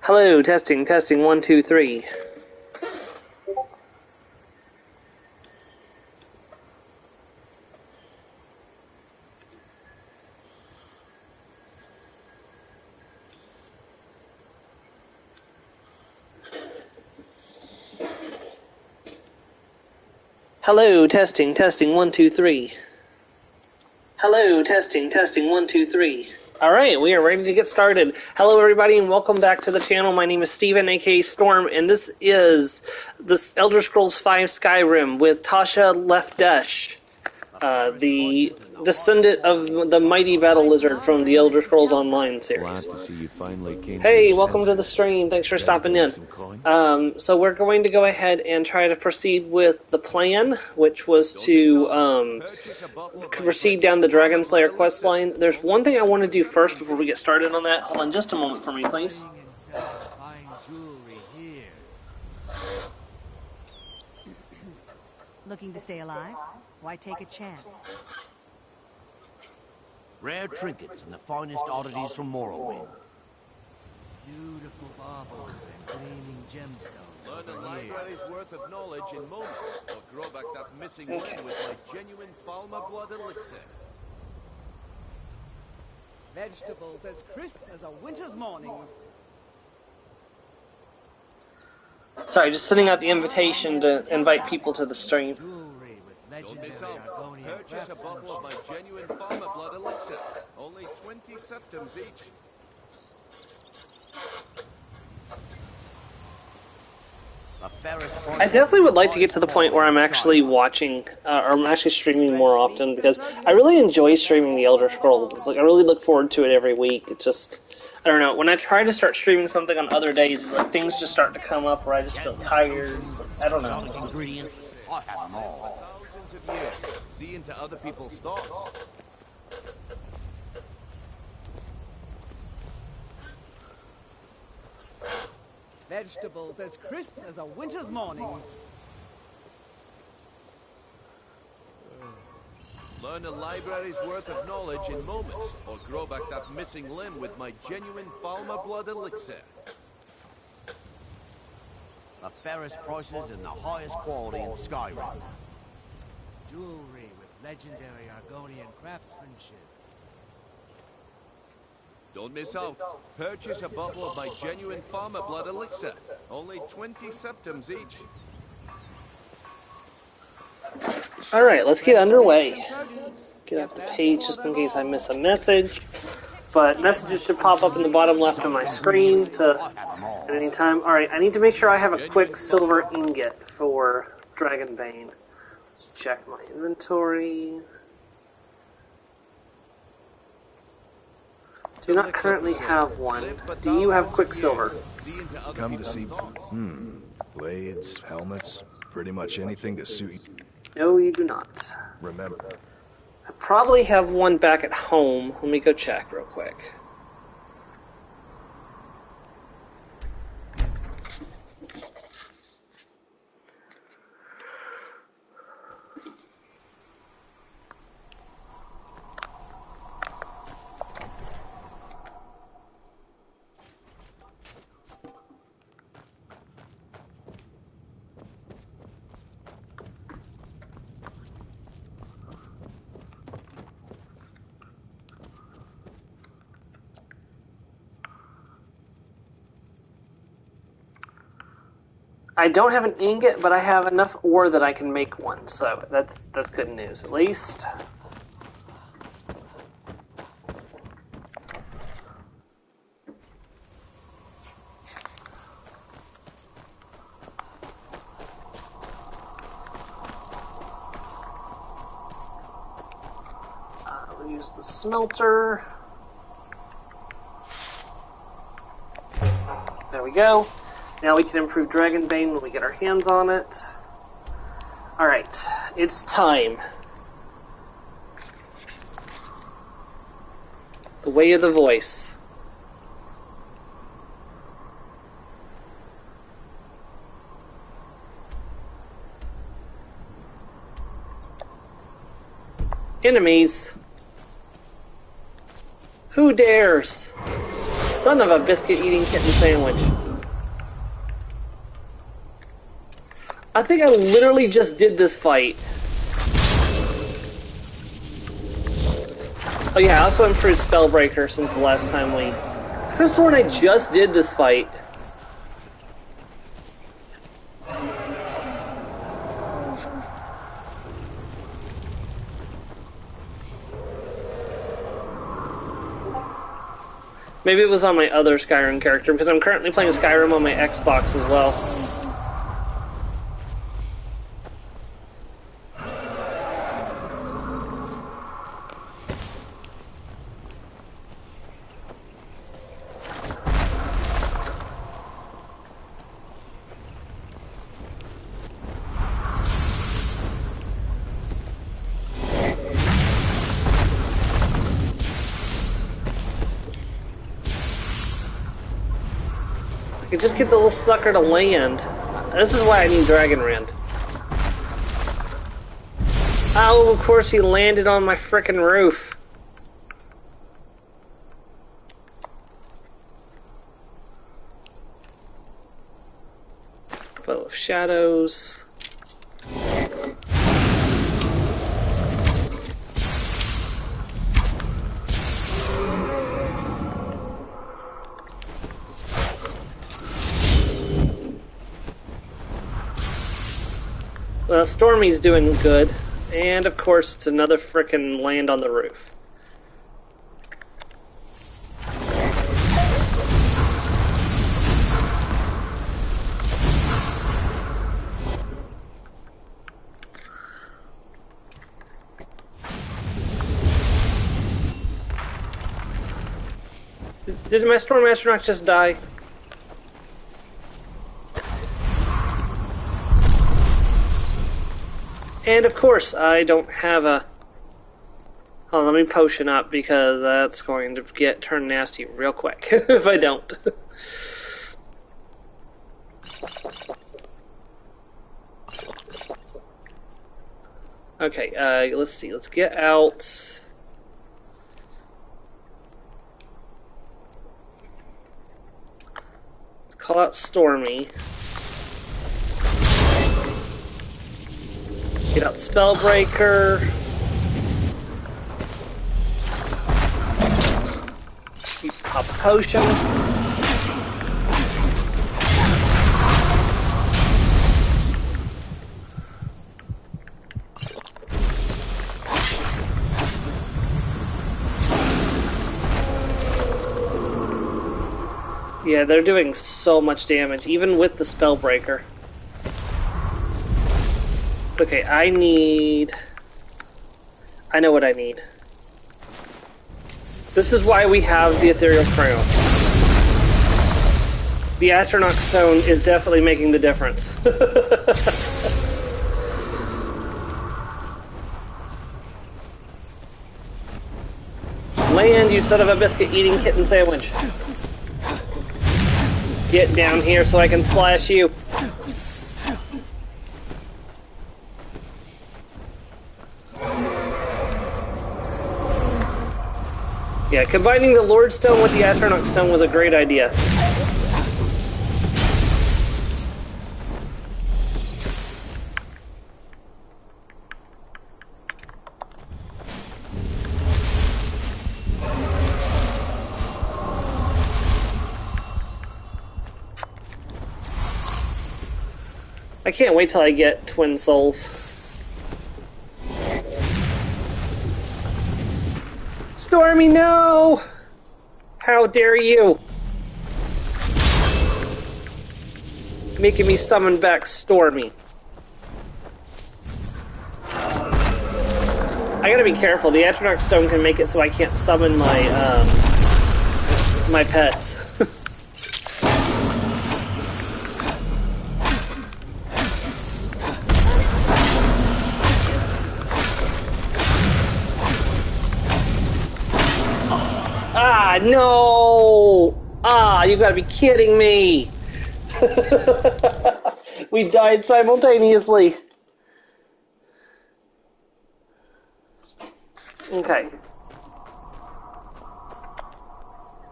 Hello, testing, 1, 2, 3. Hello, testing, 1, 2, 3. Hello, testing, 1, 2, 3. Alright, we are ready to get started. Hello everybody and welcome back to the channel. My name is Steven, aka Storm, and this is the Elder Scrolls V Skyrim with Tasha Lefdesh, the descendant of the mighty battle lizard from the Elder Scrolls Online series. Glad to see you finally came hey, to welcome to the stream. Thanks for stopping in. So we're going to go ahead and try to proceed with the plan, which was to proceed down the Dragon Slayer quest line. There's one thing I want to do first before we get started on that. Hold on just a moment for me, please. Looking to stay alive? Why take a chance? Rare trinkets and the finest oddities from Morrowind. Beautiful baubles and gleaming gemstones. Learn a library's worth of knowledge in moments, or grow back that missing one with my genuine Falmer blood elixir. Vegetables as crisp as a winter's morning. Sorry, just sending out the invitation to invite people to the stream. Jewelry with Don't miss legendary out. Argonian Purchase a bottle of my genuine Falmer blood elixir. Only 20 septims each. I definitely would like to get to the point where I'm actually watching, or I'm actually streaming more often, because I really enjoy streaming the Elder Scrolls. It's like, I really look forward to it every week. It's just, I don't know, when I try to start streaming something on other days, it's like things just start to come up where I just feel tired. I don't know. Ingredients, I have them all. Thousands of years. See into other people's thoughts. Vegetables as crisp as a winter's morning. Learn a library's worth of knowledge in moments, or grow back that missing limb with my genuine Falmer blood elixir. The fairest prices and the highest quality in Skyrim. Jewelry with legendary Argonian craftsmanship. Don't miss out. Purchase a bottle of my genuine Falmer blood elixir. Only 20 septims each. Alright, let's get underway. Get up the page just in case I miss a message. But messages should pop up in the bottom left of my screen at any time. Alright, I need to make sure I have a quick silver ingot for Dragonbane. Let's check my inventory. Do not currently have one. Do you have Quicksilver? Come to see... blades, helmets, pretty much anything to suit you. No, you do not. Remember. I probably have one back at home. Let me go check real quick. I don't have an ingot, but I have enough ore that I can make one, so that's good news, at least. We'll use the smelter. There we go. Now we can improve Dragonbane when we get our hands on it. Alright, it's time. The way of the voice. Enemies. Who dares? son of a biscuit-eating kitten sandwich. I think I literally just did this fight. Oh yeah, I also improved Spellbreaker since the last time we... I could have sworn I just did this fight. Maybe it was on my other Skyrim character, because I'm currently playing Skyrim on my Xbox as well. Just get the little sucker to land. This is why I need Dragon Rend. Oh, of course he landed on my frickin' roof. Bow of Shadows. Well, Stormy's doing good, and of course it's another frickin' land on the roof. Did my Storm Astronaut just die? And of course, I don't have a... Oh, let me potion up, because that's going to turn nasty real quick if I don't. Okay, let's see. Let's get out... Let's call out Stormy. Get out Spellbreaker. Pop a potion. Yeah, they're doing so much damage, even with the Spellbreaker. Okay, I know what I need. This is why we have the Ethereal Crown. The Atronach Stone is definitely making the difference. Land, you son of a biscuit-eating kitten sandwich. Get down here so I can slash you. Yeah, combining the Lord Stone with the Atronach Stone was a great idea. I can't wait till I get Twin Souls. Stormy, no! How dare you! Making me summon back Stormy. I gotta be careful. The Atronach Stone can make it so I can't summon my, my pets. Ah, no! Ah, you gotta be kidding me! We died simultaneously. Okay.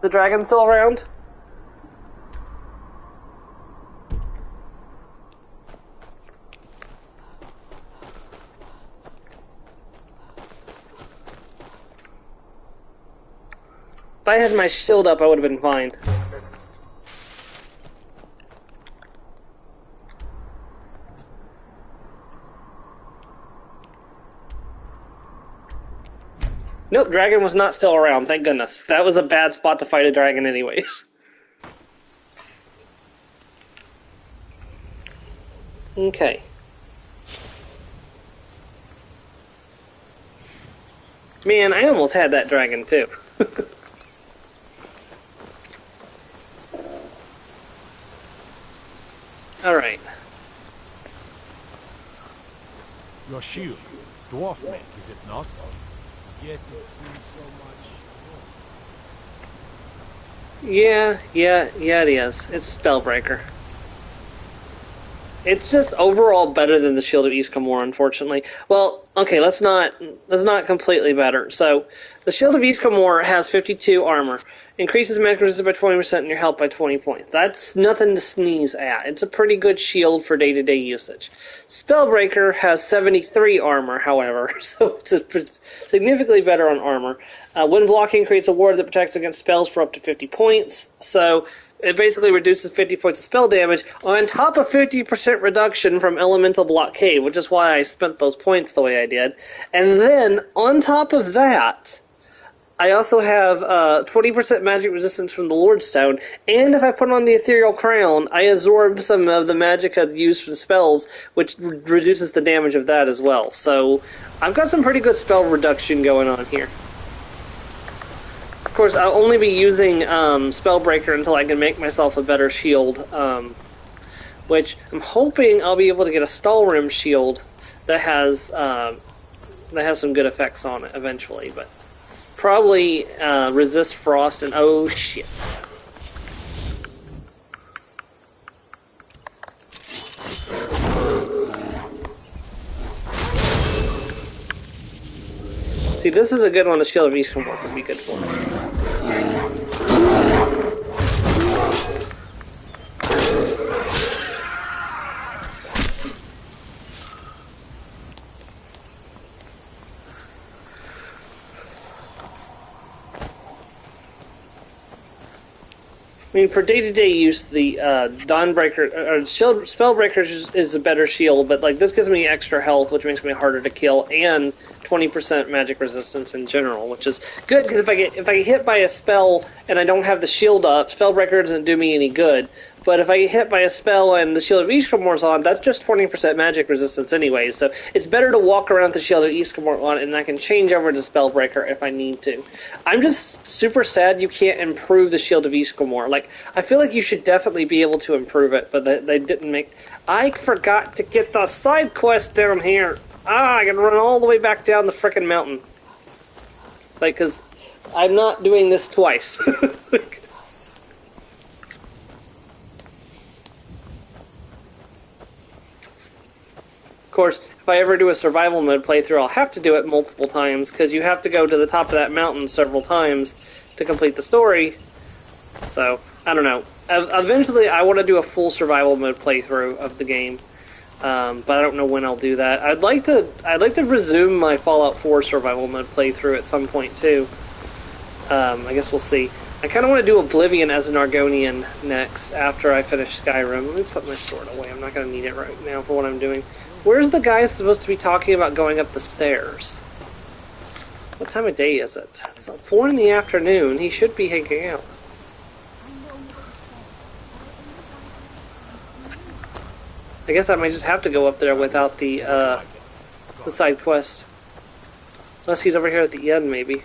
the dragon still around? If I had my shield up, I would have been fine. Nope, dragon was not still around, thank goodness. That was a bad spot to fight a dragon anyways. Okay. Man, I almost had that dragon too. Alright. Your shield, dwarf make, is it not? Yet it seems so much. Yeah, it is. It's Spellbreaker. It's just overall better than the Shield of Eastcomor, unfortunately. Well, okay, let's not completely better. So, the Shield of Eastcomor has 52 armor, increases magic resistance by 20% and your health by 20 points. That's nothing to sneeze at. It's a pretty good shield for day-to-day usage. Spellbreaker has 73 armor, however, so it's significantly better on armor. When blocking, creates a ward that protects against spells for up to 50 points, so it basically reduces 50 points of spell damage on top of 50% reduction from elemental blockade, which is why I spent those points the way I did. And then, on top of that, I also have 20% magic resistance from the Lordstone, and if I put on the Ethereal Crown, I absorb some of the magic I've used from spells, which reduces the damage of that as well. So, I've got some pretty good spell reduction going on here. Of course, I'll only be using Spellbreaker until I can make myself a better shield, which I'm hoping I'll be able to get a Stalrim shield that has some good effects on it eventually, but probably resist frost and oh shit. See, this is a good one the Shield of Eastcomor would be good for. I mean, for day-to-day use, the Dawnbreaker or Spellbreaker is a better shield, but like this gives me extra health, which makes me harder to kill, and 20% magic resistance in general, which is good because if I get hit by a spell and I don't have the shield up, Spellbreaker doesn't do me any good. But if I get hit by a spell and the Shield of Eastcomor's on, that's just 20% magic resistance anyway. So it's better to walk around with the Shield of Eastcomor on, and I can change over to Spellbreaker if I need to. I'm just super sad you can't improve the Shield of Eastcomor. Like, I feel like you should definitely be able to improve it, but they didn't make. I forgot to get the side quest down here. I can run all the way back down the frickin' mountain. Like, because I'm not doing this twice. Of course, if I ever do a survival mode playthrough, I'll have to do it multiple times, because you have to go to the top of that mountain several times to complete the story. So, I don't know. Eventually, I want to do a full survival mode playthrough of the game, but I don't know when I'll do that. I'd like to resume my Fallout 4 survival mode playthrough at some point too. I guess we'll see. I kind of want to do Oblivion as an Argonian next after I finish Skyrim. Let me put my sword away. I'm not going to need it right now for what I'm doing. Where's the guy supposed to be talking about going up the stairs? What time of day is it? It's 4 in the afternoon. He should be hanging out. I guess I might just have to go up there without the side quest. Unless he's over here at the end, maybe.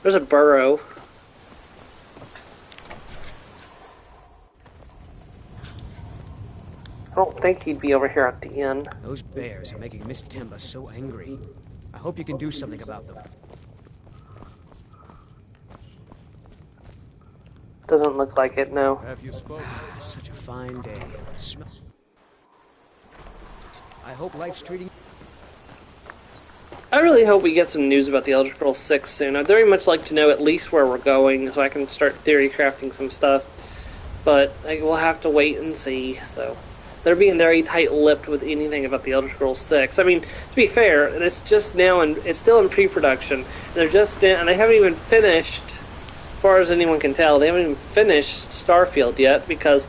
There's a burrow. I don't think he'd be over here at the end. Those bears are making Miss Timber so angry. I hope you can do something about them. Doesn't look like it, no. Have you spoken? It's such a fine day. I hope life's treating. I really hope we get some news about the Elder Scrolls 6 soon. I'd very much like to know at least where we're going so I can start theory crafting some stuff. But we'll have to wait and see. So they're being very tight-lipped with anything about the Elder Scrolls 6. I mean, to be fair, it's just now and it's still in pre-production. They're just now, and they haven't even finished, as far as anyone can tell, they haven't even finished Starfield yet because,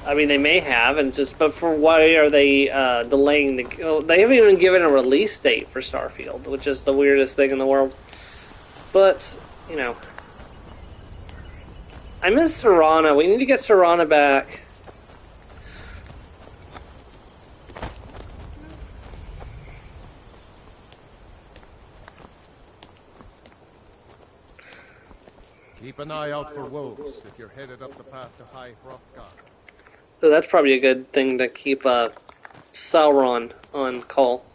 I mean, they may have, but for why are they delaying they haven't even given a release date for Starfield, which is the weirdest thing in the world. But, you know, I miss Serana. We need to get Serana back. Keep an eye out for wolves if you're headed up the path to High Hrothgar. So that's probably a good thing to keep Sauron on call.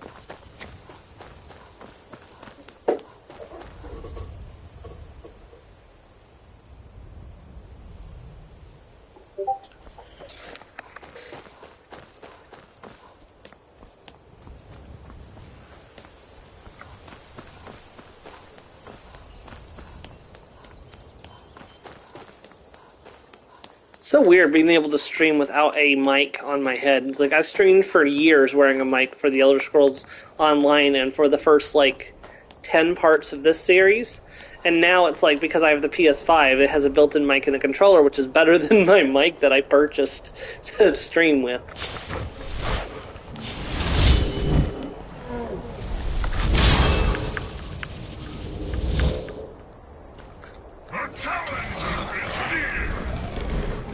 So weird being able to stream without a mic on my head. It's like I streamed for years wearing a mic for the Elder Scrolls Online and for the first 10 parts of this series. And now it's like, because I have the PS5, it has a built-in mic in the controller, which is better than my mic that I purchased to stream with.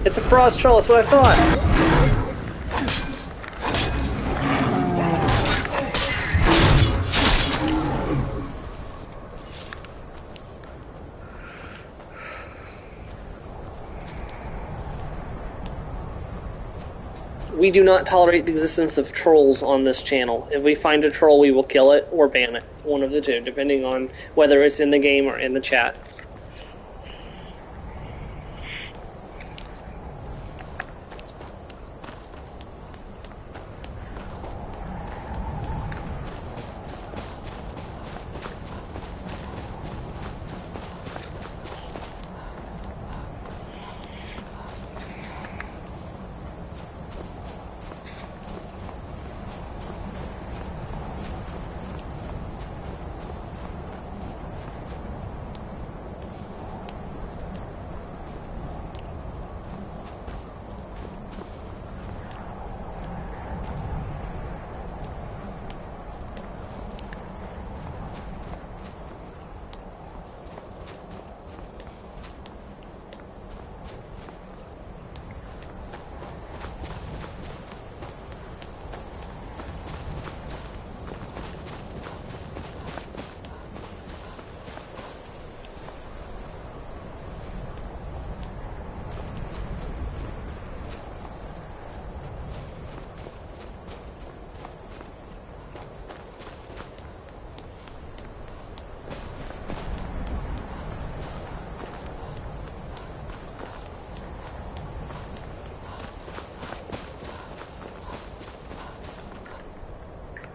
It's a frost troll, that's what I thought. We do not tolerate the existence of trolls on this channel. If we find a troll, we will kill it or ban it. One of the two, depending on whether it's in the game or in the chat.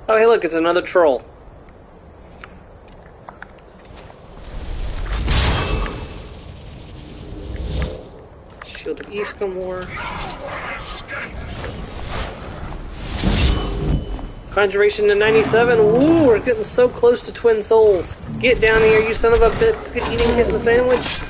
Oh, hey, look, it's another troll. Shield of Eastcomore. Conjuration to 97. Woo, we're getting so close to Twin Souls. Get down here, you son of a bitch. Eating getting the sandwich.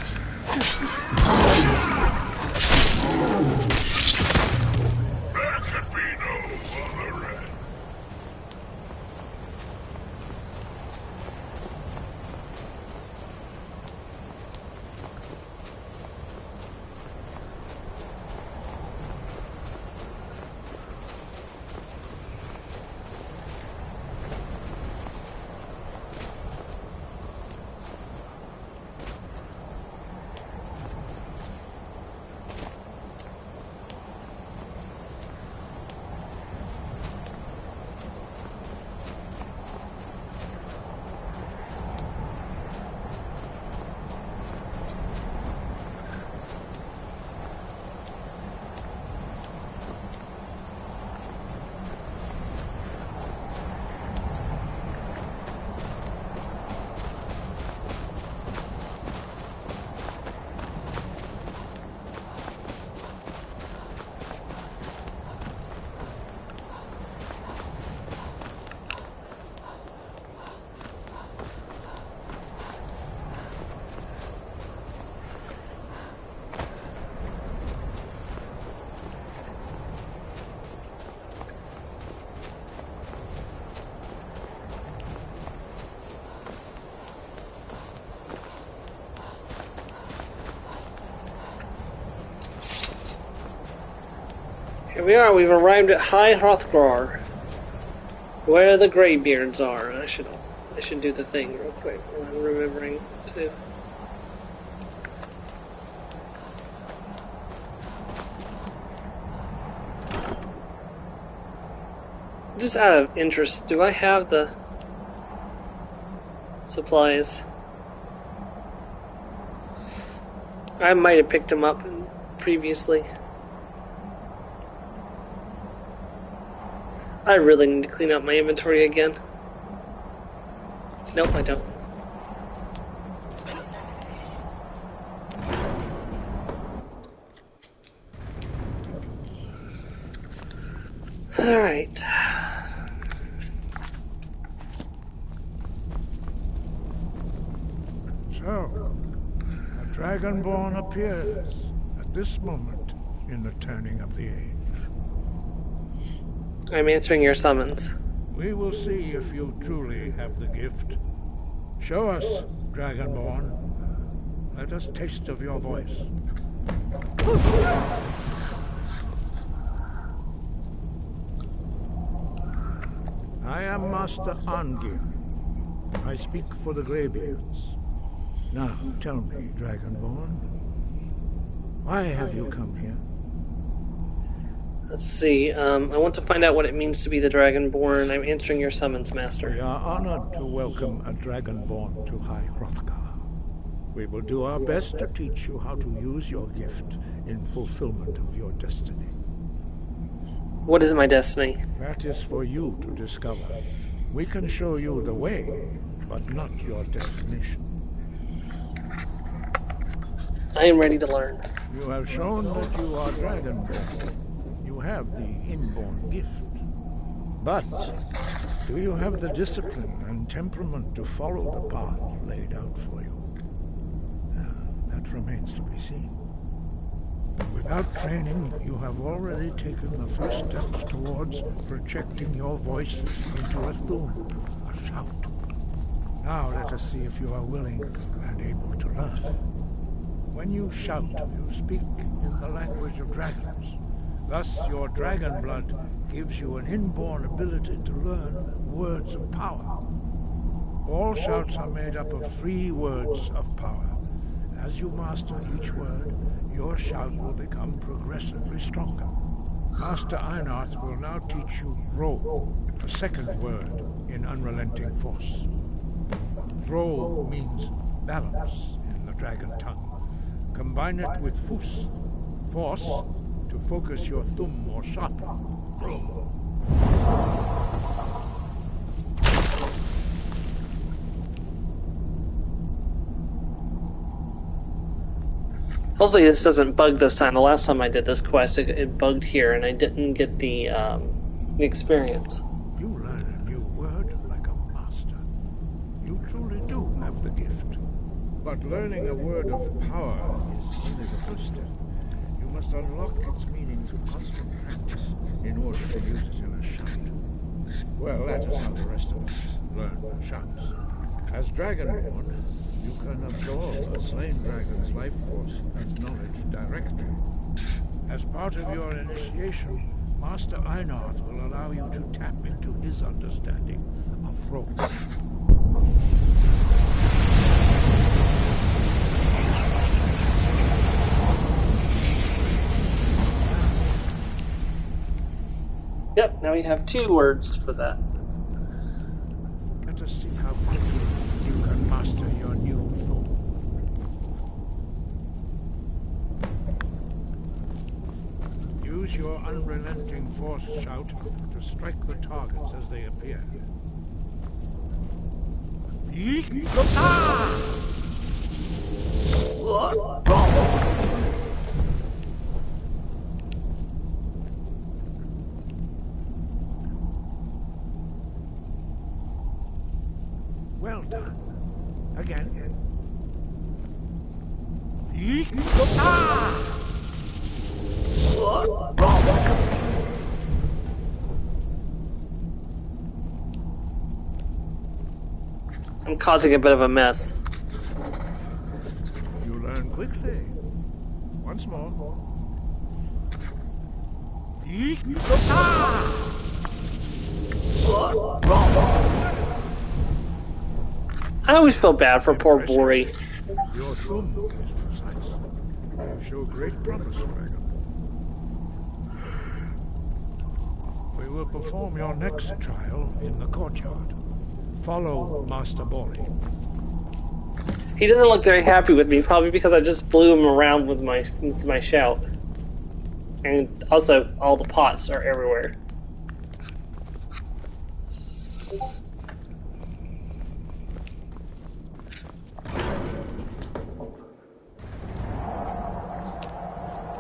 Here we are, we've arrived at High Hrothgar, where the Greybeards are. I should do the thing real quick while I'm remembering to. Just out of interest, do I have the supplies? I might have picked them up previously. I really need to clean up my inventory again. Nope, I don't. Alright. So, a Dragonborn appears at this moment in the turning of the age. I'm answering your summons. We will see if you truly have the gift. Show us, Dragonborn. Let us taste of your voice. I am Master Angir. I speak for the Greybeards. Now, tell me, Dragonborn, why have you come here? Let's see, I want to find out what it means to be the Dragonborn. I'm answering your summons, Master. We are honored to welcome a Dragonborn to High Hrothgar. We will do our best to teach you how to use your gift in fulfillment of your destiny. What is my destiny? That is for you to discover. We can show you the way, but not your destination. I am ready to learn. You have shown that you are Dragonborn. You have the inborn gift. But do you have the discipline and temperament to follow the path laid out for you? That remains to be seen. Without training, you have already taken the first steps towards projecting your voice into a thum, a shout. Now let us see if you are willing and able to learn. When you shout, you speak in the language of dragons. Thus, your dragon blood gives you an inborn ability to learn words of power. All shouts are made up of 3 words of power. As you master each word, your shout will become progressively stronger. Master Einarth will now teach you Ro, a second word in unrelenting force. Ro means balance in the dragon tongue. Combine it with Fus, force, to focus your thumb more sharply. Ro. Hopefully this doesn't bug this time. The last time I did this quest, it bugged here, and I didn't get the experience. You learn a new word like a master. You truly do have the gift. But learning a word of power is only the first step. You must unlock its meaning through constant practice in order to use it in a shout. Well, that is how the rest of us learn shouts. As Dragonborn, you can absorb a slain dragon's life force and knowledge directly. As part of your initiation, Master Einarth will allow you to tap into his understanding of Ro. Yep, now we have 2 words for that. Let us see how quickly you can master your new thought. Use your unrelenting force shout to strike the targets as they appear. Well done. Again. I'm causing a bit of a mess. You learn quickly. Once more. I always feel bad for poor Bori. Your thumb is precise. You show great promise, dragon. We will perform your next trial in the courtyard. Follow Master Bori. He doesn't look very happy with me, probably because I just blew him around with my shout. And also, all the pots are everywhere.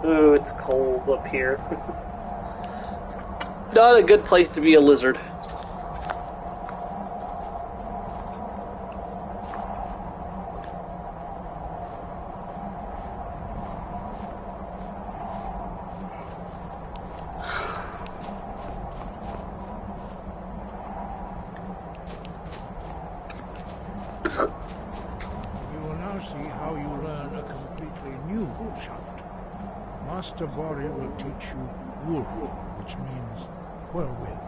Ooh, it's cold up here. Not a good place to be a lizard. Master Bori will teach you Wool, which means whirlwind.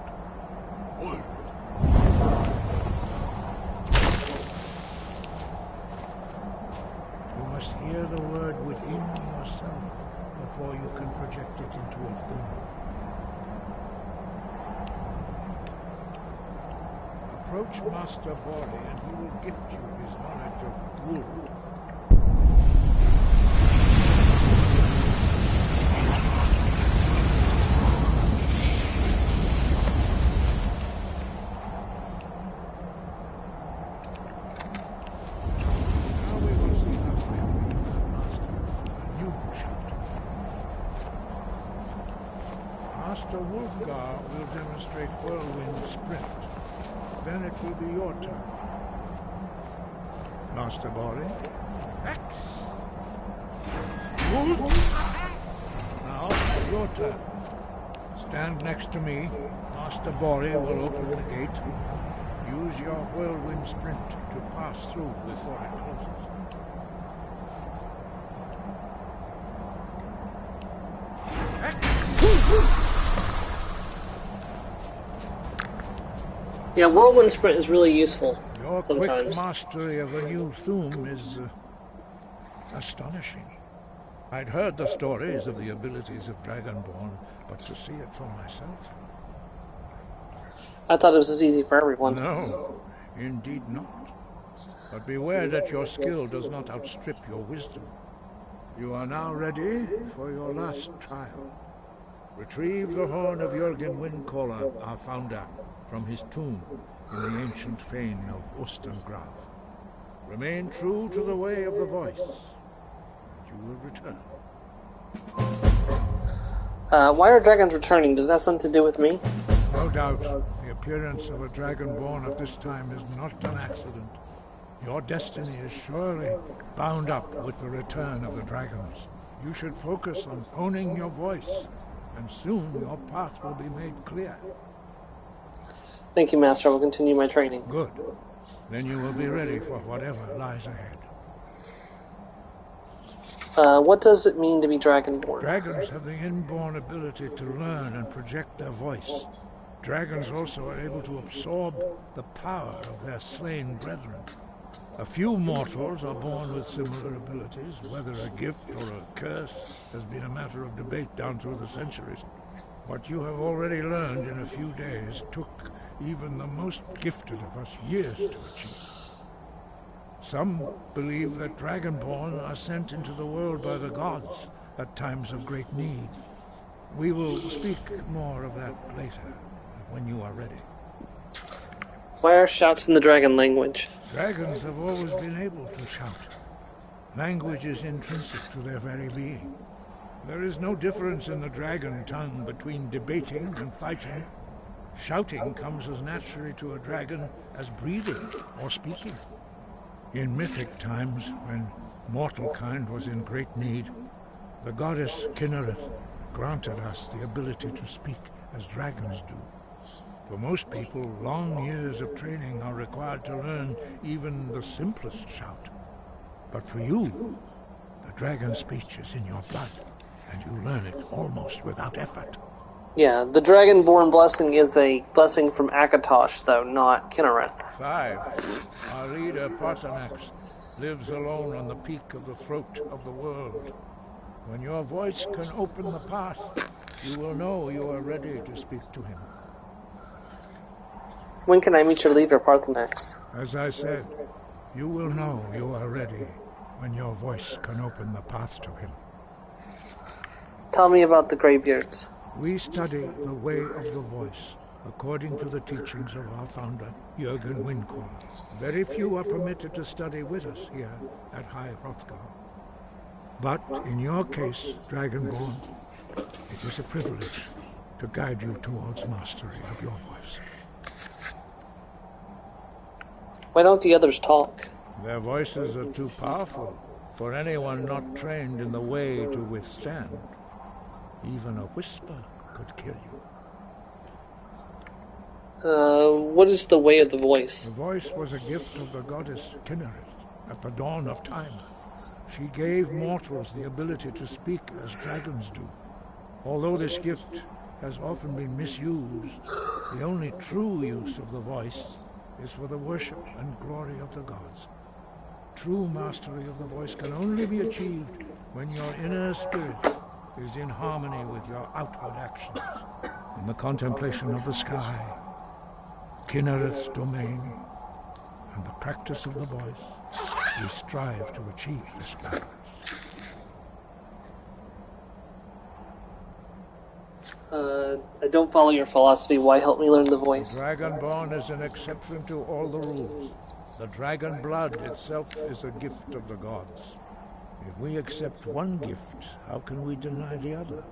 You must hear the word within yourself before you can project it into a thing. Approach Master Bori and he will gift you his knowledge of Wool. Will demonstrate whirlwind sprint. Then it will be your turn. Master Bori. X. Now, your turn. Stand next to me. Master Bori will open the gate. Use your whirlwind sprint to pass through before it closes. Yeah, whirlwind sprint is really useful. Your sometimes. Quick mastery of a new thum is astonishing. I'd heard the stories of the abilities of Dragonborn, but to see it for myself... I thought it was as easy for everyone. No, indeed not. But beware that your skill does not outstrip your wisdom. You are now ready for your last trial. Retrieve the horn of Jürgen Windcaller, our founder, from his tomb in the ancient fane of Ostengraf. Remain true to the way of the voice, and you will return. Why are dragons returning? Does that have something to do with me? No doubt. The appearance of a dragonborn at this time is not an accident. Your destiny is surely bound up with the return of the dragons. You should focus on honing your voice, and soon your path will be made clear. Thank you, Master. I will continue my training. Good. Then you will be ready for whatever lies ahead. What does it mean to be Dragonborn? Dragons have the inborn ability to learn and project their voice. Dragons also are able to absorb the power of their slain brethren. A few mortals are born with similar abilities. Whether a gift or a curse has been a matter of debate down through the centuries. What you have already learned in a few days took even the most gifted of us years to achieve. Some believe that Dragonborn are sent into the world by the gods at times of great need. We will speak more of that later, when you are ready. Why are shouts in the dragon language? Dragons have always been able to shout. Language is intrinsic to their very being. There is no difference in the dragon tongue between debating and fighting. Shouting comes as naturally to a dragon as breathing or speaking. In mythic times, when mortal kind was in great need, the goddess Kinnereth granted us the ability to speak as dragons do. For most people, long years of training are required to learn even the simplest shout. But for you, the dragon speech is in your blood, and you learn it almost without effort. Yeah, the Dragonborn blessing is a blessing from Akatosh, though, not Kinnereth. 5. Our leader, Parthenax, lives alone on the peak of the throat of the world. When your voice can open the path, you will know you are ready to speak to him. When can I meet your leader, Parthenax? As I said, you will know you are ready when your voice can open the path to him. Tell me about the Greybeards. We study the way of the voice, according to the teachings of our founder, Jürgen Windcaller. Very few are permitted to study with us here at High Hrothgar. But in your case, Dragonborn, it is a privilege to guide you towards mastery of your voice. Why don't the others talk? Their voices are too powerful for anyone not trained in the way to withstand. Even a whisper could kill you. What is the way of the voice? The voice was a gift of the goddess Kinnereth at the dawn of time. She gave mortals the ability to speak as dragons do. Although this gift has often been misused, the only true use of the voice is for the worship and glory of the gods. True mastery of the voice can only be achieved when your inner spirit is in harmony with your outward actions. In the contemplation of the sky, Kinnereth's domain, and the practice of the voice, we strive to achieve this balance. I don't follow your philosophy. Why help me learn the voice? Dragonborn is an exception to all the rules. The dragon blood itself is a gift of the gods. If we accept one gift, how can we deny the other?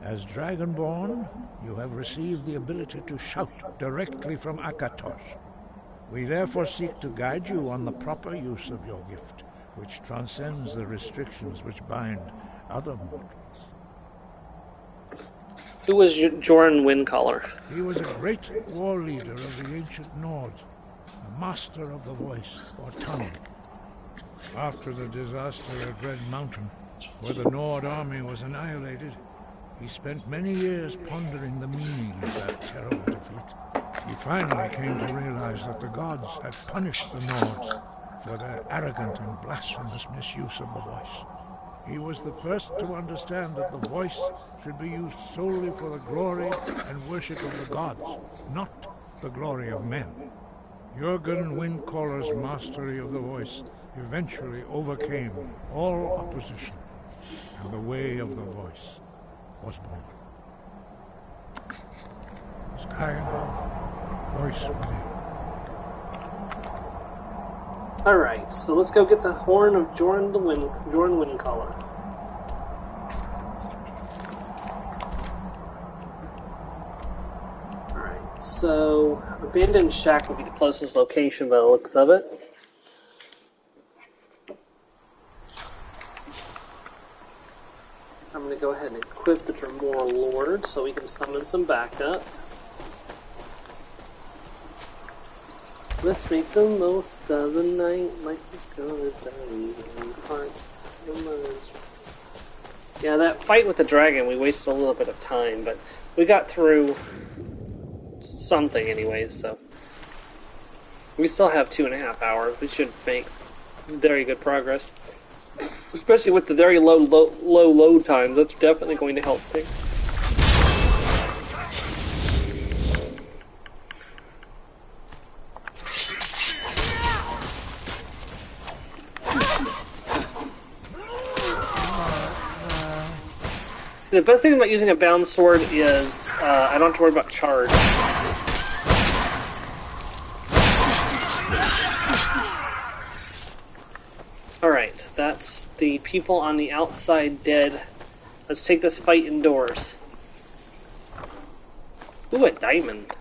As Dragonborn, you have received the ability to shout directly from Akatosh. We therefore seek to guide you on the proper use of your gift, which transcends the restrictions which bind other mortals. Who was Joran Windcaller? He was a great war leader of the ancient Nords, a master of the voice, or tongue. After the disaster at Red Mountain, where the Nord army was annihilated, he spent many years pondering the meaning of that terrible defeat. He finally came to realize that the gods had punished the Nords for their arrogant and blasphemous misuse of the voice. He was the first to understand that the voice should be used solely for the glory and worship of the gods, not the glory of men. Jürgen Windcaller's mastery of the voice eventually overcame all opposition, and the way of the voice was born. Sky above, voice within. Alright, so let's go get the horn of Joran Windcaller. Alright, so Abandoned Shack will be the closest location by the looks of it. I'm going to go ahead and equip the Dremora Lord so we can summon some backup. Let's make the most of the night like we're gonna die. Hearts and minds. Yeah, that fight with the dragon, we wasted a little bit of time, but we got through something anyways, so. We still have 2.5 hours. We should make very good progress. Especially with the very low load times, that's definitely going to help things. The best thing about using a bound sword is I don't have to worry about charge. Alright, that's the people on the outside dead. Let's take this fight indoors. Ooh, a diamond.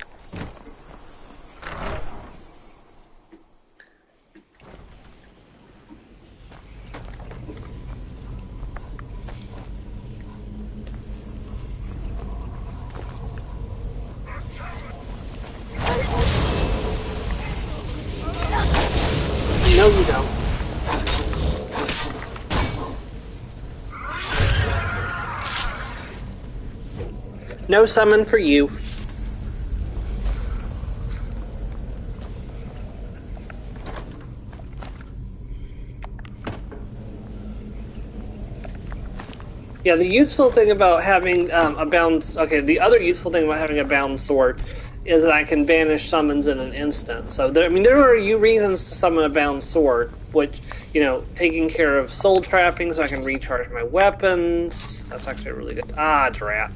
No, you don't. No summon for you. Yeah, the useful thing about having a bound... Okay, the other useful thing about having a bound sword is that I can banish summons in an instant. So, there are reasons to summon a bound sword, which, taking care of soul trapping so I can recharge my weapons. That's actually really good. Ah, drat.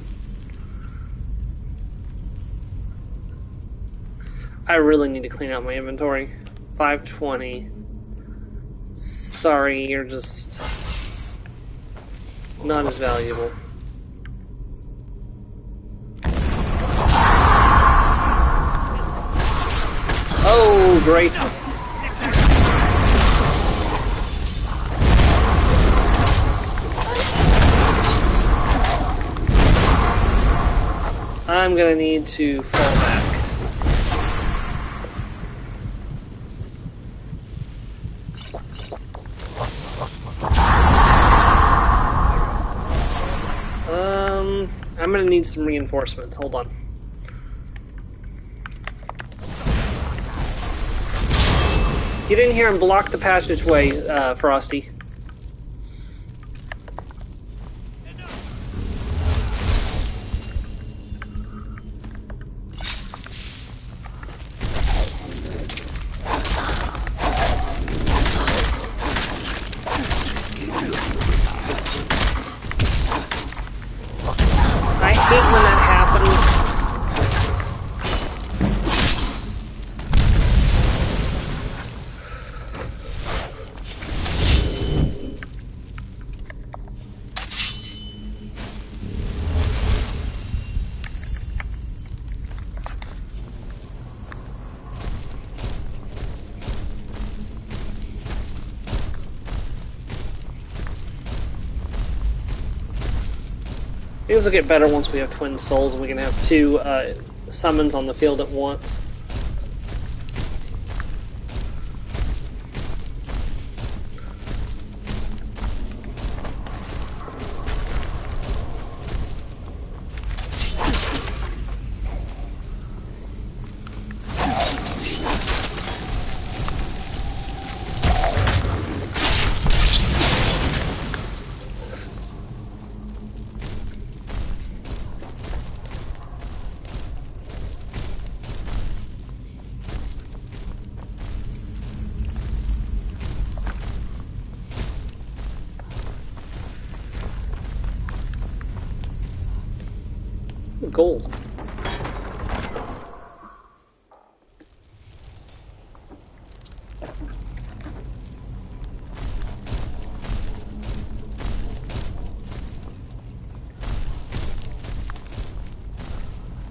I really need to clean out my inventory. 520. Sorry, you're just not as valuable. Oh, great. I'm gonna need to fall back. I'm gonna need some reinforcements. Hold on. Get in here and block the passageway, Frosty. I hate when that happens. Things will get better once we have twin souls and we can have two summons on the field at once. Gold.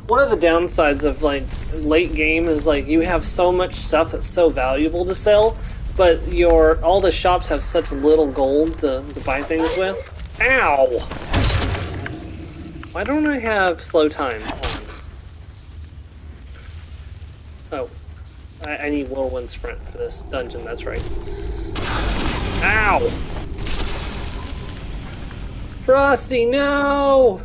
One of the downsides of late game is you have so much stuff that's so valuable to sell, but all the shops have such little gold to buy things with. Ow! Why don't I have slow time on? Oh. I need whirlwind sprint for this dungeon, that's right. Ow! Frosty, no!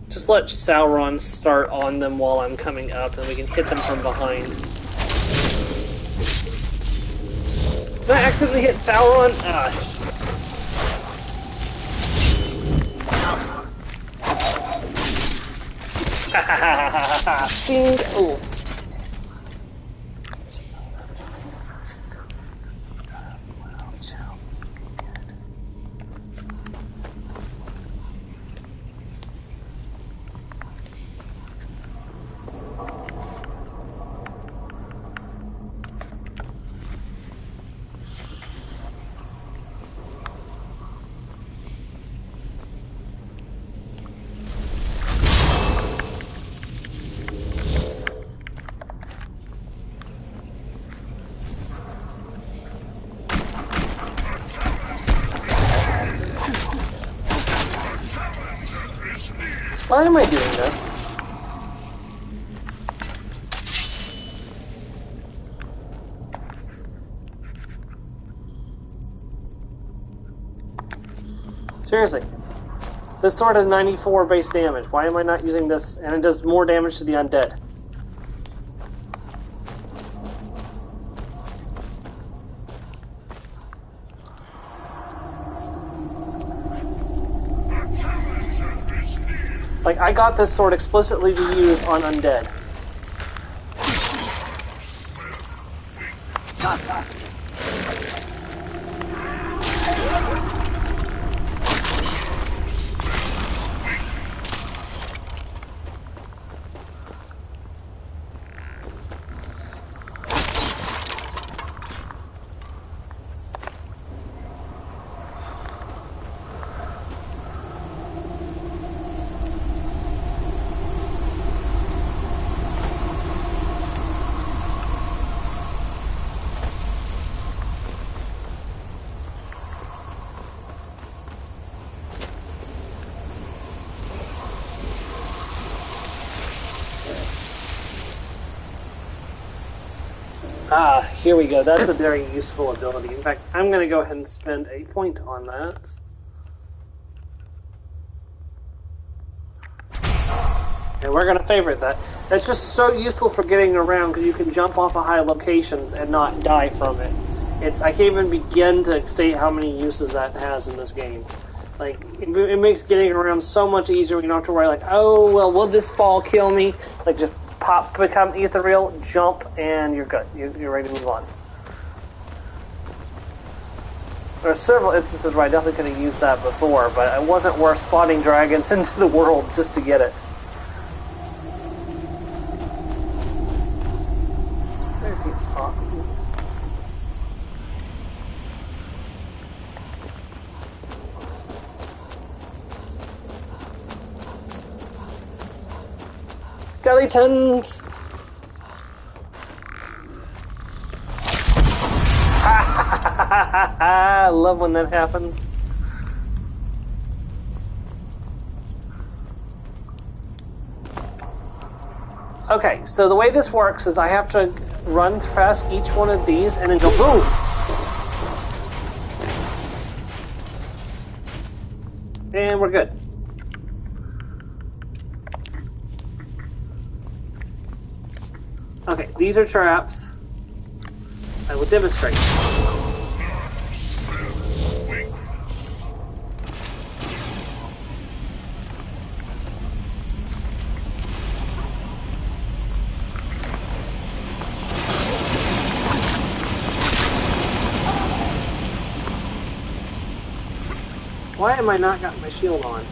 Just let Sauron start on them while I'm coming up, and we can hit them from behind. Did I accidentally hit Sauron? Ah. Ha ha ha ha ha ha! Bing! Oh. Why am I doing this? Seriously. This sword has 94 base damage. Why am I not using this? And it does more damage to the undead. Like, I got this sword explicitly to use on undead. Ah, here we go. That's a very useful ability. In fact, I'm going to go ahead and spend a point on that. And we're going to favorite that. That's just so useful for getting around because you can jump off of high locations and not die from it. I can't even begin to state how many uses that has in this game. Like, it makes getting around so much easier when you don't have to worry, like, oh, well, will this ball kill me? Like, just pop, become ethereal, jump, and you're good. You're ready to move on. There are several instances where I definitely could have used that before, but it wasn't worth spawning dragons into the world just to get it. Skeletons! I love when that happens. Okay, so the way this works is I have to run past each one of these and then go boom! And we're good. Okay, these are traps. I will demonstrate. Why am I not got my shield on?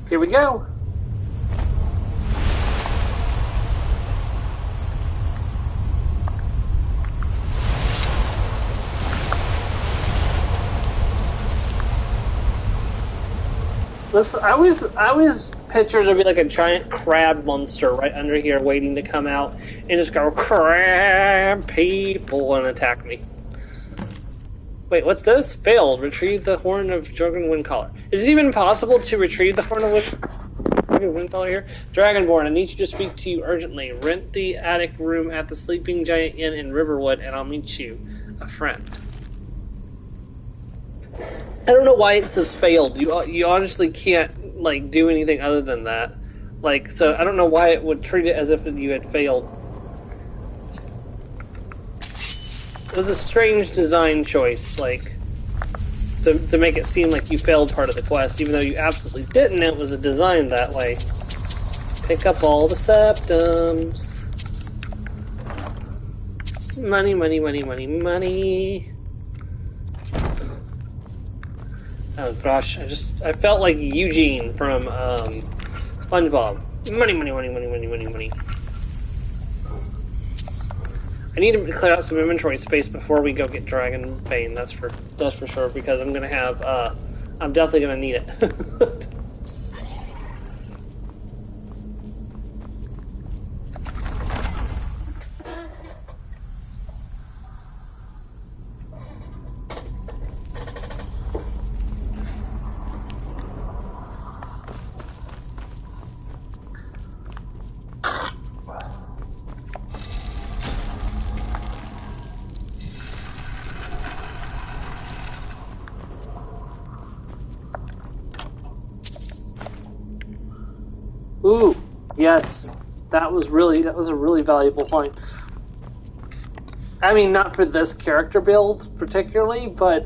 Here we go. Looks, I always picture there to be like a giant crab monster right under here waiting to come out and just go crab people and attack me. Wait, what's this? Failed. Retrieve the horn of Dragon Windcaller. Is it even possible to retrieve the horn of Dragon Windcaller here? Dragonborn, I need you to speak to you urgently. Rent the attic room at the Sleeping Giant Inn in Riverwood, and I'll meet you. A friend. I don't know why it says failed. You honestly can't, like, do anything other than that. Like, so I don't know why it would treat it as if you had failed. It was a strange design choice, like, to make it seem like you failed part of the quest, even though you absolutely didn't. It was designed that way. Pick up all the septums. Money, money, money, money, money. Oh gosh, I felt like Eugene from SpongeBob. Money, money, money, money, money, money, money. I need to clear out some inventory space before we go get Dragon Bane. That's for sure, because I'm gonna have I'm definitely gonna need it. Ooh, yes, that was a really valuable point. I mean, not for this character build particularly, but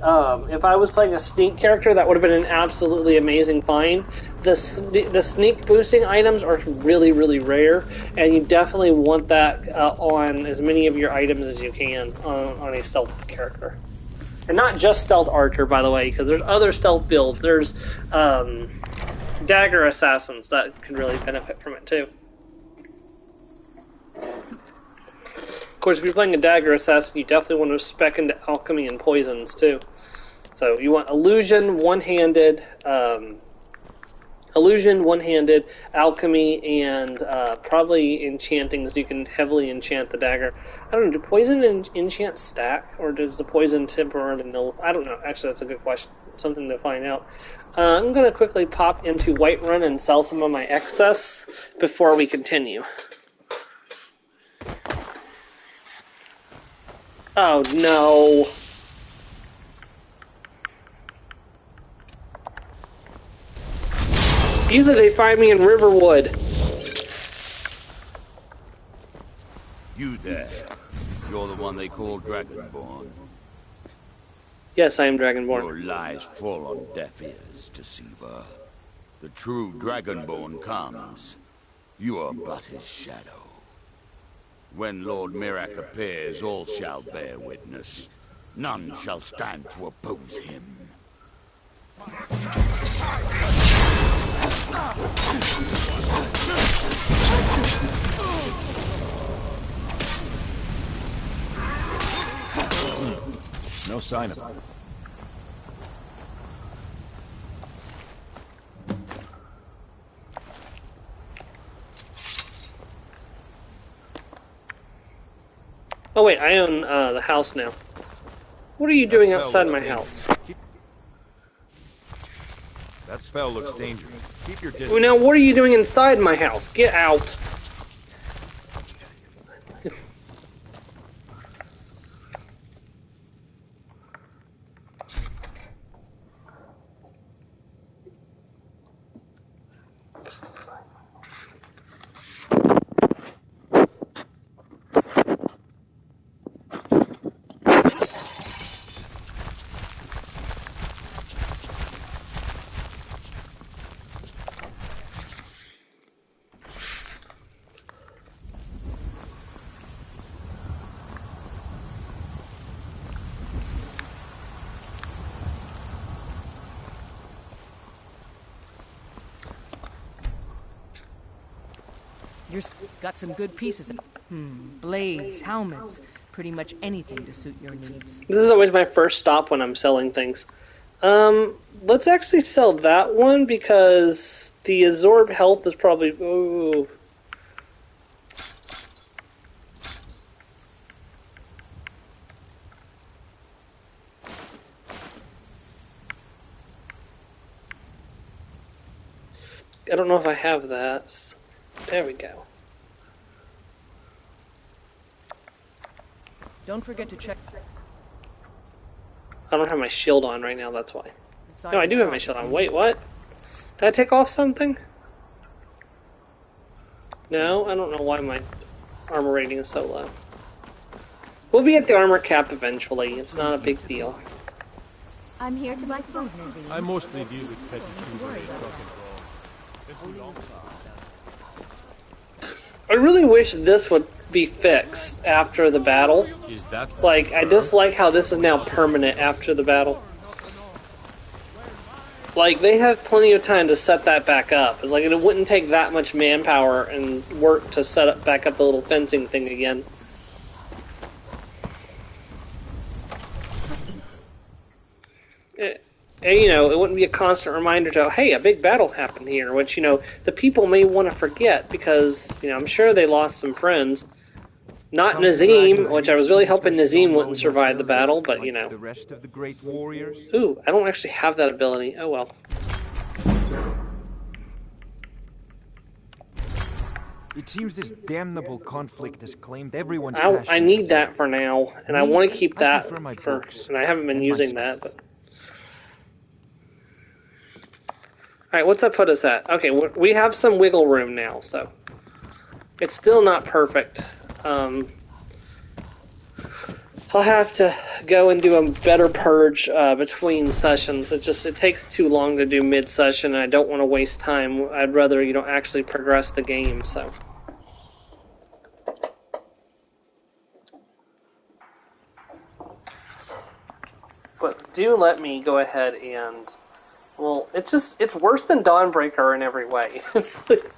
if I was playing a sneak character, that would have been an absolutely amazing find. The sneak boosting items are really, really rare, and you definitely want that on as many of your items as you can on a stealth character. And not just stealth archer, by the way, because there's other stealth builds. There's dagger assassins that can really benefit from it too. Of course, if you're playing a dagger assassin, you definitely want to spec into alchemy and poisons too. So you want illusion, one-handed, alchemy, and probably enchanting, so you can heavily enchant the dagger. I don't know, do poison and enchant stack, or does the poison temporarily null? I don't know. Actually, that's a good question. Something to find out. I'm going to quickly pop into Whiterun and sell some of my excess before we continue. Oh no. Usually they find me in Riverwood. You there. You're the one they call Dragonborn. Yes, I am Dragonborn. Your lies fall on deaf ears, Deceiver. The true Dragonborn comes. You are but his shadow. When Lord Mirak appears, all shall bear witness. None shall stand to oppose him. No sign of it. Oh wait, I own the house now. What are you doing outside my house? That spell looks dangerous. Keep your distance. Well, now, what are you doing inside my house? Get out. You've got some good pieces. Blades, helmets, pretty much anything to suit your needs. This is always my first stop when I'm selling things. Let's actually sell that one because the absorb health is probably... Ooh. I don't know if I have that. There we go. Don't forget to check. I don't have my shield on right now, that's why. inside No, I the do have my shop. shield on. Wait, what? Did I take off something? No, I don't know why my armor rating is so low. We'll be at the armor cap eventually. It's not a big deal. I'm here to buy food, Nazim. I mostly deal with petty thievery and drunken brawls. Been too long for that. I really wish this would be fixed after the battle. Is that Like, I just like how this is now permanent after the battle. Like, they have plenty of time to set that back up. It's like it wouldn't take that much manpower and work to set up back up the little fencing thing again. And, you know, it wouldn't be a constant reminder to, hey, a big battle happened here, which, you know, the people may want to forget because, you know, I'm sure they lost some friends. Not Nazim, which I was really hoping Nazim wouldn't survive the battle, but, you know. The rest of the great warriors? Ooh, I don't actually have that ability. Oh, well. It seems this damnable conflict has claimed everyone's I need that for now, and I want to keep that prefer my for, books and I haven't been and using my that, but... Alright, what's that put us at? Okay, we have some wiggle room now, so... It's still not perfect. I'll have to go and do a better purge between sessions. It takes too long to do mid-session, and I don't want to waste time. I'd rather, you know, actually progress the game, so... But do let me go ahead and... Well, it's worse than Dawnbreaker in every way. It's like...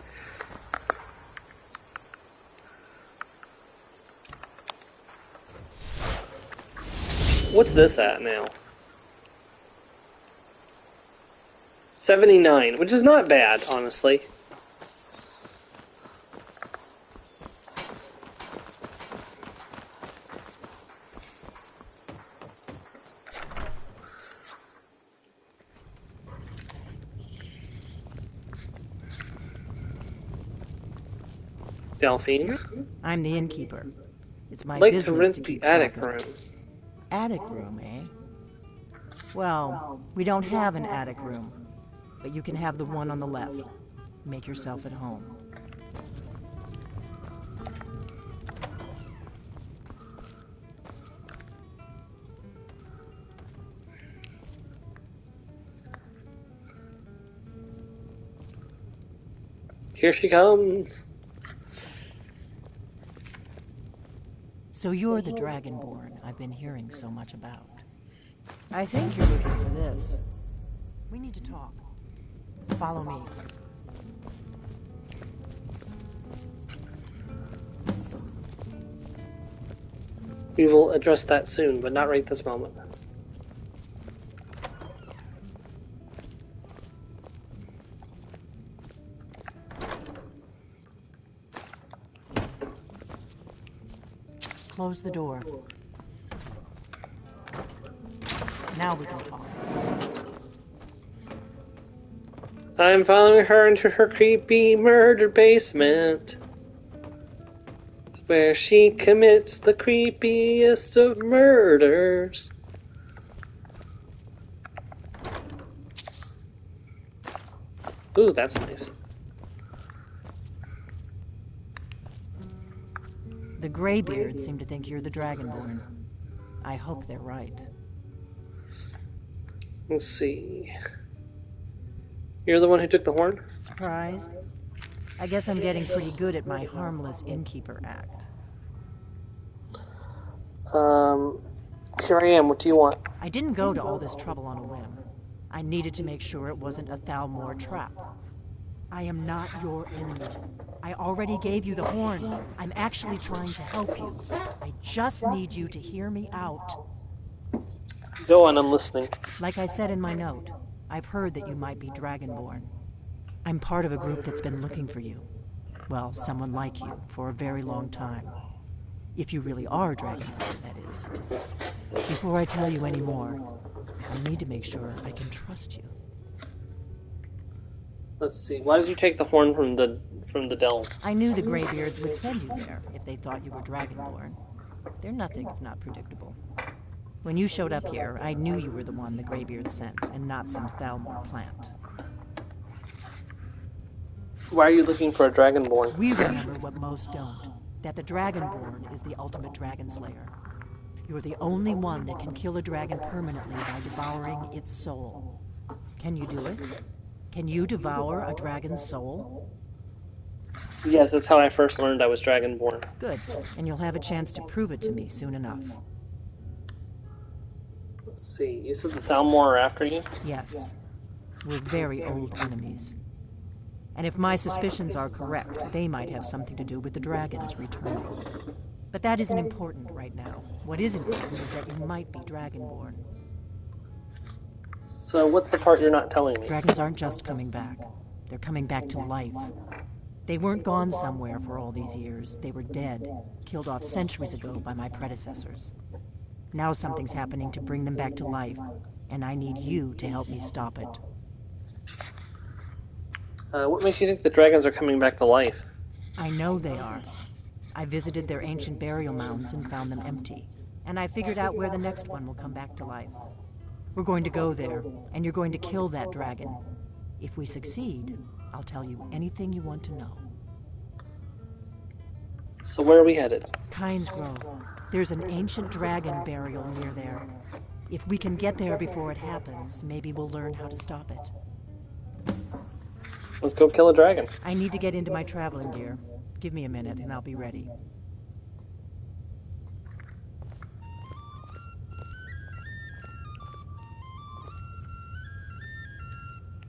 What's this at now? 79, which is not bad, honestly. Delphine? I'm the innkeeper. It's my like business to rent to keep the attic track of- room. Attic room, eh? Well, we don't have an attic room, but you can have the one on the left. Make yourself at home. Here she comes. So you're the Dragonborn I've been hearing so much about. I think you're looking for this. We need to talk. Follow me. We will address that soon, but not right this moment. Close the door. Now we can talk. I'm following her into her creepy murder basement, where she commits the creepiest of murders. Ooh, that's nice. The Greybeards seem to think you're the Dragonborn. I hope they're right. Let's see. You're the one who took the horn? Surprised? I guess I'm getting pretty good at my harmless innkeeper act. Here I am. What do you want? I didn't go to all this trouble on a whim. I needed to make sure it wasn't a Thalmor trap. I am not your enemy. I already gave you the horn. I'm actually trying to help you. I just need you to hear me out. Go on, I'm listening. Like I said in my note, I've heard that you might be Dragonborn. I'm part of a group that's been looking for you. Well, someone like you, for a very long time. If you really are Dragonborn, that is. Before I tell you any more, I need to make sure I can trust you. Let's see. Why did you take the horn from the delve? I knew the Greybeards would send you there if they thought you were Dragonborn. They're nothing if not predictable. When you showed up here, I knew you were the one the Greybeards sent, and not some Thalmor plant. Why are you looking for a Dragonborn? We remember what most don't. That the Dragonborn is the ultimate dragon slayer. You're the only one that can kill a dragon permanently by devouring its soul. Can you do it? Can you devour a dragon's soul? Yes, that's how I first learned I was Dragonborn. Good, and you'll have a chance to prove it to me soon enough. Let's see, you said the Thalmor are after you? Yes. We're very old enemies. And if my suspicions are correct, they might have something to do with the dragons returning. But that isn't important right now. What is important is that you might be Dragonborn. So what's the part you're not telling me? Dragons aren't just coming back. They're coming back to life. They weren't gone somewhere for all these years. They were dead, killed off centuries ago by my predecessors. Now something's happening to bring them back to life, and I need you to help me stop it. What makes you think the dragons are coming back to life? I know they are. I visited their ancient burial mounds and found them empty. And I figured out where the next one will come back to life. We're going to go there, and you're going to kill that dragon. If we succeed, I'll tell you anything you want to know. So where are we headed? Kynes Grove. There's an ancient dragon burial near there. If we can get there before it happens, maybe we'll learn how to stop it. Let's go kill a dragon. I need to get into my traveling gear. Give me a minute and I'll be ready.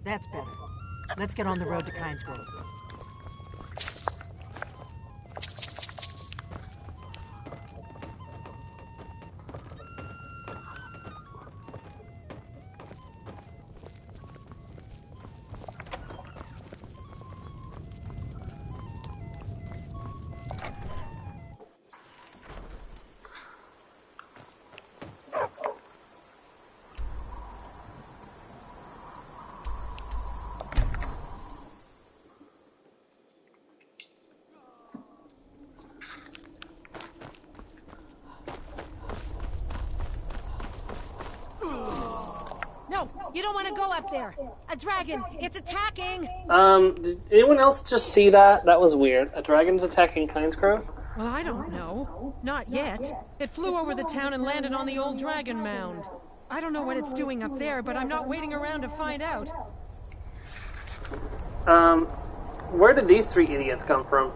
That's better. Let's get on the road to Kynes Grove. You don't want to go up there. A dragon, it's attacking. Did anyone else just see that? That was weird. A dragon's attacking Kynes Grove? Well, I don't know. Not yet. It flew over the town and landed on the old dragon mound. I don't know what it's doing up there, but I'm not waiting around to find out. Where did these three idiots come from?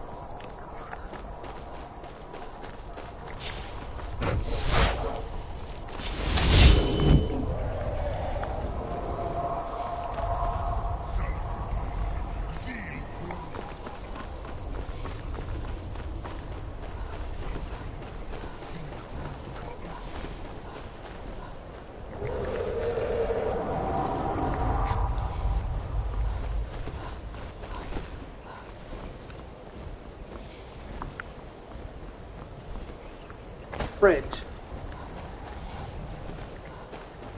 Fridge.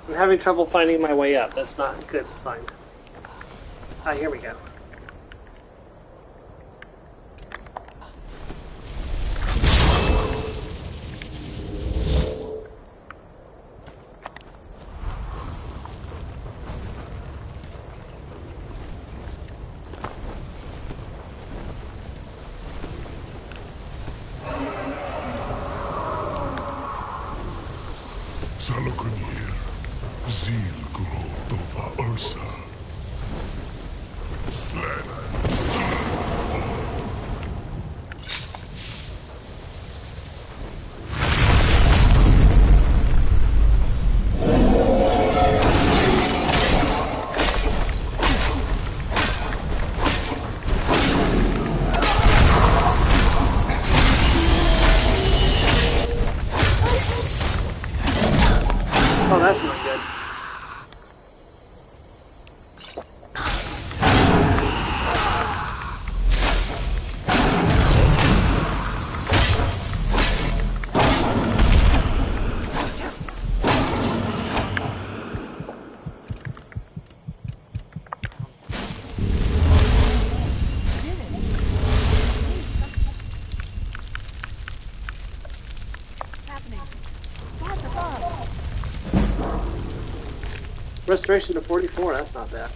I'm having trouble finding my way up. That's not a good sign. Ah, here we go. Salokunier, Zil Gurotova Ursa. Oh, that's not good. Restoration to 44, that's not bad.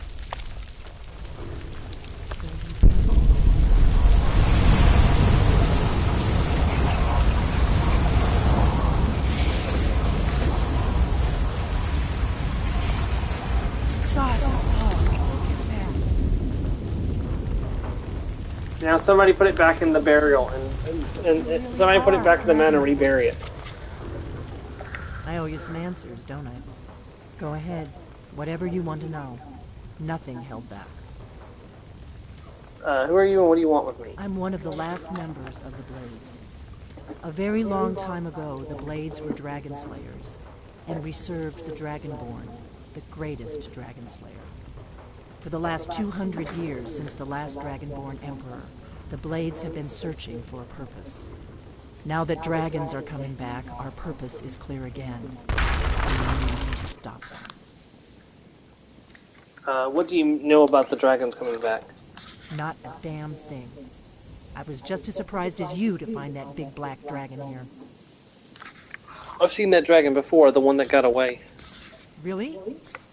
Now somebody put it back in the burial, and somebody put it back to the men and rebury it. I owe you some answers, don't I? Go ahead. Whatever you want to know. Nothing held back. Who are you and what do you want with me? I'm one of the last members of the Blades. A very long time ago, the Blades were dragon slayers, and we served the Dragonborn, the greatest dragon slayer. For the last 200 years since the last Dragonborn Emperor, the Blades have been searching for a purpose. Now that dragons are coming back, our purpose is clear again. We need to stop them. What do you know about the dragons coming back? Not a damn thing. I was just as surprised as you to find that big black dragon here. I've seen that dragon before, the one that got away. Really?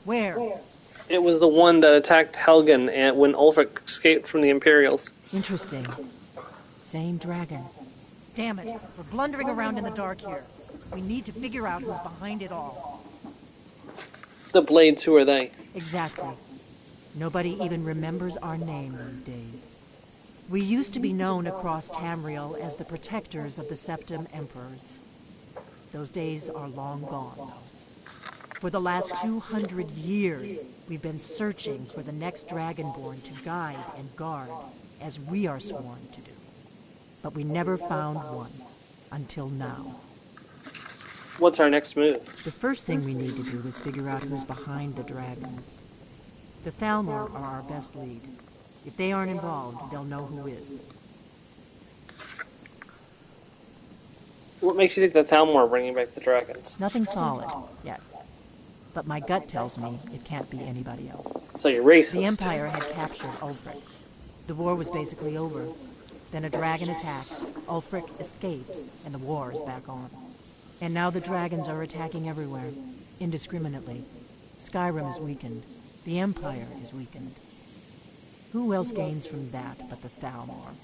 Where? It was the one that attacked Helgen when Ulfric escaped from the Imperials. Interesting. Same dragon. Damn it, we're blundering around in the dark here. We need to figure out who's behind it all. The Blades, who are they? Exactly. Nobody even remembers our name these days. We used to be known across Tamriel as the protectors of the Septim Emperors. Those days are long gone, though. For the last 200 years, we've been searching for the next Dragonborn to guide and guard, as we are sworn to do. But we never found one, until now. What's our next move? The first thing we need to do is figure out who's behind the dragons. The Thalmor are our best lead. If they aren't involved, they'll know who is. What makes you think the Thalmor are bringing back the dragons? Nothing solid, yet. But my gut tells me it can't be anybody else. So you're racist. The Empire had captured Ulfric. The war was basically over. Then a dragon attacks, Ulfric escapes, and the war is back on. And now the dragons are attacking everywhere, indiscriminately. Skyrim is weakened. The Empire is weakened. Who else gains from that but the Thalmor?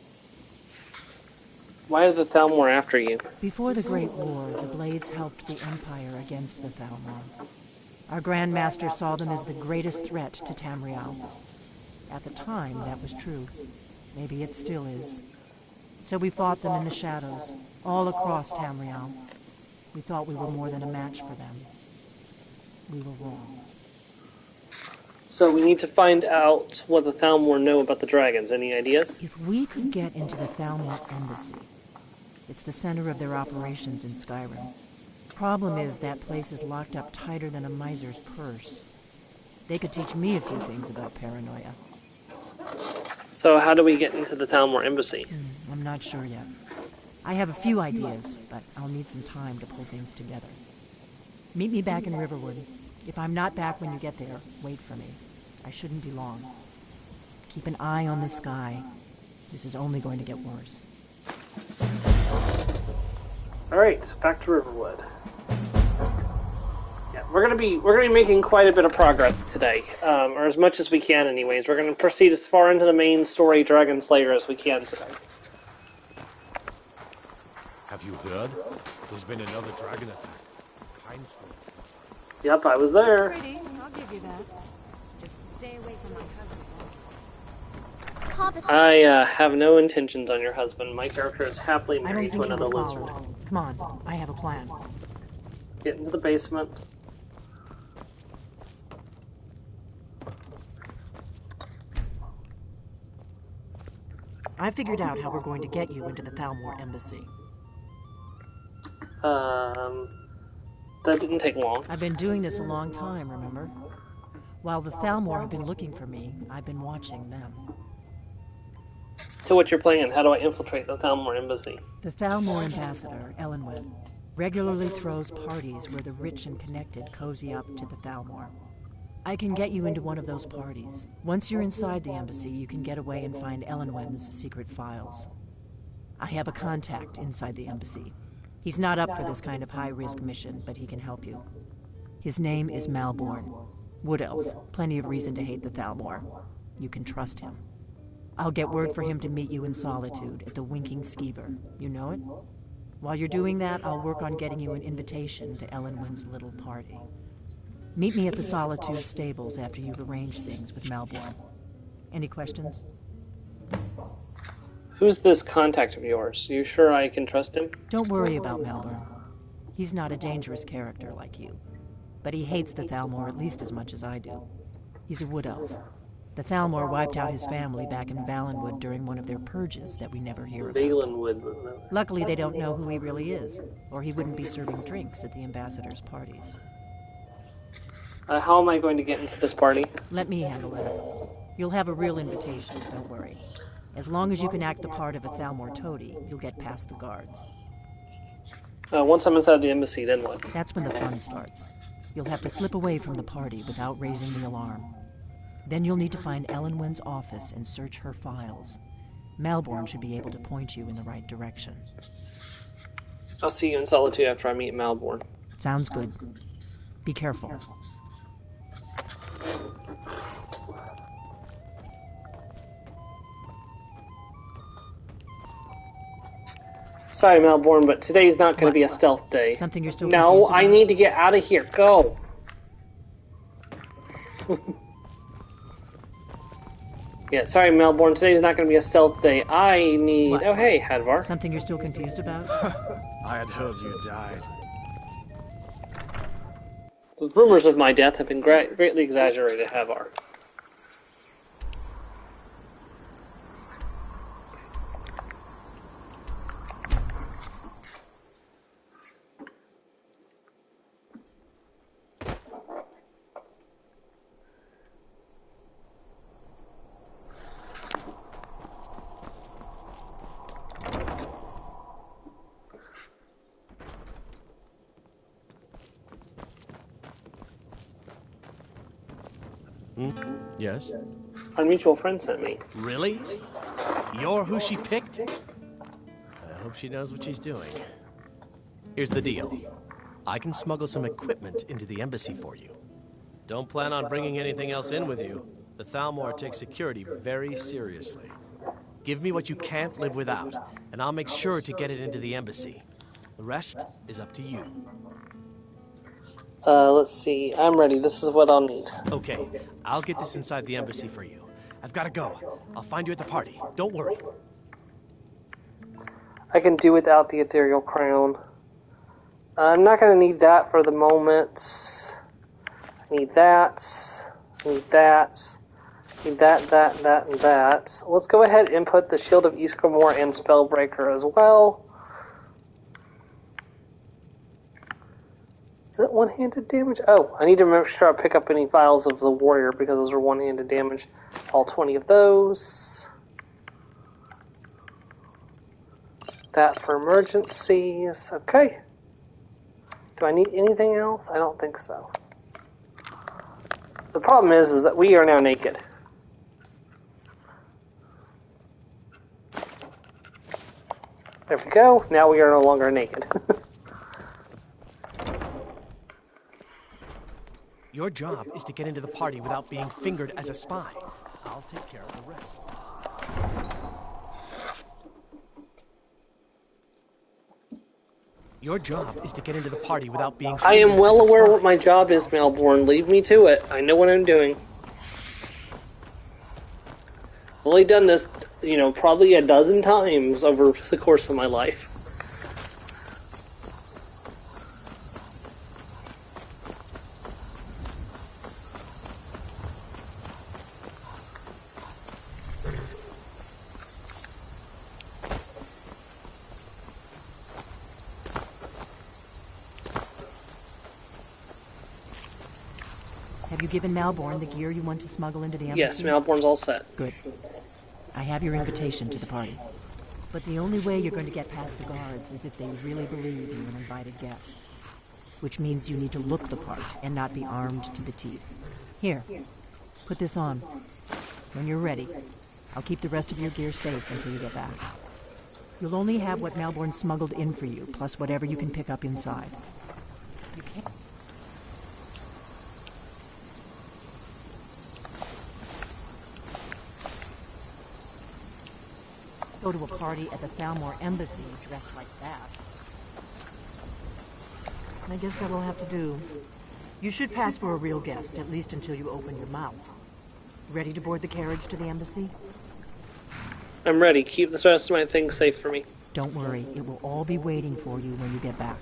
Why are the Thalmor after you? Before the Great War, the Blades helped the Empire against the Thalmor. Our Grand Master saw them as the greatest threat to Tamriel. At the time, that was true. Maybe it still is. So we fought them in the shadows, all across Tamriel. We thought we were more than a match for them. We were wrong. So we need to find out what the Thalmor know about the dragons. Any ideas? If we could get into the Thalmor embassy, it's the center of their operations in Skyrim. Problem is, that place is locked up tighter than a miser's purse. They could teach me a few things about paranoia. So how do we get into the Thalmor embassy? I'm not sure yet. I have a few ideas, but I'll need some time to pull things together. Meet me back in Riverwood. If I'm not back when you get there, wait for me. I shouldn't be long. Keep an eye on the sky. This is only going to get worse. All right, back to Riverwood. Yeah, we're gonna be making quite a bit of progress today, or as much as we can, anyways. We're gonna proceed as far into the main story, Dragon Slayer, as we can today. Have you heard? There's been another dragon attack. Kind school. Yep, I was there. Pretty, I'll give you that. Just stay away from my husband. I have no intentions on your husband. My character is happily I don't married to think you another will lizard. follow. Come on, I have a plan. Get into the basement. I figured out how we're going to get you into the Thalmor embassy. That didn't take long. I've been doing this a long time, remember? While the Thalmor have been looking for me, I've been watching them. So what's your plan? How do I infiltrate the Thalmor embassy? The Thalmor ambassador, Elenwen, regularly throws parties where the rich and connected cozy up to the Thalmor. I can get you into one of those parties. Once you're inside the embassy, you can get away and find Elenwen's secret files. I have a contact inside the embassy. He's not up for this kind of high-risk mission, but he can help you. His name is Malborn. Wood Elf. Plenty of reason to hate the Thalmor. You can trust him. I'll get word for him to meet you in Solitude at the Winking Skeever. You know it? While you're doing that, I'll work on getting you an invitation to Elenwen's little party. Meet me at the Solitude stables after you've arranged things with Malborn. Any questions? Who's this contact of yours? You sure I can trust him? Don't worry about Malborn. He's not a dangerous character like you. But he hates the Thalmor at least as much as I do. He's a wood elf. The Thalmor wiped out his family back in Valenwood during one of their purges that we never hear about. Valenwood. Luckily, they don't know who he really is, or he wouldn't be serving drinks at the ambassador's parties. How am I going to get into this party? Let me handle that. You'll have a real invitation, don't worry. As long as you can act the part of a Thalmor toady, you'll get past the guards. Once I'm inside the embassy, then what? That's when the fun starts. You'll have to slip away from the party without raising the alarm. Then you'll need to find Elenwen's office and search her files. Malborn should be able to point you in the right direction. I'll see you in Solitude after I meet Malborn. Sounds good. Be careful. Sorry, Malborn, but today's not going to be a stealth day. Something you're still No, confused I about? need to get out of here. Go. Yeah, sorry, Malborn. Today's not going to be a stealth day. I need... What? Oh, hey, Hadvar. Something you're still confused about? I had heard you died. The rumors of my death have been greatly exaggerated, Hadvar. Yes? Our mutual friend sent me. Really? You're who she picked? I hope she knows what she's doing. Here's the deal. I can smuggle some equipment into the embassy for you. Don't plan on bringing anything else in with you. The Thalmor takes security very seriously. Give me what you can't live without, and I'll make sure to get it into the embassy. The rest is up to you. Let's see. I'm ready. This is what I'll need. Okay, I'll get this inside the embassy for you. I've got to go. I'll find you at the party. Don't worry. I can do without the ethereal crown. I'm not going to need that for the moment. I need that. I need that. I need that, and that. So let's go ahead and put the Shield of Ysgramor and Spellbreaker as well. Is it one-handed damage? Oh, I need to make sure I pick up any files of the warrior because those are one-handed damage. All 20 of those. That for emergencies. Okay. Do I need anything else? I don't think so. The problem is that we are now naked. There we go. Now we are no longer naked. Your job is to get into the party without being fingered as a spy. I'll take care of the rest. Your job is to get into the party without being I am fingered well as a aware spy. what my job is, Malborn. Leave me to it. I know what I'm doing. I've only done this, probably a dozen times over the course of my life. Have you given Malborn the gear you want to smuggle into the embassy? Yes, Malborn's all set. Good. I have your invitation to the party. But the only way you're going to get past the guards is if they really believe you're an invited guest. Which means you need to look the part and not be armed to the teeth. Here, put this on. When you're ready, I'll keep the rest of your gear safe until you get back. You'll only have what Malborn smuggled in for you, plus whatever you can pick up inside. You can't... go to a party at the Thalmor embassy dressed like that. I guess that'll have to do. You should pass for a real guest, at least until you open your mouth. Ready to board the carriage to the embassy? I'm ready. Keep the rest of my things safe for me. Don't worry, it will all be waiting for you when you get back.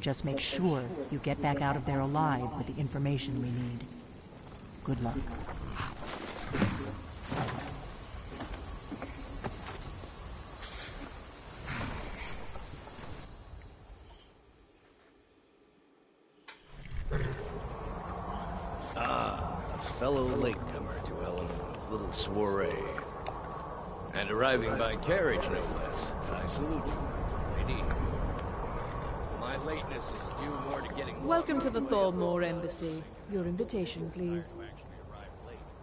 Just make sure you get back out of there alive with the information we need. Good luck. Fellow latecomer to Ellen's little soiree. And arriving by carriage, no less. I salute you, lady. My lateness is due more to getting... Welcome to the Thalmor Embassy. Your invitation, please.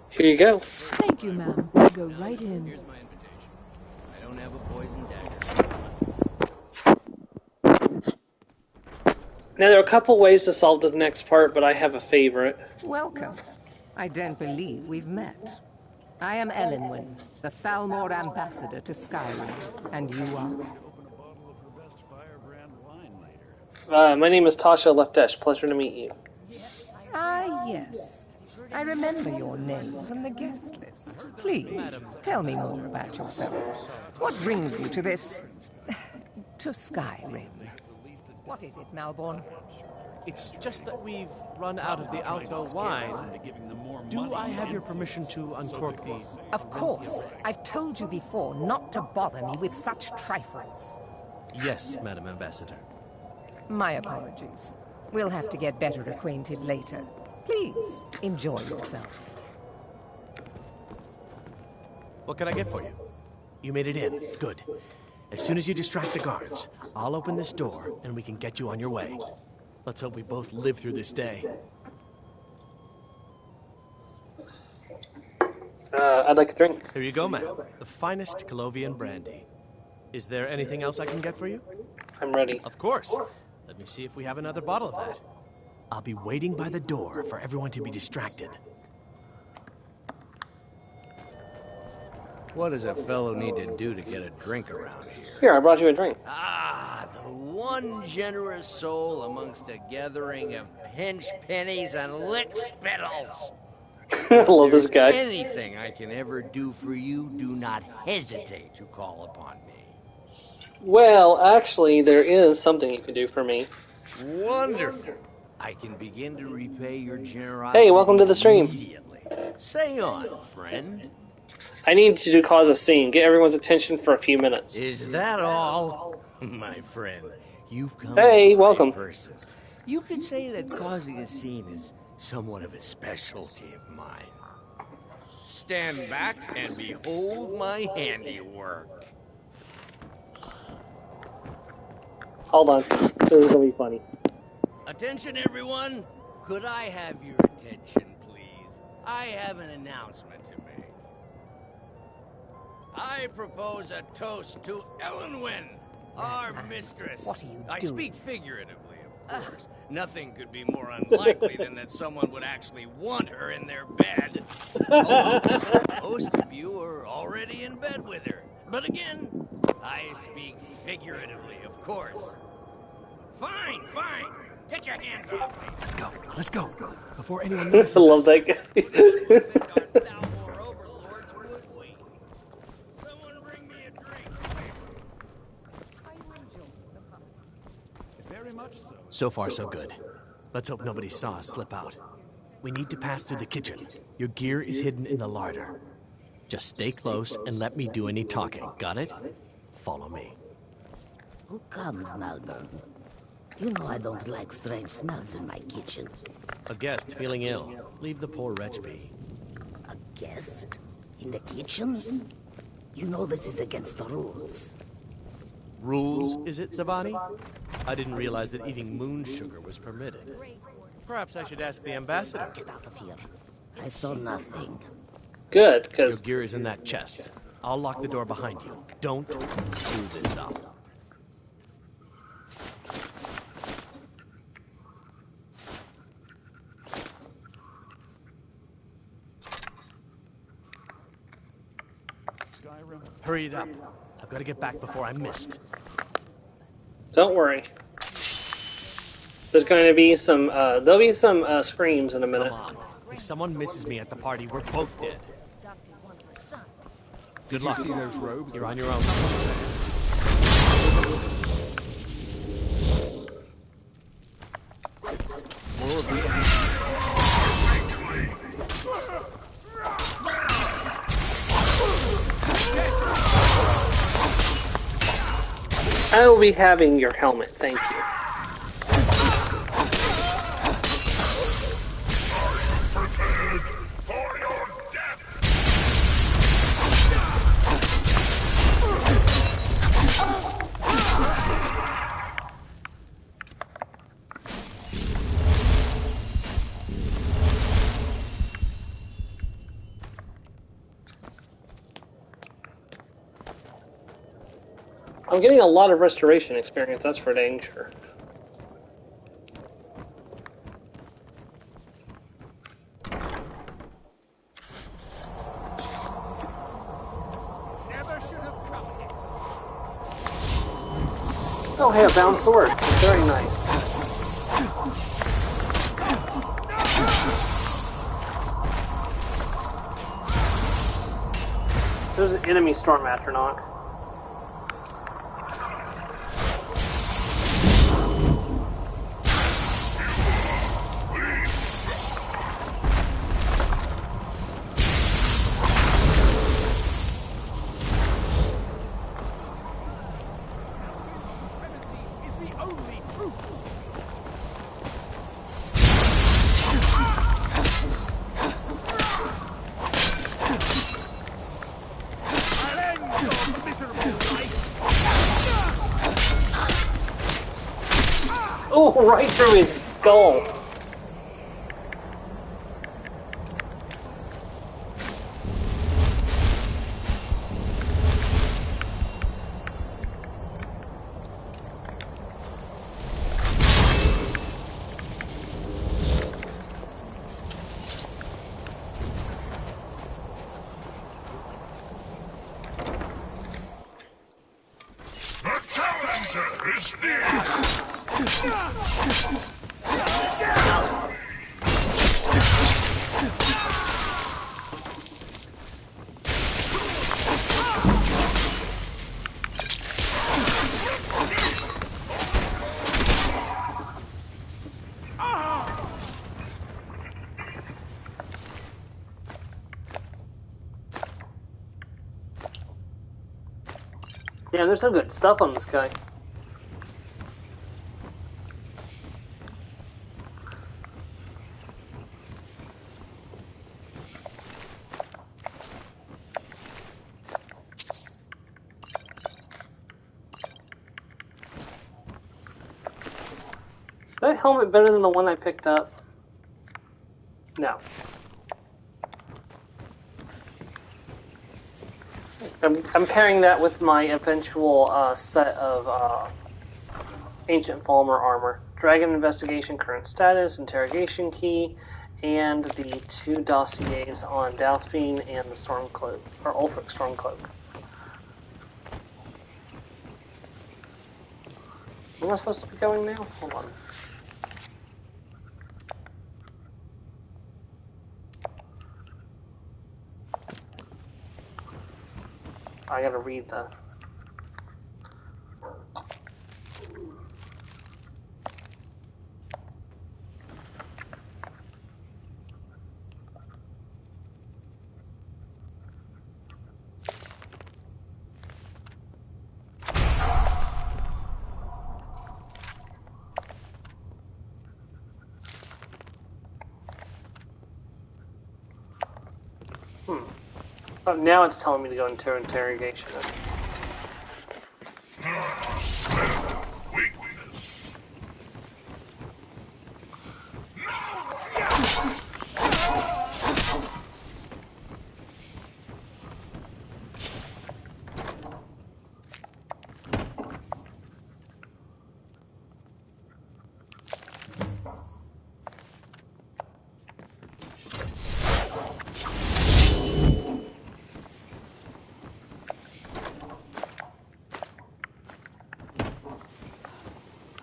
Here you go. Thank you, ma'am. Go right in. Here's my invitation. I don't have a poison dagger. Now, there are a couple ways to solve this next part, but I have a favorite. Welcome. I don't believe we've met. I am Elenwen, the Thalmor ambassador to Skyrim, and you are? My name is Tasha Leftesh. Pleasure to meet you. Ah, yes. I remember your name from the guest list. Please, tell me more about yourself. What brings you to this... to Skyrim? What is it, Malborn? It's just that we've run out of the Alto wine. Do I have your permission to uncork the... Of course. I've told you before not to bother me with such trifles. Yes, Madam Ambassador. My apologies. We'll have to get better acquainted later. Please, enjoy yourself. What can I get for you? You made it in. Good. As soon as you distract the guards, I'll open this door and we can get you on your way. Let's hope we both live through this day. I'd like a drink. Here you go, ma'am. The finest Colovian brandy. Is there anything else I can get for you? I'm ready. Of course. Let me see if we have another bottle of that. I'll be waiting by the door for everyone to be distracted. What does a fellow need to do to get a drink around here? Here, I brought you a drink. Ah, the one generous soul amongst a gathering of pinch pennies and lick spittles. I love this guy. Anything I can ever do for you, do not hesitate to call upon me. Well, actually, there is something you can do for me. Wonderful. I can begin to repay your generosity. Hey, welcome to the stream. Immediately. Say on, friend. I need you to cause a scene. Get everyone's attention for a few minutes. Is that all? My friend, you've come Hey, to the right welcome. person. You could say that causing a scene is somewhat of a specialty of mine. Stand back and behold my handiwork. Hold on. This is going to be funny. Attention, everyone. Could I have your attention, please? I have an announcement to make. I propose a toast to Elenwen, our mistress. What are you I doing? speak figuratively, of course. Nothing could be more unlikely than that someone would actually want her in their bed. Although most of you are already in bed with her. But again, I speak figuratively, of course. Fine, fine. Get your hands off me. Let's go. Before anyone I notices love us. that guy. So far, so good. Let's hope nobody saw us slip out. We need to pass through the kitchen. Your gear is hidden in the larder. Just stay close and let me do any talking. Got it? Follow me. Who comes, Malborn? You know I don't like strange smells in my kitchen. A guest feeling ill. Leave the poor wretch be. A guest? In the kitchens? You know this is against the rules. Rules, is it, Zavani? I didn't realize that eating moon sugar was permitted. Perhaps I should ask the ambassador. Get out of here. I saw nothing. Good, Your because... gear is in that chest. I'll lock the door behind you. Don't screw this up. Hurry it up. I've got to get back before I'm missed. Don't worry. There's going to be some, there'll be some screams in a minute. Come on. If someone misses me at the party, we're both dead. Good luck. You see those robes? You're on your own. More of these. I will be having your helmet, thank you. I'm getting a lot of restoration experience, that's for dang sure. Oh, hey, a bound sword. Very nice. There's an enemy storm astronaut. Oh, right through his skull. The challenger is near! Damn, there's some good stuff on this guy. Is that helmet better than the one I picked up? No. I'm pairing that with my eventual set of Ancient Falmer armor. Dragon Investigation current status, interrogation key, and the 2 dossiers on Dalphine and the Stormcloak, or Ulfric Stormcloak. Where am I supposed to be going now? Hold on. I gotta read the... Oh, now it's telling me to go into interrogation.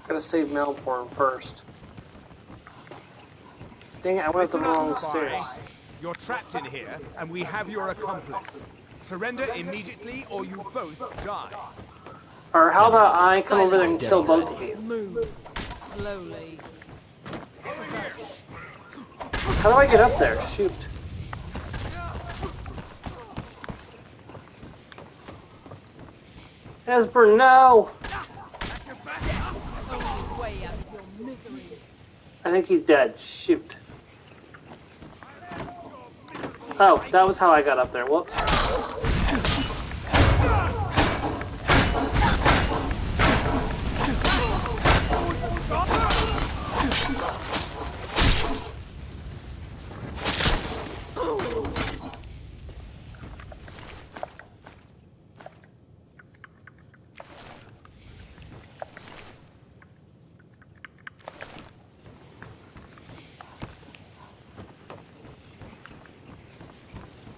Gotta save Melbourne first. Dang it, I went up the wrong stairs. You're trapped in here, and we have your accomplice. Surrender immediately or you both die. Or how about I come over there and kill both of you? Move. Slowly. How do I get up there? Shoot. Esper, no! I think he's dead. Shoot. Oh, that was how I got up there. Whoops.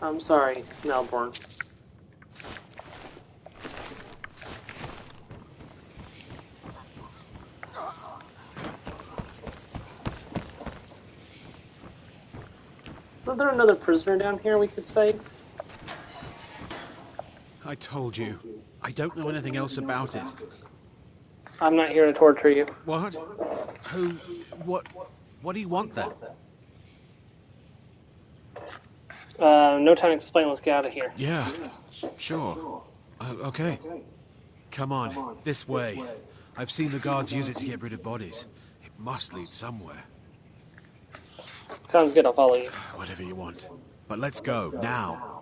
I'm sorry, Melbourne. Is there another prisoner down here we could save? I told you. I don't know anything else about it. I'm not here to torture you. What? Who? What do you want then? No time to explain. Let's get out of here. Yeah, sure. Okay. Come on, this way. I've seen the guards use it to get rid of bodies. It must lead somewhere. Sounds good, I'll follow you. Whatever you want. But let's go, now.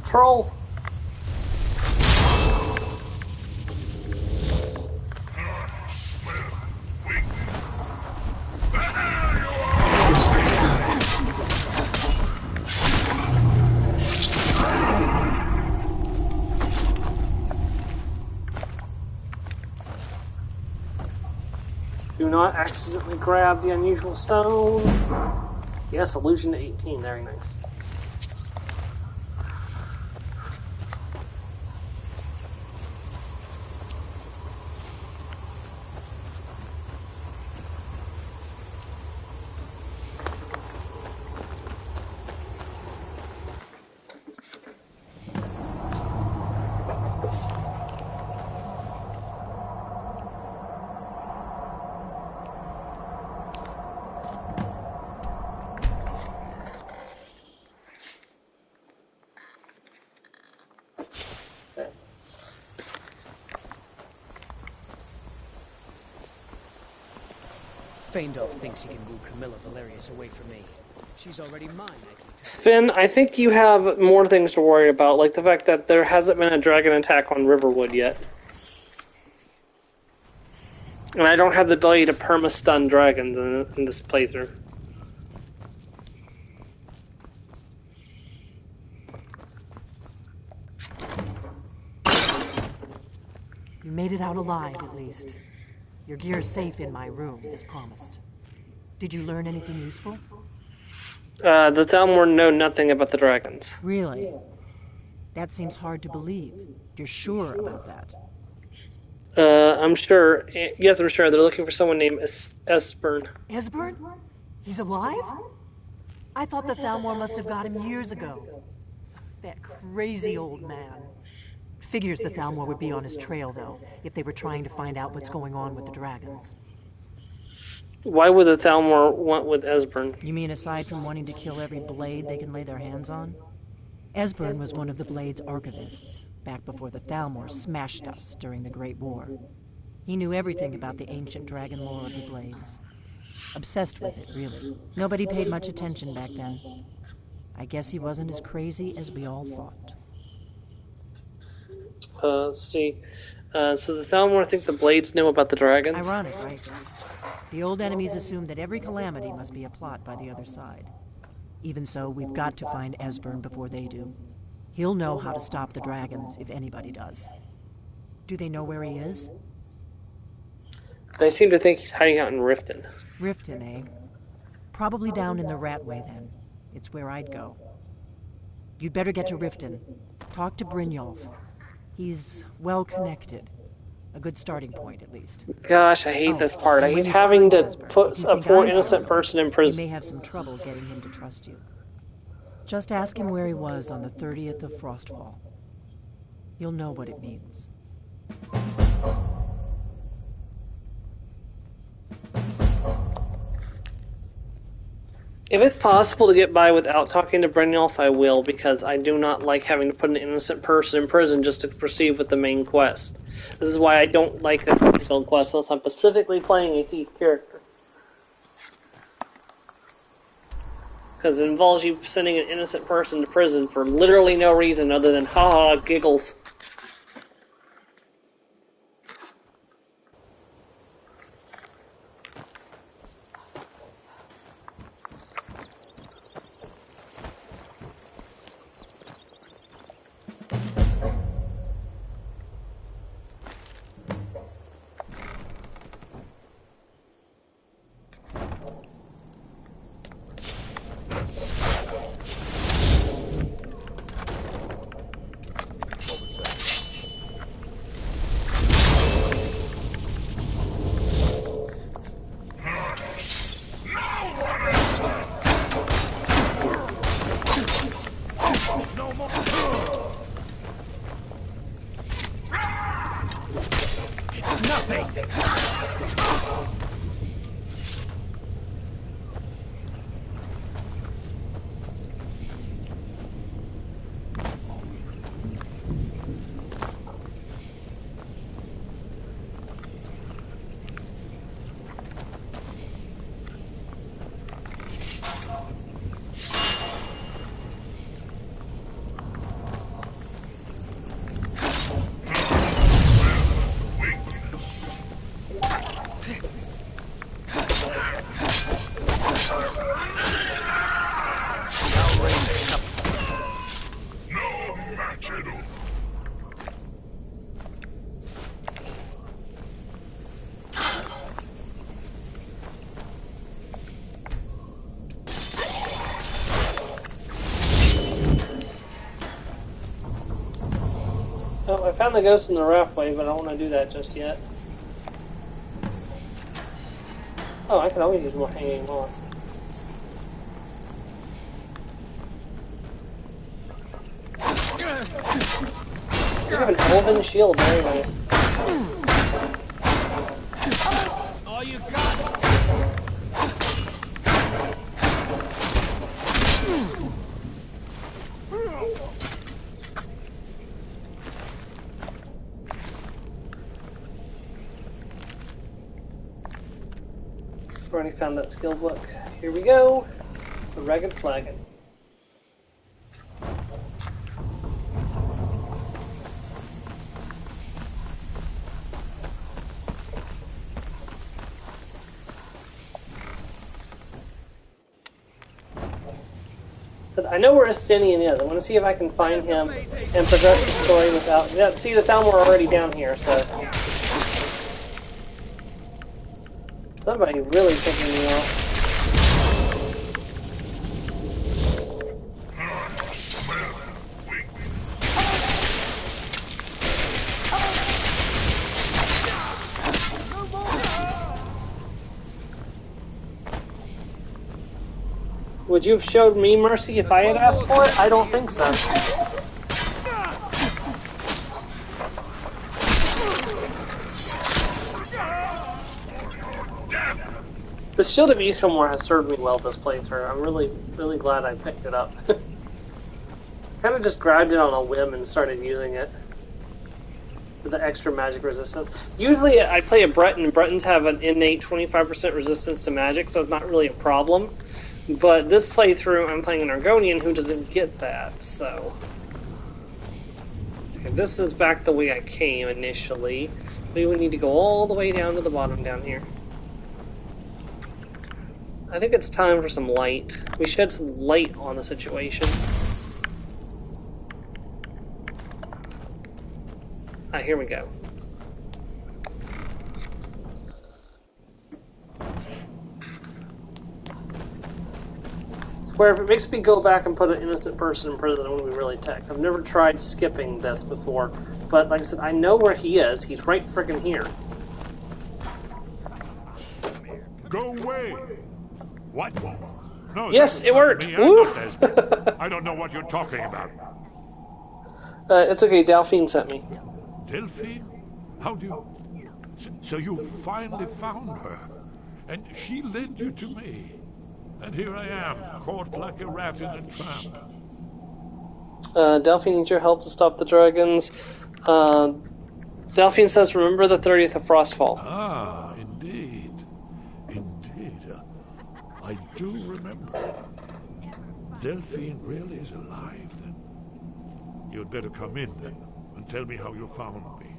Troll! Do not accidentally grab the unusual stone. Yes, illusion to 18, very nice. Feindel thinks he can woo Camilla Valerius away from me. She's already mine, Finn, I think you have more things to worry about, like the fact that there hasn't been a dragon attack on Riverwood yet. And I don't have the ability to perma-stun dragons in this playthrough. You made it out alive, at least. Your gear's safe in my room, as promised. Did you learn anything useful? The Thalmor know nothing about the dragons. Really? That seems hard to believe. You're sure about that? I'm sure. Yes, I'm sure. They're looking for someone named Esbern. Esbern? He's alive? I thought the Thalmor must have got him years ago. That crazy old man. Figures the Thalmor would be on his trail, though, if they were trying to find out what's going on with the dragons. Why would the Thalmor want with Esbern? You mean aside from wanting to kill every blade they can lay their hands on? Esbern was one of the Blade's archivists, back before the Thalmor smashed us during the Great War. He knew everything about the ancient dragon lore of the Blades. Obsessed with it, really. Nobody paid much attention back then. I guess he wasn't as crazy as we all thought. Let's see. So the Thalmor think the Blades know about the dragons? Ironic, right? The old enemies assume that every calamity must be a plot by the other side. Even so, we've got to find Esbern before they do. He'll know how to stop the dragons, if anybody does. Do they know where he is? They seem to think he's hiding out in Riften. Riften, eh? Probably down in the Ratway, then. It's where I'd go. You'd better get to Riften. Talk to Brynjolf. He's well connected. A good starting point, at least. Gosh, I hate this part. I hate having to put a poor innocent person in prison. You may have some trouble getting him to trust you. Just ask him where he was on the 30th of Frostfall. You'll know what it means. If it's possible to get by without talking to Brynjolf, I will, because I do not like having to put an innocent person in prison just to proceed with the main quest. This is why I don't like the Field quest unless I'm specifically playing a thief character. Because it involves you sending an innocent person to prison for literally no reason other than ha-ha giggles. Oh, I found the ghost in the raftway, but I don't want to do that just yet. Oh, I can always use more hanging moss. You have an elven shield, very nice. All you got. Already found that skill book. Here we go. The Ragged Flagon. But I know where Estinian is. I want to see if I can find him and progress the story without... Yeah, see, the Thalmor are already down here, so... Somebody really picking me off. Would you have showed me mercy if I had asked for it? I don't think so. The Shield of Ecomor has served me well this playthrough. I'm really glad I picked it up. Kind of just grabbed it on a whim and started using it. With the extra magic resistance. Usually I play a Breton, and Bretons have an innate 25% resistance to magic, so it's not really a problem. But this playthrough, I'm playing an Argonian who doesn't get that, so... Okay, this is back the way I came initially. We would need to go all the way down to the bottom down here. I think it's time for some light. We shed some light on the situation. Ah, here we go. Where if it makes me go back and put an innocent person in prison, I'm going to be really ticked. I've never tried skipping this before, but like I said, I know where he is. He's right frickin' here. Go away! What? No, yes, it worked! Me, I'm not Desmond. I don't know what you're talking about. It's okay, Delphine sent me. Delphine? How do you... So you finally found her, and she led you to me. And here I am, caught like a rat in a trap. Delphine needs your help to stop the dragons. Delphine says, remember the 30th of Frostfall. Ah, indeed. Indeed. I do remember. Delphine really is alive, then. You'd better come in, then, and tell me how you found me,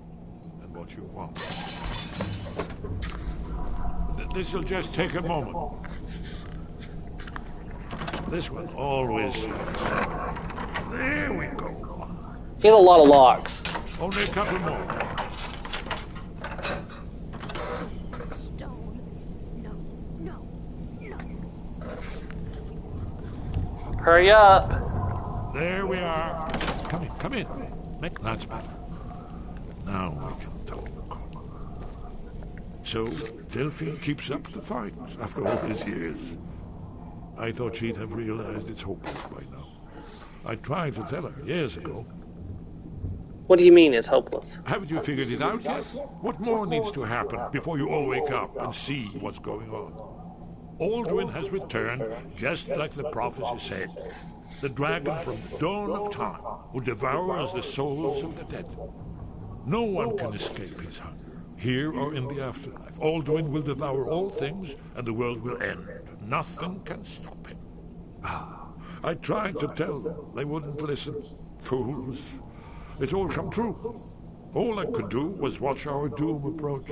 and what you want. This'll just take a moment. This one always fits. There we go. He has a lot of locks. Only a couple more. Stone. No. Hurry up. There we are. Come in. That's better. Now we can talk. So, Delphine keeps up the fight after all these years. I thought she'd have realized it's hopeless by now. I tried to tell her years ago. What do you mean it's hopeless? Haven't you figured it out yet? What more needs to happen before you all wake up and see what's going on? Alduin has returned, just like the prophecy said. The dragon from the dawn of time who devours the souls of the dead. No one can escape his hunger, here or in the afterlife. Alduin will devour all things, and the world will end. Nothing can stop him. I tried to tell them. They wouldn't listen. Fools. It's all come true. All I could do was watch our doom approach.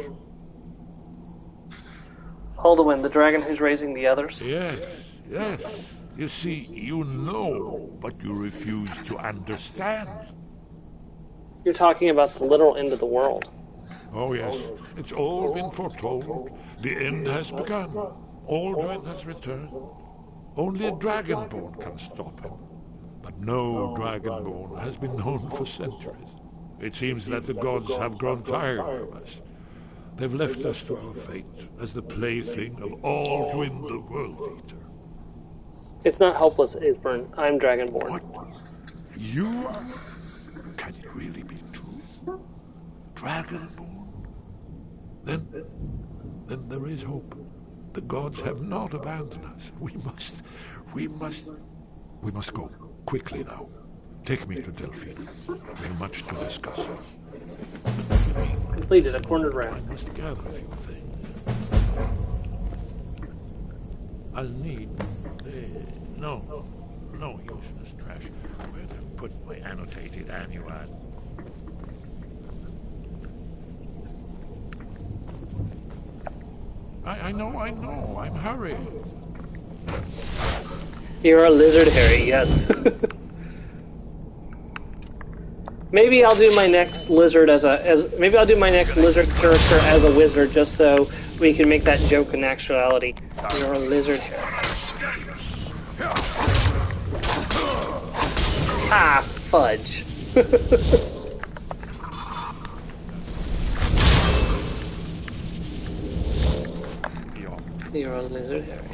Alduin, the dragon who's raising the others? Yes. You see, you know, but you refuse to understand. You're talking about the literal end of the world. Oh, yes. It's all been foretold. The end has begun. Alduin has returned. Only a dragonborn can stop him. But no dragonborn has been known for centuries. It seems that the gods have grown tired of us. They've left us to our fate as the plaything of Alduin the World Eater. It's not hopeless, Aethburn. I'm dragonborn. What? You are? Can it really be true? Dragonborn? Then there is hope. The gods have not abandoned us. We must go. Quickly now. Take me to Delphine. There's much to discuss. Completed a cornered round. I must gather a few things. I'll need... no useless trash. Where to put my annotated annual? I know. I'm hurrying. You're a lizard, Harry, yes. Maybe I'll do my next lizard maybe I'll do my next lizard character as a wizard, just so we can make that joke in actuality. You're a lizard, Harry. Ah, fudge. You're a lizard, Harry.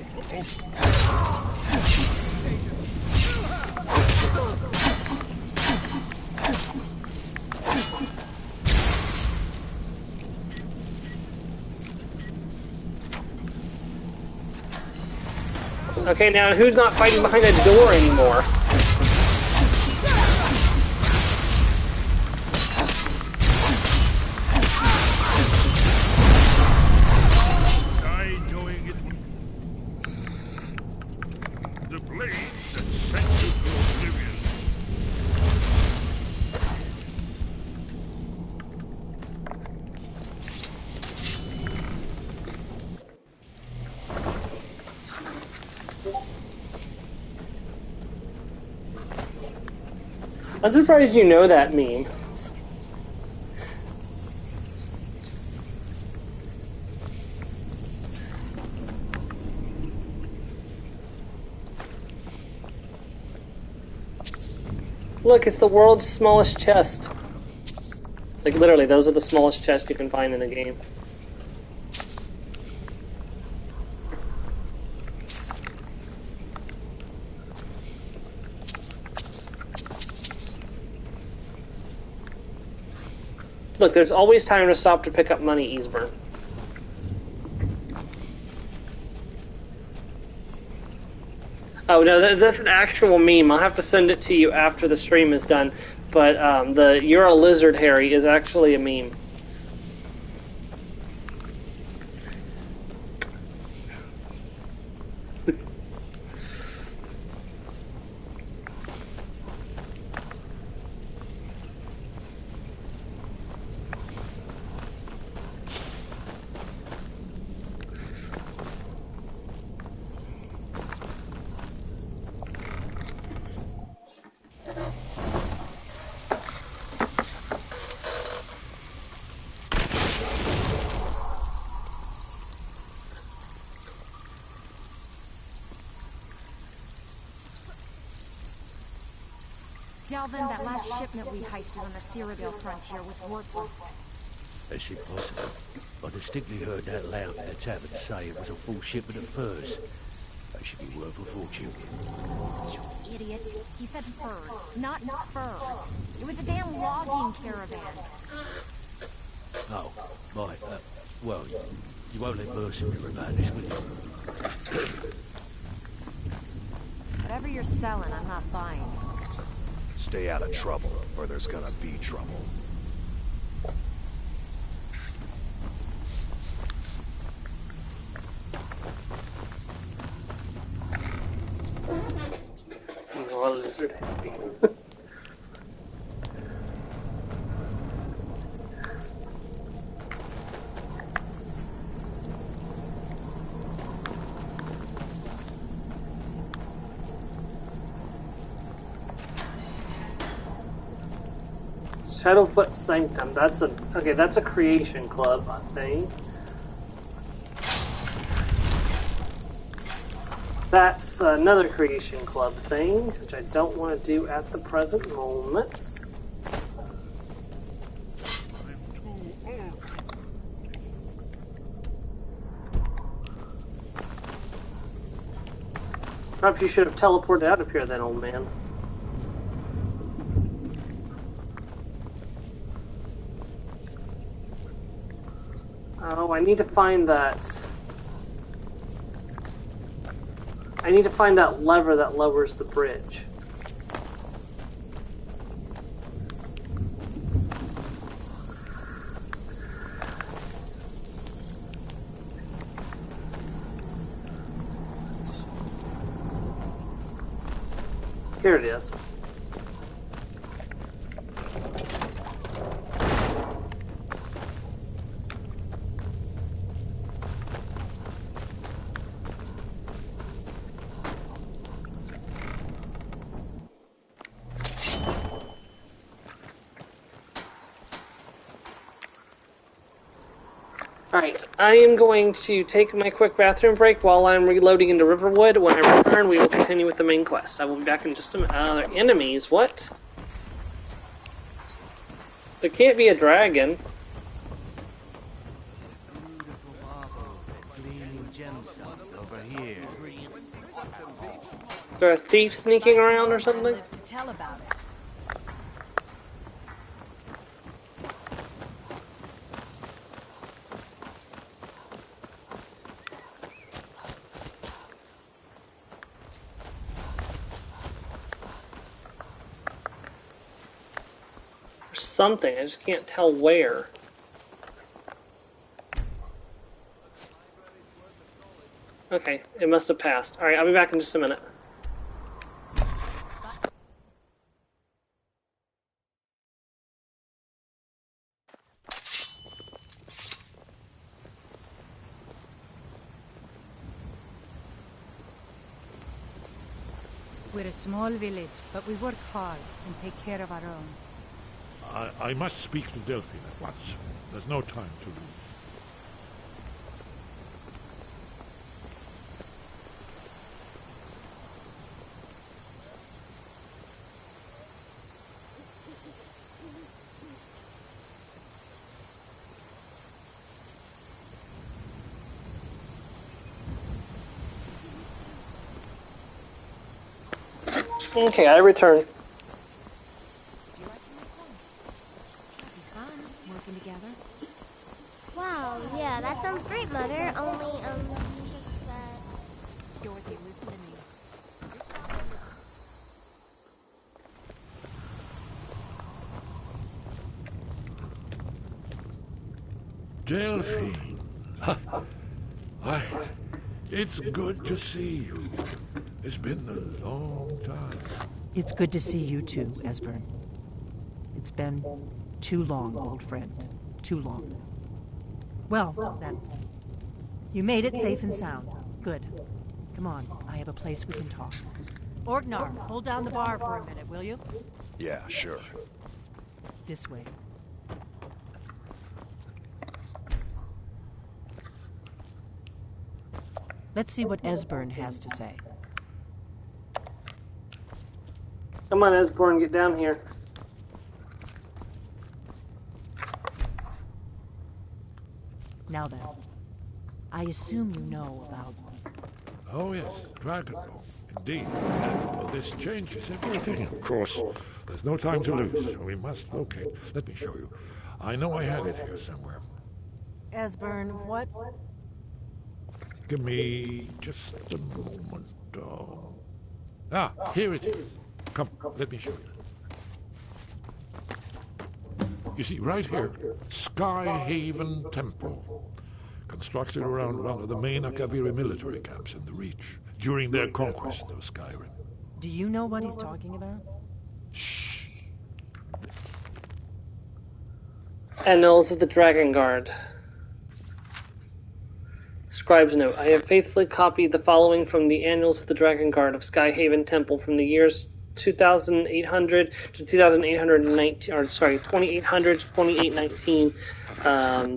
Okay, now who's not fighting behind a door anymore? I'm surprised you know that meme. Look, it's the world's smallest chest. Like, literally, those are the smallest chests you can find in the game. Look, there's always time to stop to pick up money, Eastburn. Oh, no, that's an actual meme. I'll have to send it to you after the stream is done. But the "You're a Lizard, Harry" is actually a meme. Delvin, that last shipment we heisted on the Cyrodiil frontier was worthless. Is it possible? I distinctly heard that loud in the tavern say it was a full shipment of furs. They should be worth a fortune. You idiot. He said furs, not furs. It was a damn logging caravan. Oh, right. Well, you won't let Mercer hear about this, will you? Whatever you're selling, I'm not buying. Stay out of trouble, or there's gonna be trouble. Oh, lizard happy. Shadowfoot Sanctum. That's a creation club, I think. That's another creation club thing, which I don't want to do at the present moment. Perhaps you should have teleported out of here then, old man. Oh, I need to find that. I need to find that lever that lowers the bridge. Here it is. Alright, I am going to take my quick bathroom break while I'm reloading into Riverwood. When I return, we will continue with the main quest. I will be back in just a minute. Enemies? What? There can't be a dragon. Over here. Is there a thief sneaking around or something? To tell about it. Something, I just can't tell where. Okay, it must have passed. Alright, I'll be back in just a minute. We're a small village, but we work hard and take care of our own. I must speak to Delphine at once. There's no time to lose. Okay, I return. Working together. Wow, yeah, that sounds great, Mother. Only, it's just that... Dorothy, listen to me. Delphine. It's good to see you. It's been a long time. It's good to see you too, Esbern. It's been too long, old friend. Too long. Well, then. You made it safe and sound. Good. Come on, I have a place we can talk. Orgnar, hold down the bar for a minute, will you? Yeah, sure. This way. Let's see what Esbern has to say. Come on, Esbern, get down here. Now then, I assume you know about... Oh yes, Dragonborn. Indeed. Well, this changes everything, of course. There's no time to lose, so we must locate. Let me show you. I know I had it here somewhere. Esbern, what? Give me just a moment. Here it is. Come, let me show you. You see, right here, Skyhaven Temple. Constructed around one of the main Akaviri military camps in the Reach during their conquest of Skyrim. Do you know what he's talking about? Shh. Annals of the Dragon Guard. Scribe's note. I have faithfully copied the following from the Annals of the Dragon Guard of Skyhaven Temple from the years 2800 to 2819, or sorry, 2800 to 2819.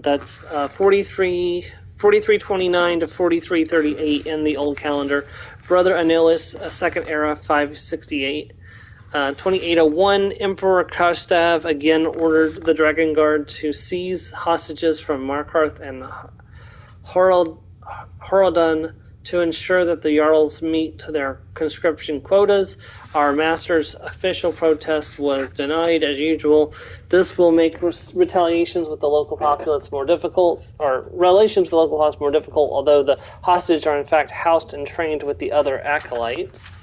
That's 4329 to 4338 in the old calendar. Brother Annales, Second Era, 568. 2801, Emperor Karstav again ordered the Dragon Guard to seize hostages from Markarth and Horadun to ensure that the Jarls meet their conscription quotas. Our master's official protest was denied as usual. This will make retaliations with the local populace more difficult, or relations with the local populace more difficult, although the hostages are in fact housed and trained with the other acolytes.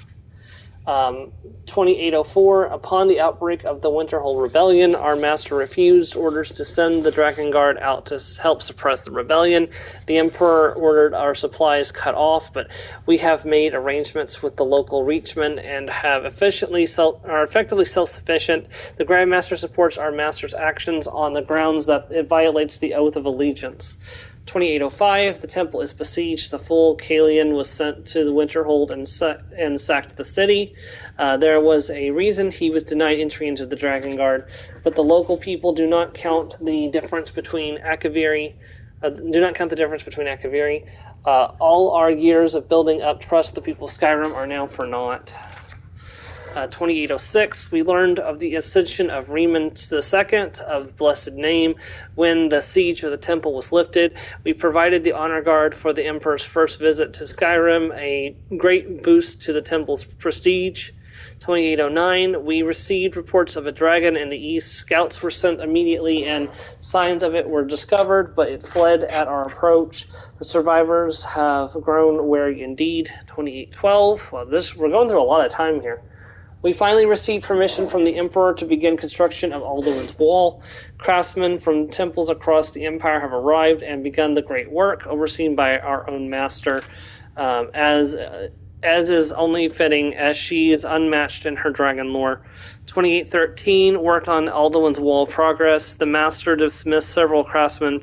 2804, upon the outbreak of the Winterhold Rebellion, our master refused orders to send the Dragon Guard out to help suppress the rebellion. The Emperor ordered our supplies cut off, but we have made arrangements with the local reachmen and have are effectively self-sufficient. The Grand Master supports our master's actions on the grounds that it violates the Oath of Allegiance. 2805, the temple is besieged. The full Kalian was sent to the Winterhold and sacked the city. There was a reason he was denied entry into the Dragon Guard, but the local people do not count the difference between Akaviri. All our years of building up trust with the people of Skyrim are now for naught. 2806, we learned of the ascension of Reman II of blessed name. When the siege of the temple was lifted, we provided the honor guard for the Emperor's first visit to Skyrim, a great boost to the temple's prestige. 2809, we received reports of a dragon in the east. Scouts were sent immediately and signs of it were discovered, but it fled at our approach. The survivors have grown wary indeed. 2812, we're going through a lot of time here. We finally received permission from the Emperor to begin construction of Alduin's Wall. Craftsmen from temples across the Empire have arrived and begun the great work, overseen by our own master, as is only fitting, as she is unmatched in her dragon lore. 2813 worked on Alduin's Wall progress. The master dismissed several craftsmen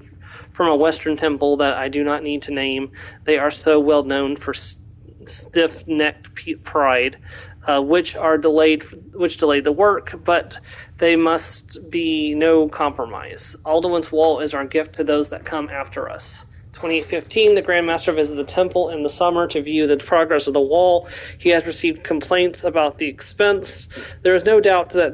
from a western temple that I do not need to name. They are so well known for stiff-necked pride. Which delayed the work, but they must be no compromise. Alduin's Wall is our gift to those that come after us. 2815, the Grand Master visited the temple in the summer to view the progress of the wall. He has received complaints about the expense. There is no doubt where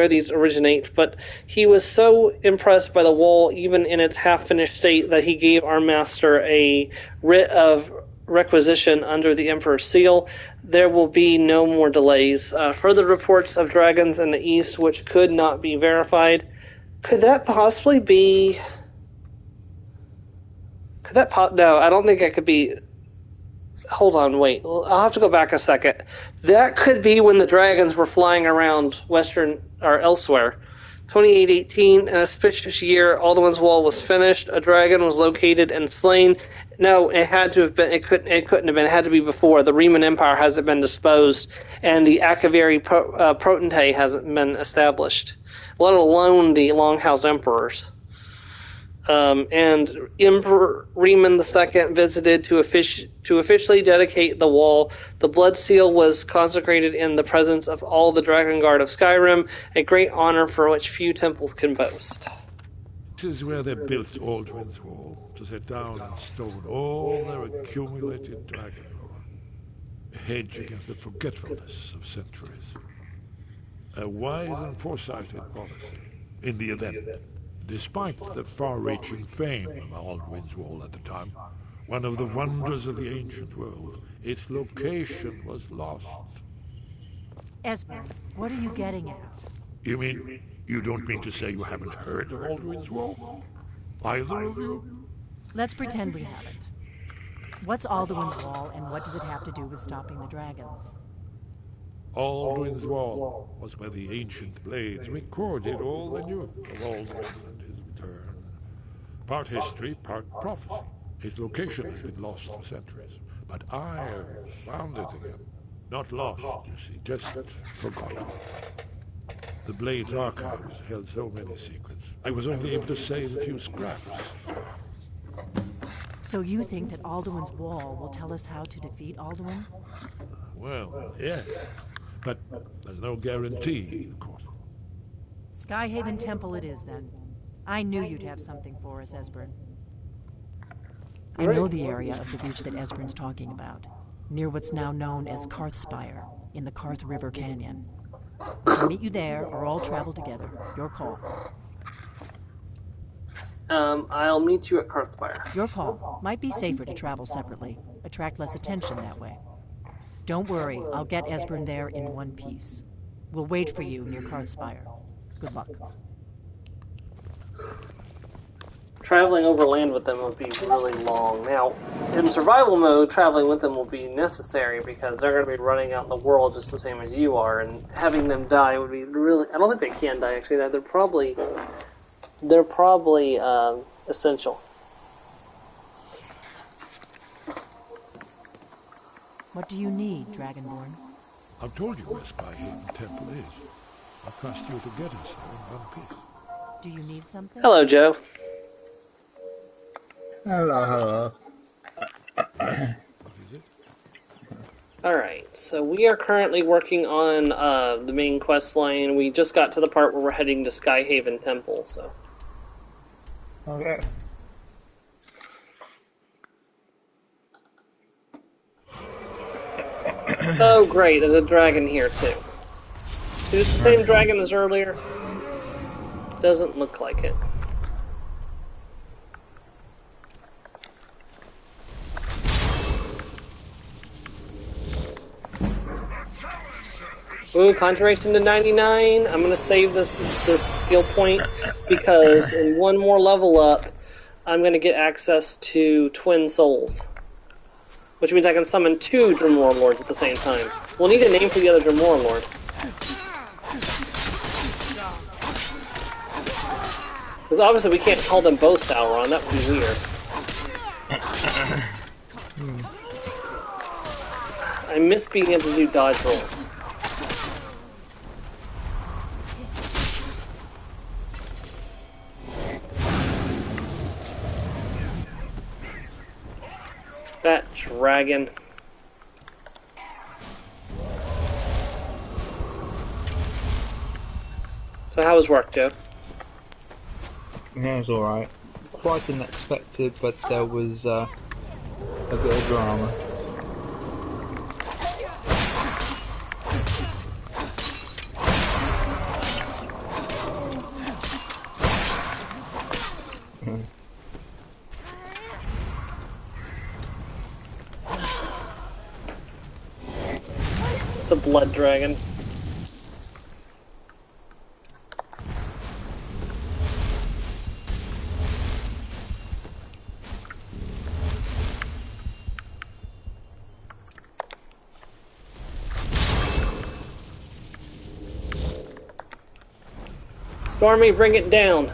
these originate, but he was so impressed by the wall, even in its half-finished state, that he gave our master a writ of requisition under the Emperor's seal. There will be no more delays. Further reports of dragons in the east, which could not be verified. Could that possibly be... No, I don't think it could be... Hold on, wait. I'll have to go back a second. That could be when the dragons were flying around western or elsewhere. 2818, an auspicious year, Alduin's Wall was finished. A dragon was located and slain. No, it had to have been. It couldn't have been. It had to be before. The Riemann Empire hasn't been disposed, and the Akaviri Potentate hasn't been established, let alone the Longhouse Emperors. And Emperor Riemann II visited to officially dedicate the wall. The blood seal was consecrated in the presence of all the Dragon Guard of Skyrim, a great honor for which few temples can boast. This is where they built Alduin's Wall, to set down in stone all their accumulated dragon lore, a hedge against the forgetfulness of centuries. A wise and foresighted policy, in the event. Despite the far-reaching fame of Alduin's Wall at the time, one of the wonders of the ancient world, its location was lost. Esbern, what are you getting at? You mean, you don't mean to say you haven't heard of Alduin's Wall? Either of you? Let's pretend we haven't. What's Alduin's Wall, and what does it have to do with stopping the dragons? Alduin's Wall was where the ancient blades recorded all they knew of Alduin and his return. Part history, part prophecy. His location has been lost for centuries, but I found it again. Not lost, you see, just forgotten. The Blade's archives held so many secrets. I was only able to save a few scraps. So you think that Alduin's Wall will tell us how to defeat Alduin? Well, yes. But there's no guarantee, of course. Skyhaven Temple it is, then. I knew you'd have something for us, Esbern. I know the area of the beach that Esbern's talking about, near what's now known as Karthspire, in the Karth River Canyon. I'll meet you there, or I'll travel together. Your call. I'll meet you at Karthspire. Your call. Might be safer to travel separately. Attract less attention that way. Don't worry, I'll get Esbern there in one piece. We'll wait for you near Karthspire. Good luck. Traveling overland with them would be really long. Now, in survival mode, traveling with them will be necessary because they're going to be running out in the world just the same as you are, and having them die would be really... I don't think they can die, actually. They're probably essential. What do you need, Dragonborn? I've told you where Skyhaven Temple is. I trust you to get us there in one piece. Do you need something? Hello, Joe. Hello. What is it? Alright, so we are currently working on the main quest line. We just got to the part where we're heading to Skyhaven Temple, so... Okay. Oh, great, there's a dragon here, too. Is it the same dragon as earlier? Doesn't look like it. Ooh, conjuration to 99. I'm gonna save this skill point because in one more level up, I'm gonna get access to Twin Souls. Which means I can summon 2 Dremor Lords at the same time. We'll need a name for the other Dremor Lord. Because obviously we can't call them both Sauron, that would be weird. I miss being able to do dodge rolls. That dragon. So how was work, Joe? Yeah, it was alright. Quite unexpected, but there was a bit of drama. blood dragon. Stormy, bring it down.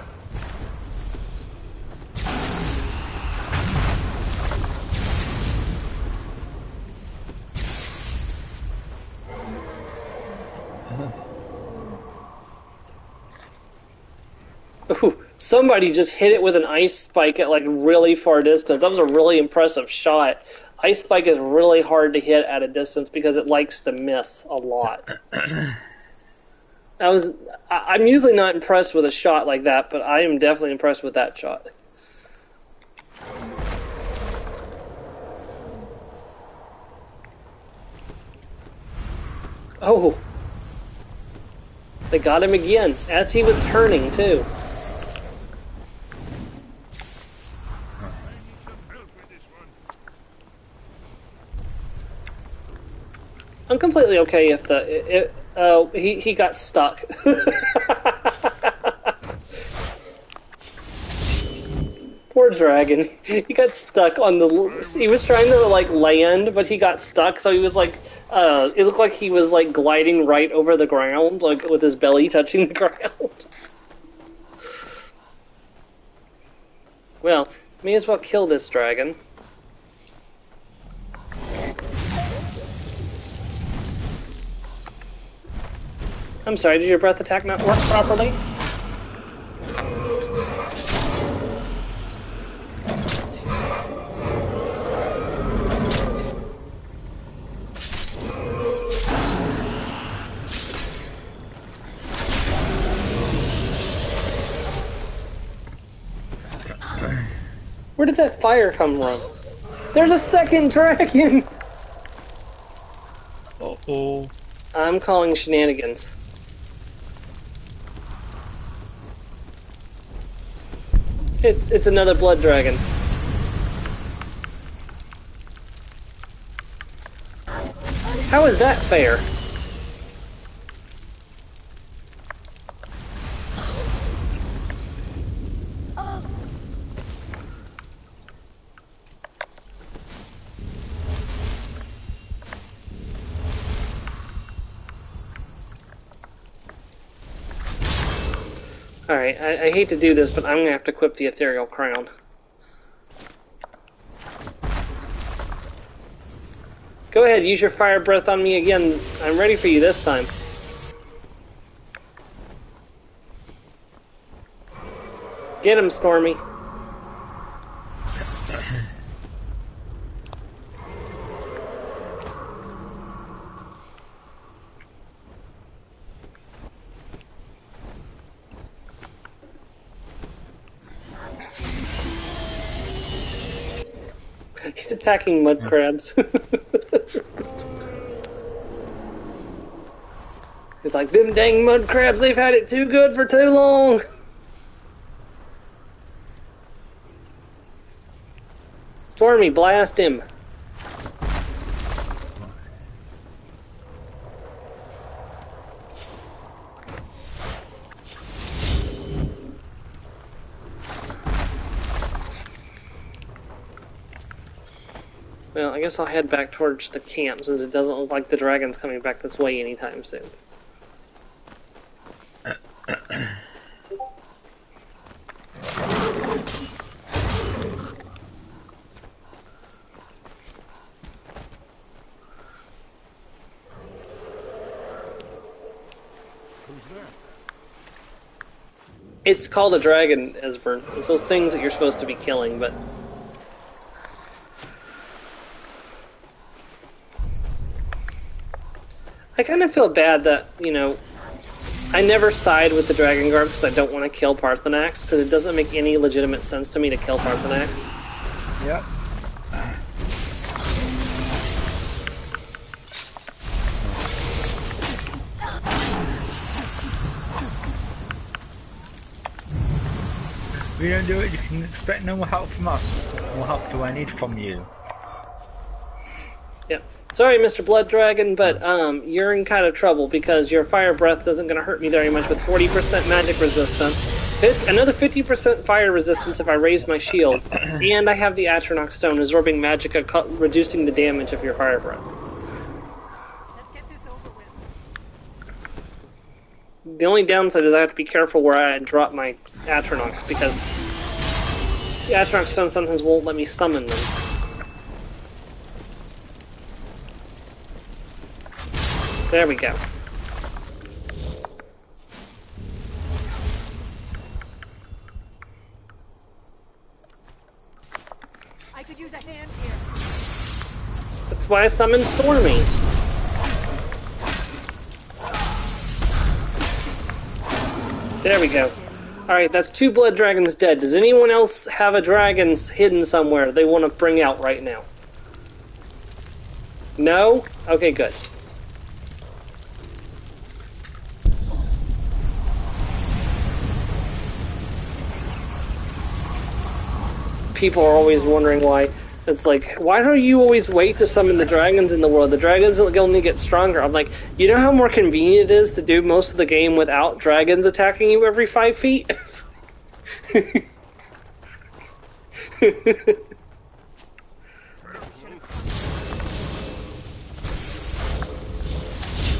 Ooh, somebody just hit it with an ice spike at like really far distance. That was a really impressive shot. Ice spike is really hard to hit at a distance because it likes to miss a lot. I'm usually not impressed with a shot like that, but I am definitely impressed with that shot. Oh. They got him again, as he was turning, too. I'm completely okay if he got stuck. Poor dragon. He got stuck on he was trying to like land, but he got stuck, so he was like it looked like he was like gliding right over the ground, like with his belly touching the ground. Well, may as well kill this dragon. I'm sorry, did your breath attack not work properly? Where did that fire come from? There's a second dragon! Uh-oh. I'm calling shenanigans. It's another blood dragon. How is that fair? Alright, I hate to do this, but I'm going to have to equip the Ethereal Crown. Go ahead, use your fire breath on me again. I'm ready for you this time. Get him, Stormy. He's attacking mud crabs. He's like, them dang mud crabs, they've had it too good for too long. Stormy, blast him. Well, I guess I'll head back towards the camp since it doesn't look like the dragon's coming back this way anytime soon. It's called a dragon, Esbern. It's those things that you're supposed to be killing, but... I kind of feel bad that, you know, I never side with the Dragon Guard because I don't want to kill Parthenax, because it doesn't make any legitimate sense to me to kill Parthenax. Yep. If we don't do it, you can expect no more help from us. More help do I need from you? Yep. Sorry, Mr. Blood Dragon, but you're in kind of trouble because your fire breath isn't going to hurt me very much with 40% magic resistance. Another 50% fire resistance if I raise my shield. And I have the Atronach Stone, absorbing magic, reducing the damage of your fire breath. The only downside is I have to be careful where I drop my Atronach, because the Atronach Stone sometimes won't let me summon them. There we go. I could use a hand here. That's why I summoned Stormy. There we go. Alright, that's 2 blood dragons dead. Does anyone else have a dragon hidden somewhere they want to bring out right now? No? Okay, good. People are always wondering why. It's like, why don't you always wait to summon the dragons in the world? The dragons will only get stronger. I'm like, you know how more convenient it is to do most of the game without dragons attacking you every 5 feet?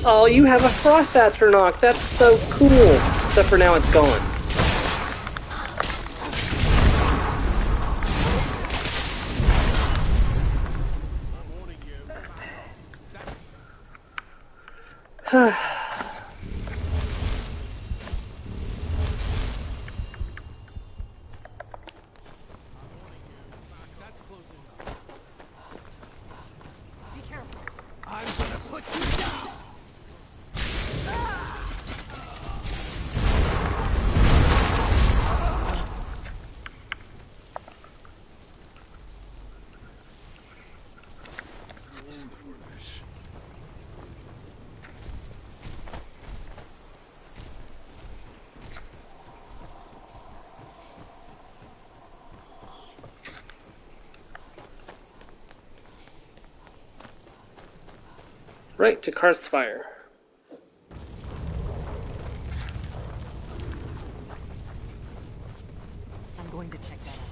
Oh, you have a Frost Atronach. That's so cool. Except for now it's gone. Right to Karstfire. I'm going to check that out.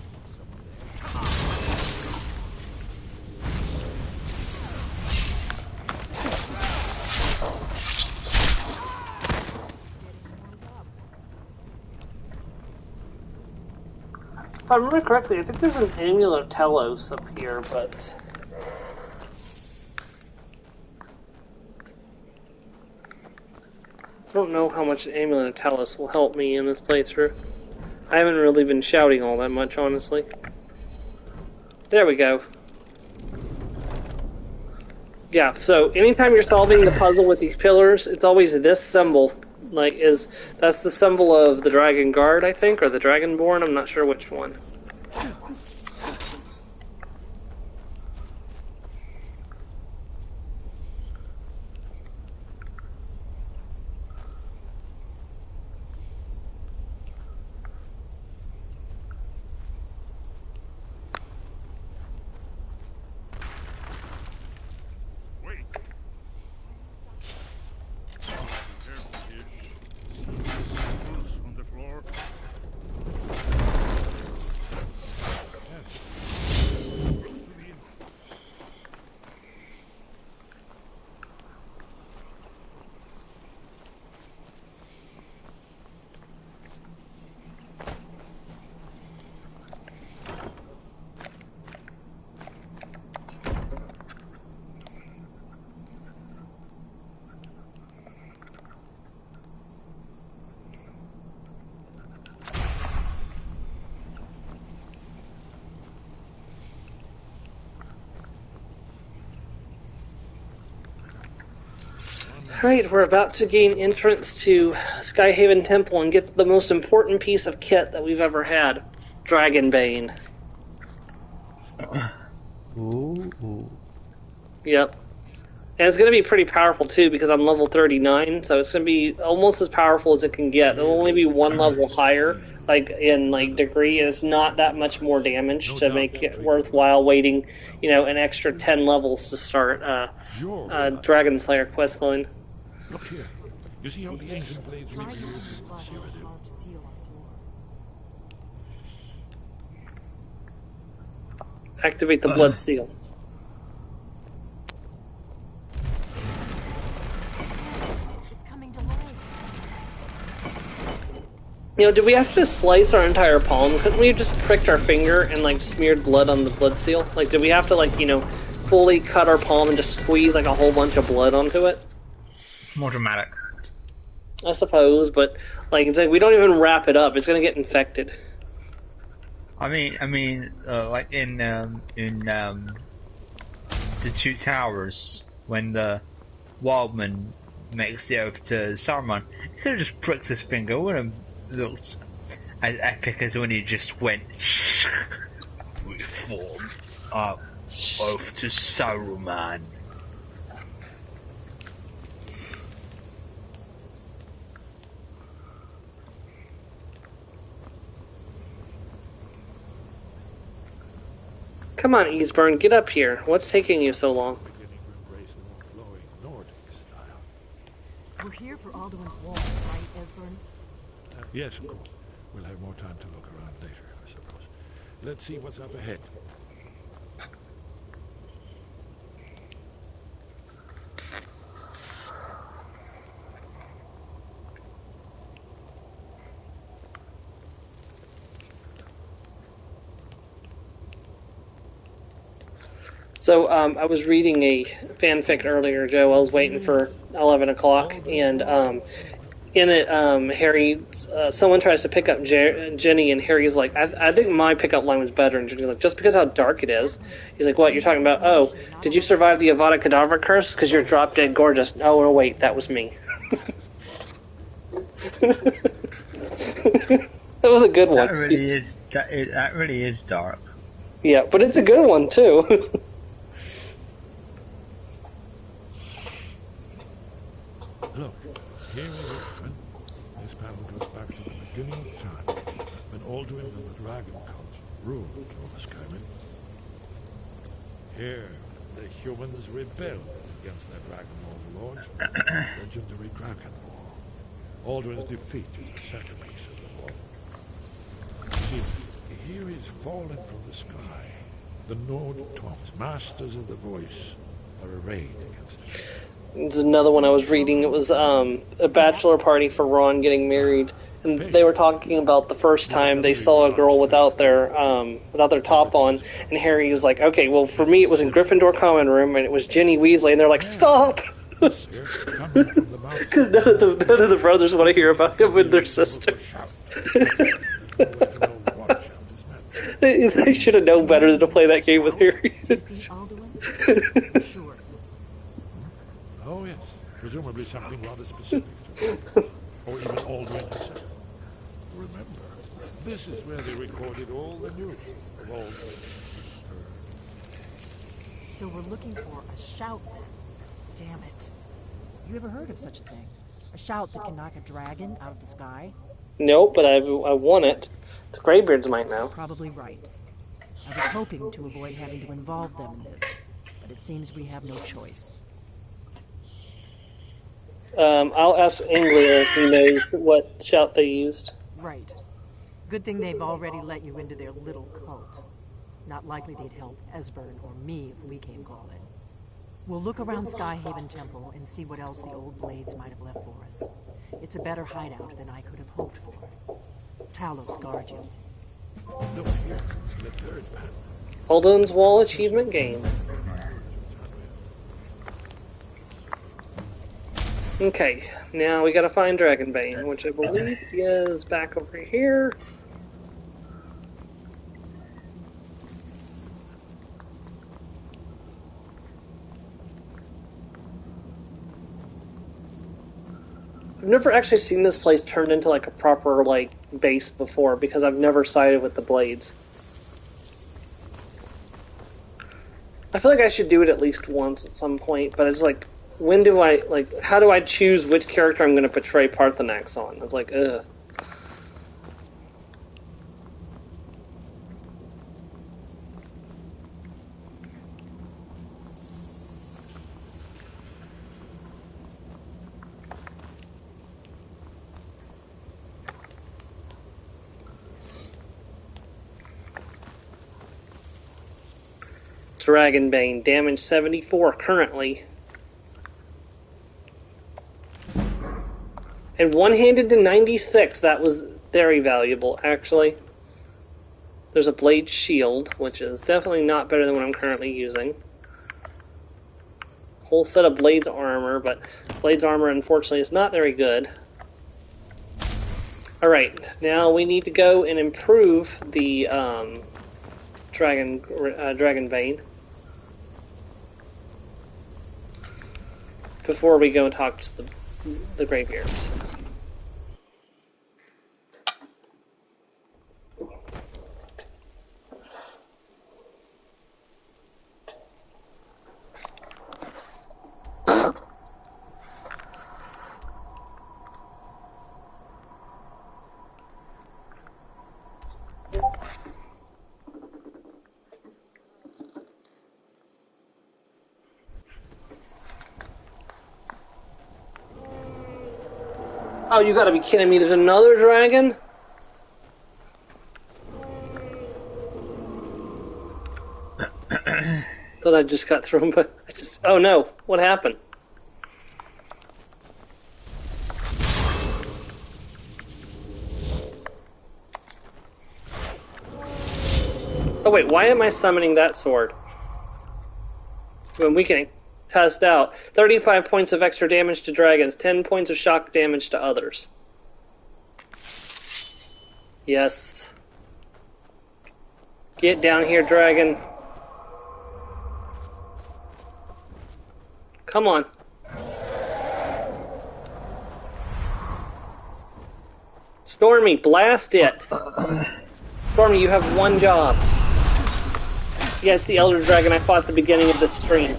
If I remember correctly, I think there's an Amulet of Telos up here, but I don't know how much Amulet of Telos will help me in this playthrough. I haven't really been shouting all that much, honestly. There we go. Yeah, so anytime you're solving the puzzle with these pillars, it's always this symbol. That's the symbol of the Dragon Guard, I think, or the Dragonborn, I'm not sure which one. Alright, we're about to gain entrance to Skyhaven Temple and get the most important piece of kit that we've ever had. Dragonbane. Ooh. Yep. And it's going to be pretty powerful too because I'm level 39, so it's going to be almost as powerful as it can get. It'll only be one level higher like in like degree, and it's not that much more damage to make it worthwhile waiting, an extra 10 levels to start Dragon Slayer quest line. Look here. You see how the ancient blades reveal Cyrodiil? Activate the blood seal. Did we have to just slice our entire palm? Couldn't we have just pricked our finger and, like, smeared blood on the blood seal? Like, did we have to, like, fully cut our palm and just squeeze, like, a whole bunch of blood onto it? More dramatic. I suppose, but, like, it's like we don't even wrap it up. It's gonna get infected. I mean, like in the Two Towers, when the Wildman makes the oath to Saruman, he could have just pricked his finger. Would have looked as epic as when he just went. We form our oath to Saruman. Come on, Eastburn, get up here. What's taking you so long? We're here for Alduin's Wall, right, Esbern? Yes, of course. We'll have more time to look around later, I suppose. Let's see what's up ahead. So, I was reading a fanfic earlier, Joe. I was waiting for 11 o'clock, and in it, Harry, someone tries to pick up Jenny, and Harry's like, I think my pickup line was better, and Jenny's like, just because how dark it is. He's like, what, you're talking about, oh, did you survive the Avada Kedavra curse? Because you're drop dead gorgeous. Oh, no, wait, that was me. That was a good one. That really is dark. Yeah, but it's a good one, too. Look, here we go. This panel goes back to the beginning of time, when Alduin and the Dragon Cult ruled over Skyrim. Here, the humans rebelled against their dragon overlords with the legendary Dragon War. Alduin's defeat is the centerpiece of the war. See, here is fallen from the sky. The Nord tongues, masters of the voice, are arrayed against it. There's another one I was reading. It was a bachelor party for Ron getting married, and they were talking about the first time they saw a girl without their top on, and Harry was like, okay, well, for me it was in Gryffindor common room, and it was Ginny Weasley, and they're like, stop! Because none of the brothers want to hear about him with their sister. They should have known better than to play that game with Harry. Oh yes, presumably something rather specific to him, or even Alduin himself. Remember, this is where they recorded all the news of Alduin. So we're looking for a shout then. Damn it. You ever heard of such a thing? A shout that can knock a dragon out of the sky? No, but I want it. The Greybeards might know. Probably right. I was hoping to avoid having to involve them in this, but it seems we have no choice. I'll ask Anglia if he knows what shout they used. Right. Good thing they've already let you into their little cult. Not likely they'd help Esbern or me if we came calling. We'll look around Skyhaven Temple and see what else the old blades might have left for us. It's a better hideout than I could have hoped for. Talos guard you. Look here, the third panel. Alduin's Wall achievement game. Okay, now we gotta find Dragonbane, which I believe is back over here. I've never actually seen this place turned into like a proper like base before because I've never sided with the blades. I feel like I should do it at least once at some point, but it's like, when do I, like, how do I choose which character I'm going to portray Parthenax on? It's like, ugh. Dragonbane, damage 74 currently. And one-handed to 96, that was very valuable, actually. There's a blade shield, which is definitely not better than what I'm currently using. Whole set of blades armor, but blades armor unfortunately is not very good. Alright, now we need to go and improve the Dragonbane before we go and talk to the Greybeards. Oh, you gotta be kidding me, there's another dragon? Thought I just got thrown, but oh no, what happened? Oh wait, why am I summoning that sword? When we can test out 35 points of extra damage to dragons, 10 points of shock damage to others. Yes. Get down here, dragon. Come on. Stormy, blast it. Stormy, you have one job. Yes, the Elder Dragon I fought at the beginning of the stream.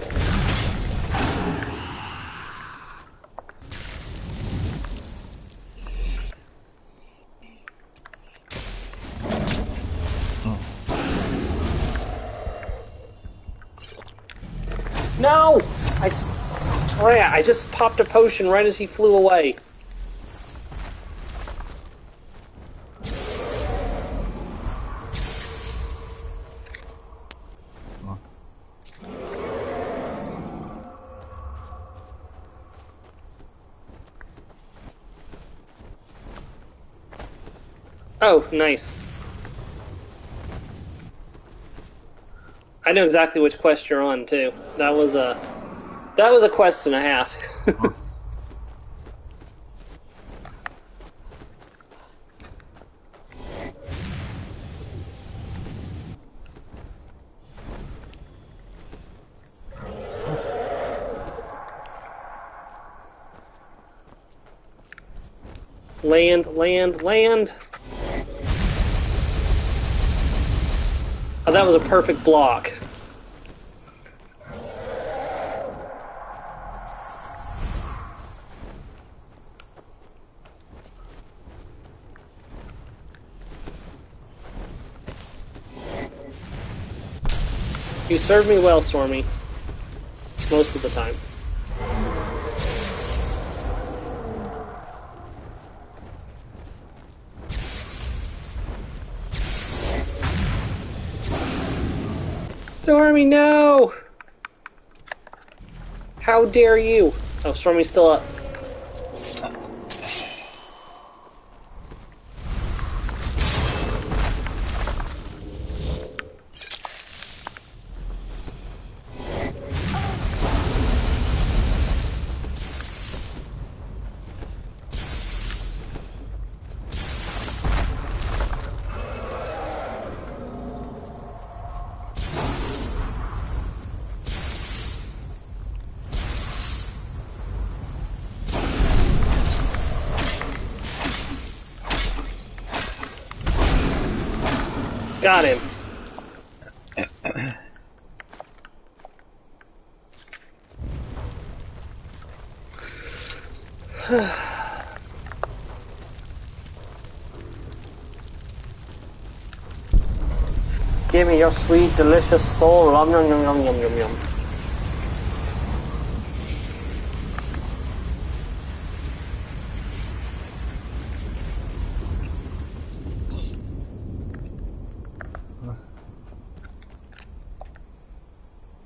No! I just popped a potion right as he flew away. Oh, nice. I know exactly which quest you're on too. That was a quest and a half. Land, land, land. Oh, that was a perfect block. You served me well, Stormy. Most of the time. Stormy, no! How dare you? Oh, Stormy's still up. Got him. Give me your sweet, delicious soul. Yum, yum, yum, yum, yum, yum, yum.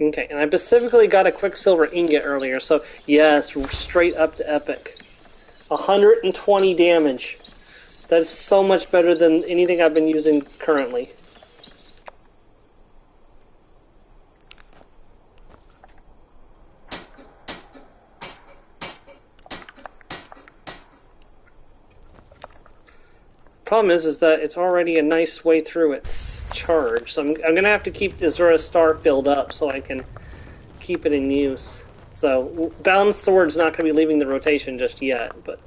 Okay, and I specifically got a Quicksilver ingot earlier, so yes, straight up to epic. 120 damage. That's so much better than anything I've been using currently. Problem is that it's already a nice way through its charge, so I'm going to have to keep the Azura Star filled up so I can keep it in use. So, Bound Sword's not going to be leaving the rotation just yet, but...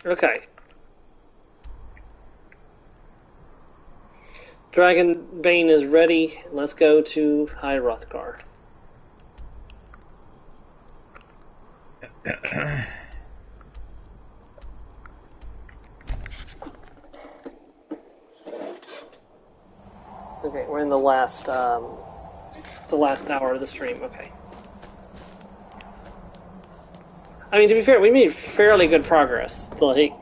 Okay. Dragon Bane is ready. Let's go to High Hrothgar. Okay, we're in the last hour of the stream. Okay. I mean, to be fair, we made fairly good progress. Like,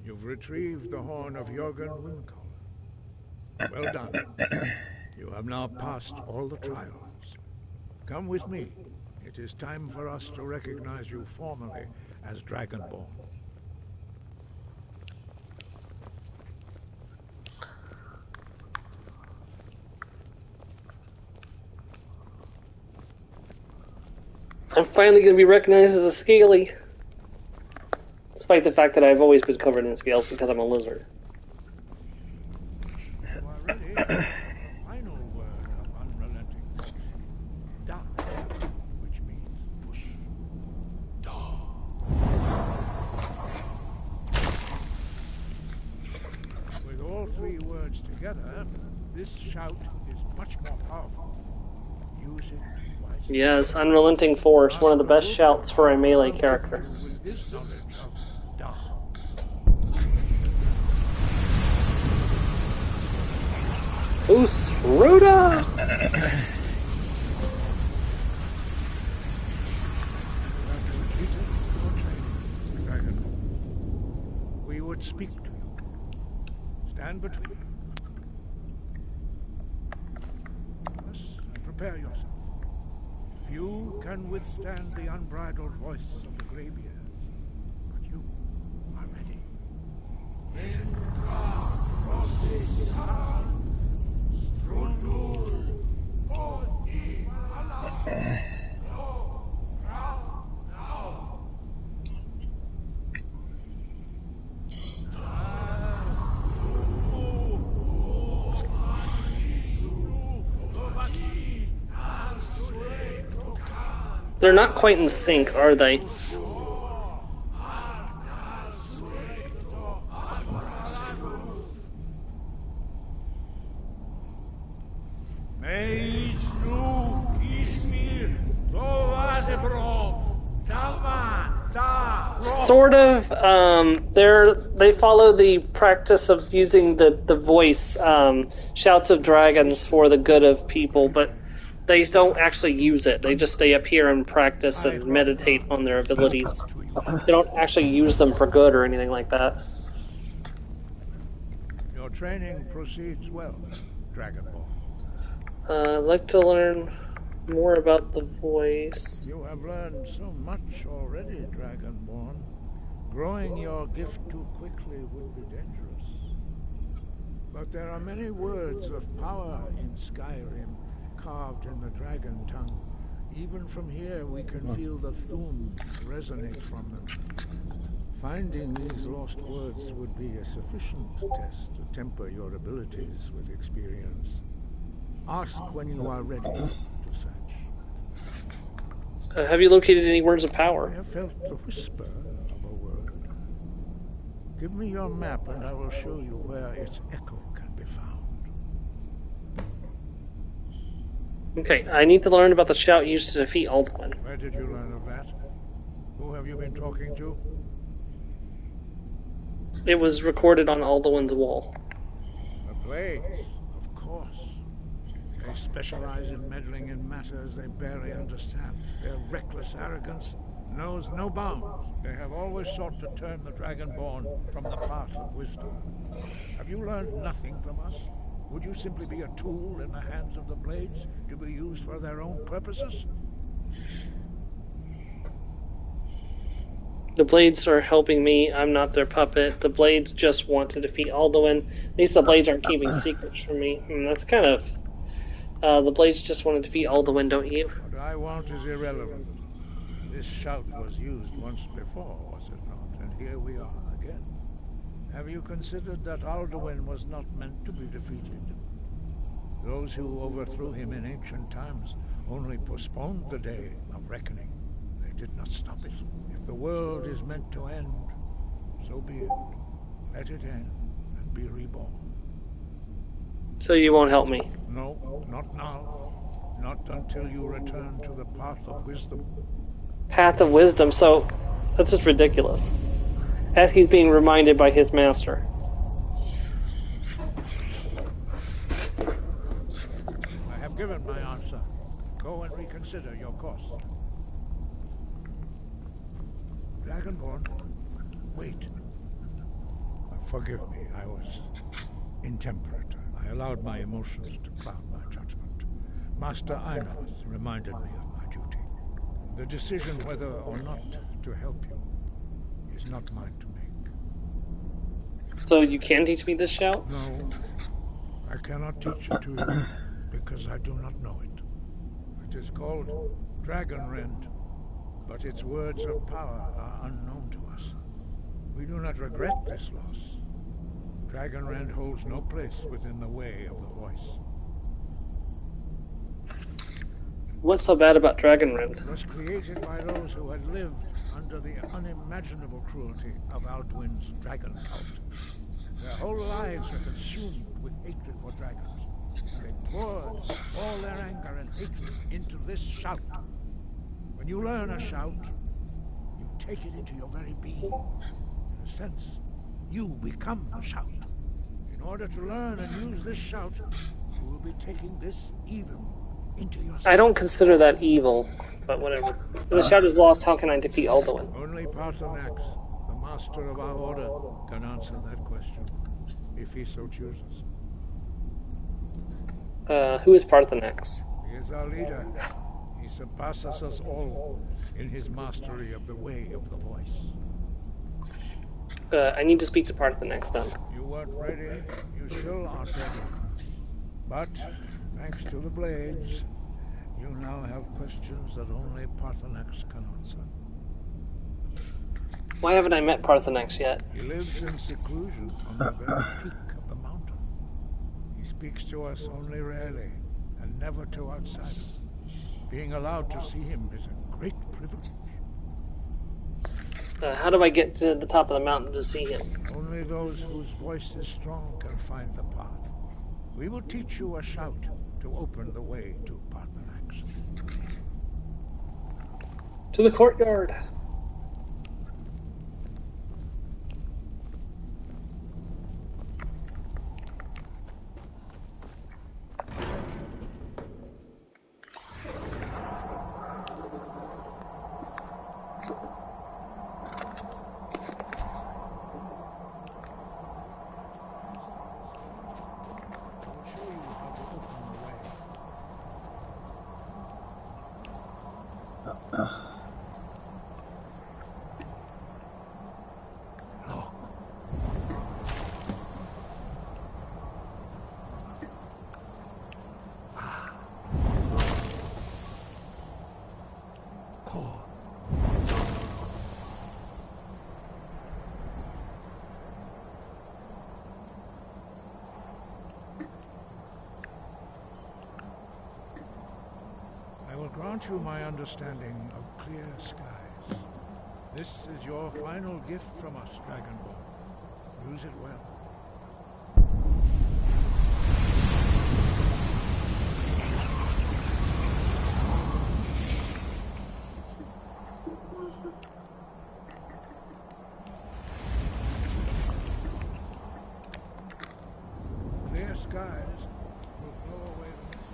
You've retrieved the horn of Jorgen Windcaller. Well done. You have now passed all the trials. Come with me. It is time for us to recognize you formally as Dragonborn. I'm finally going to be recognized as a Scaly. Despite the fact that I've always been covered in scales because I'm a lizard. Final word of unrelenting push. Da, which means push. Da. With all three words together, this shout is much more powerful. Use it wisely. Yes, Unrelenting Force, one of the best shouts for a melee character. With this knowledge of da. Oos Ruda! We would speak to you. Stand between us and prepare yourself. Few can withstand the unbridled voice of the Greybeards, but you are ready. They're not quite in sync, are they? Sort of. They follow the practice of using the voice, shouts of dragons for the good of people, but they don't actually use it. They just stay up here and practice and meditate on their abilities. They don't actually use them for good or anything like that. Your training proceeds well, Dragonborn. I'd like to learn more about the voice. You have learned so much already, Dragonborn. Growing your gift too quickly would be dangerous. But there are many words of power in Skyrim, carved in the dragon tongue. Even from here we can feel the Thum resonate from them. Finding these lost words would be a sufficient test to temper your abilities with experience. Ask when you are ready to search. Have you located any words of power? I have felt the whisper of a word. Give me your map and I will show you where its echo can be found. Okay, I need to learn about the shout used to defeat Alduin. Where did you learn of that? Who have you been talking to? It was recorded on Alduin's wall. The blades, of course. specialize in meddling in matters they barely understand. Their reckless arrogance knows no bounds. They have always sought to turn the Dragonborn from the path of wisdom. Have you learned nothing from us? Would you simply be a tool in the hands of the Blades to be used for their own purposes? The Blades are helping me. I'm not their puppet. The Blades just want to defeat Alduin. At least the Blades aren't keeping secrets from me. That's kind of... the Blades just want to defeat Alduin, don't you? What I want is irrelevant. This shout was used once before, was it not? And here we are again. Have you considered that Alduin was not meant to be defeated? Those who overthrew him in ancient times only postponed the day of reckoning. They did not stop it. If the world is meant to end, so be it. Let it end and be reborn. So you won't help me? No, not now. Not until you return to the path of wisdom. Path of wisdom? So, that's just ridiculous. As he's being reminded by his master. I have given my answer. Go and reconsider your course. Dragonborn, wait. Forgive me, I was intemperate. I allowed my emotions to cloud my judgment. Master Einoth reminded me of my duty. The decision whether or not to help you is not mine to make. So you can teach me this shout? No, I cannot teach it to you because I do not know it. It is called Dragonrend, but its words of power are unknown to us. We do not regret this loss. Dragonrend holds no place within the way of the voice. What's so bad about Dragonrend? It was created by those who had lived under the unimaginable cruelty of Alduin's dragon cult. Their whole lives were consumed with hatred for dragons. They poured all their anger and hatred into this shout. When you learn a shout, you take it into your very being. In a sense, you become the shout. In order to learn and use this shout, you will be taking this evil into yourself. I don't consider that evil, but whatever. If the shout is lost, how can I defeat Alduin? Only Paarthurnax, the master of our order, can answer that question, if he so chooses. Who is Paarthurnax? He is our leader. He surpasses us all in his mastery of the way of the voice. I need to speak to Paarthurnax then. You weren't ready. You still aren't ready. But, thanks to the Blades, you now have questions that only Paarthurnax can answer. Why haven't I met Paarthurnax yet? He lives in seclusion on the very peak of the mountain. He speaks to us only rarely, and never to outsiders. Being allowed to see him is a great privilege. How do I get to the top of the mountain to see him? Only those whose voice is strong can find the path. We will teach you a shout to open the way to Paarthurnax. To the courtyard. Grant you my understanding of clear skies. This is your final gift from us, Dragonborn. Use it well. Clear skies will blow away the mist.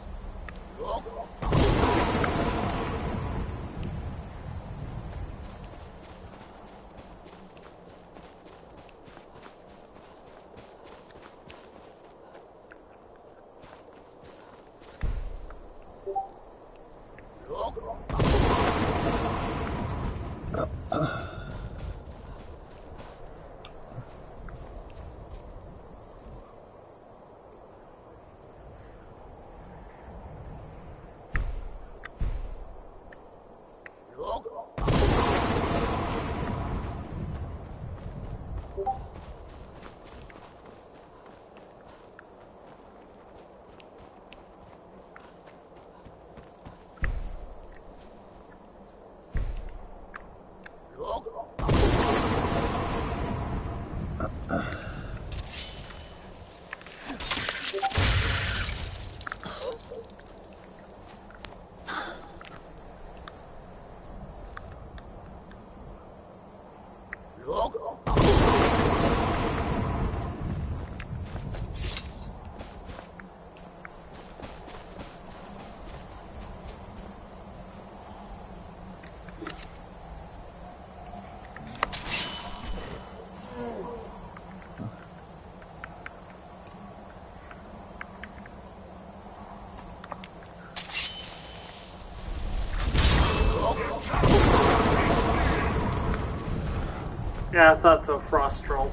Yeah, I thought so, Frost Troll.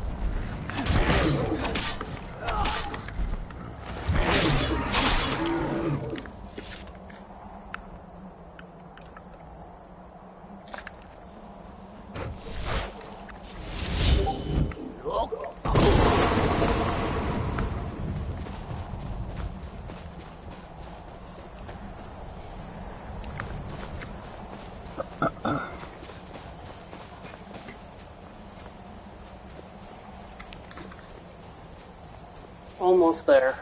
Almost there.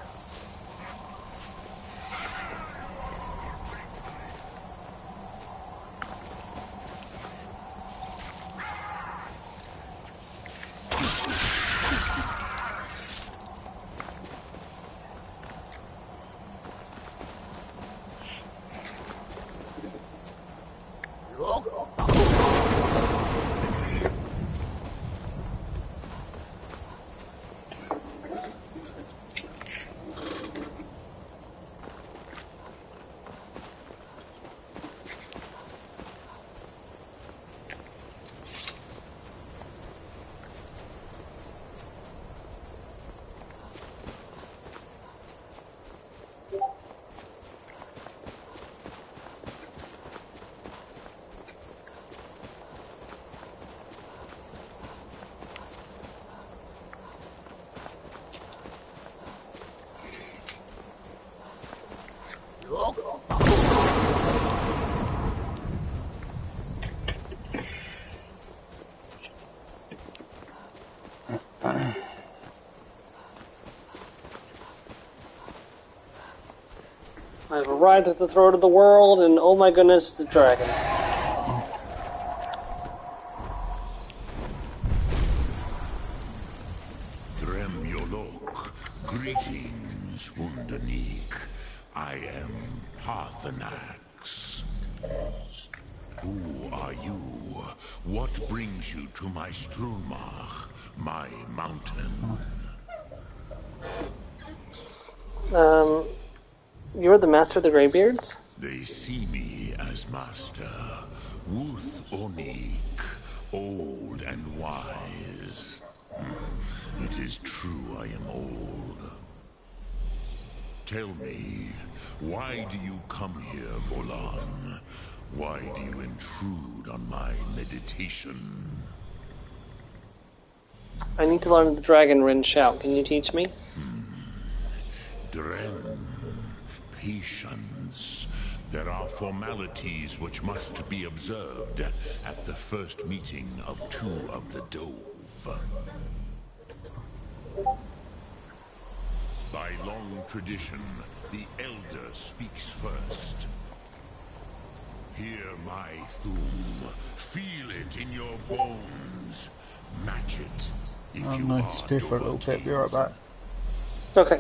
I've arrived at the throat of the world, and oh my goodness, it's a dragon. Dremyolok, greetings, Undanik. I am Parthenax. Who are you? What brings you to my Strulmach, my mountain? You're the master of the Greybeards? They see me as master. Wuth Onik, old and wise. It is true I am old. Tell me, why do you come here, Volan? Why do you intrude on my meditation? I need to learn the Dragon Rin shout. Can you teach me? Dren, patience. There are formalities which must be observed at the first meeting of two of the Dove. By long tradition, the Elder speaks first. Hear my Thum. Feel it in your bones. Match it if I'm you going are to stay for a little bit. Be right back. Okay.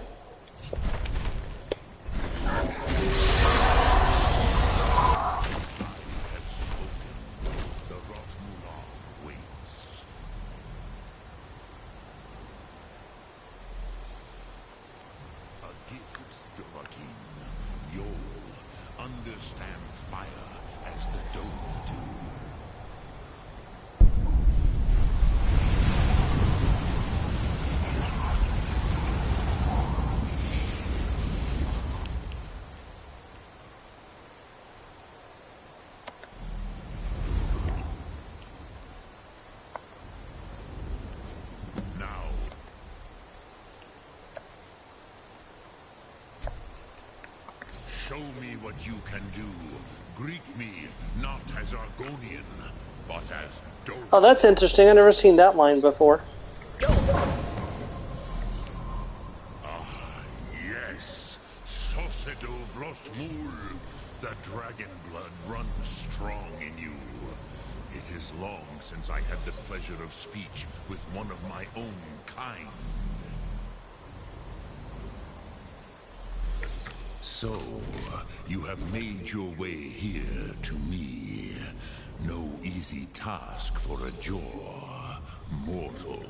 Show me what you can do. Greet me not as Argonian, but as Dover. Oh, that's interesting. I've never seen that line before. Yes, Sosedo Vrostmul. The dragon blood runs strong in you. It is long since I had the pleasure of speech with one of my own kind. So, you have made your way here to me. No easy task for a Jor, mortal.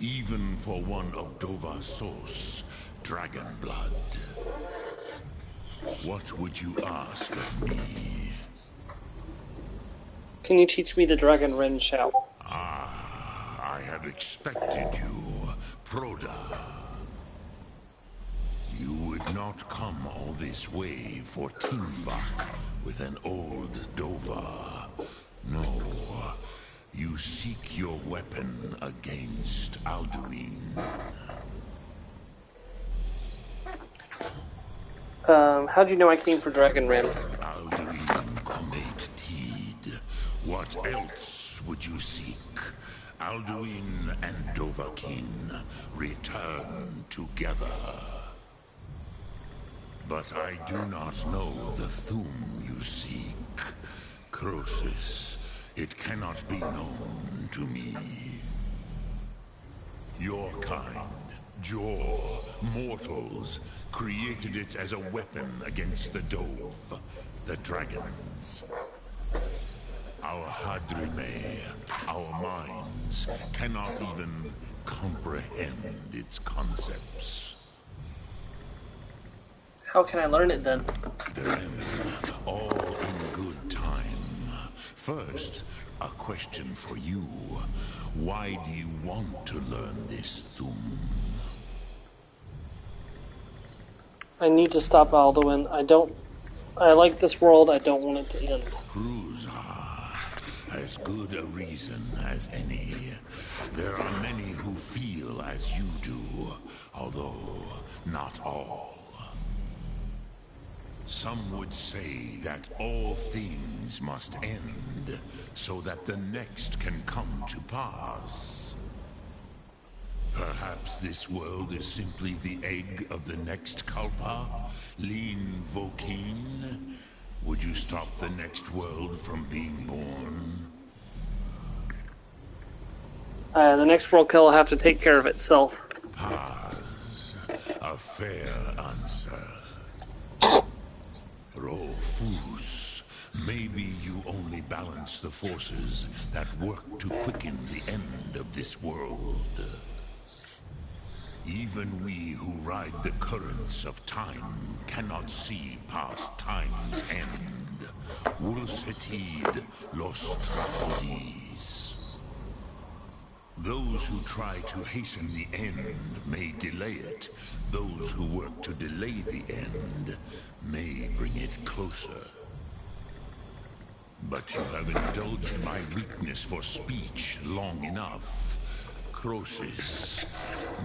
Even for one of Dovasos, dragon blood. What would you ask of me? Can you teach me the Dragon Ren shout? I have expected you, Proda. You would not come all this way for Tinvak with an old Dova. No, you seek your weapon against Alduin. How'd you know I came for Dragon Ren? Alduin Comet Teed. What else would you seek? Alduin and Dovahkiin return together. But I do not know the Thum you seek. Croesus, it cannot be known to me. Your kind, Jor, mortals, created it as a weapon against the Dove, the dragons. Our Hadrime, our minds, cannot even comprehend its concepts. How can I learn it then? Then, all in good time. First, a question for you. Why do you want to learn this Thum? I need to stop Alduin. I like this world, I don't want it to end. As good a reason as any. There are many who feel as you do, although not all. Some would say that all things must end, so that the next can come to pass. Perhaps this world is simply the egg of the next Kalpa, Lean Vokeen. Would you stop the next world from being born? The next world will have to take care of itself. Paz. A fair answer. Rofus. Maybe you only balance the forces that work to quicken the end of this world. Even we who ride the currents of time cannot see past time's end. Wulsetid los Trahodis. Those who try to hasten the end may delay it. Those who work to delay the end may bring it closer. But you have indulged my weakness for speech long enough. Croesus,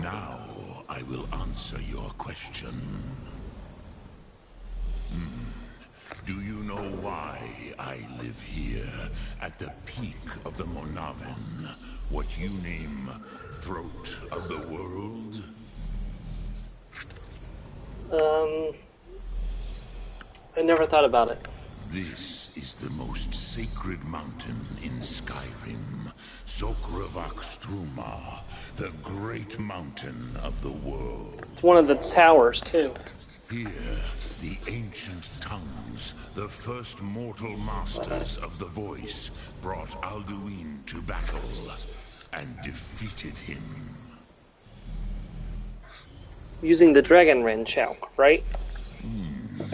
now I will answer your question. Do you know why I live here, at the peak of the Monavin, what you name Throat of the World? I never thought about it. This is the most sacred mountain in Skyrim, Zokravak Struma, the great mountain of the world. It's one of the towers, too. Here, the ancient tongues, the first mortal masters of the voice, brought Alduin to battle and defeated him. Using the Dragon Ren shout, right?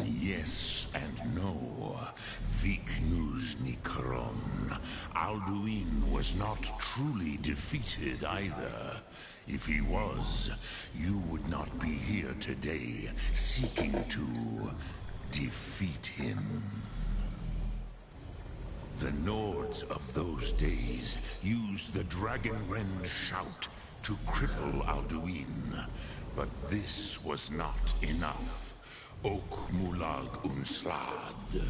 Yes and no. Viknus Nikron. Alduin was not truly defeated either. If he was, you would not be here today seeking to defeat him. The Nords of those days used the Dragon Ren shout to cripple Alduin, but this was not enough. Ok Mulag Unslad.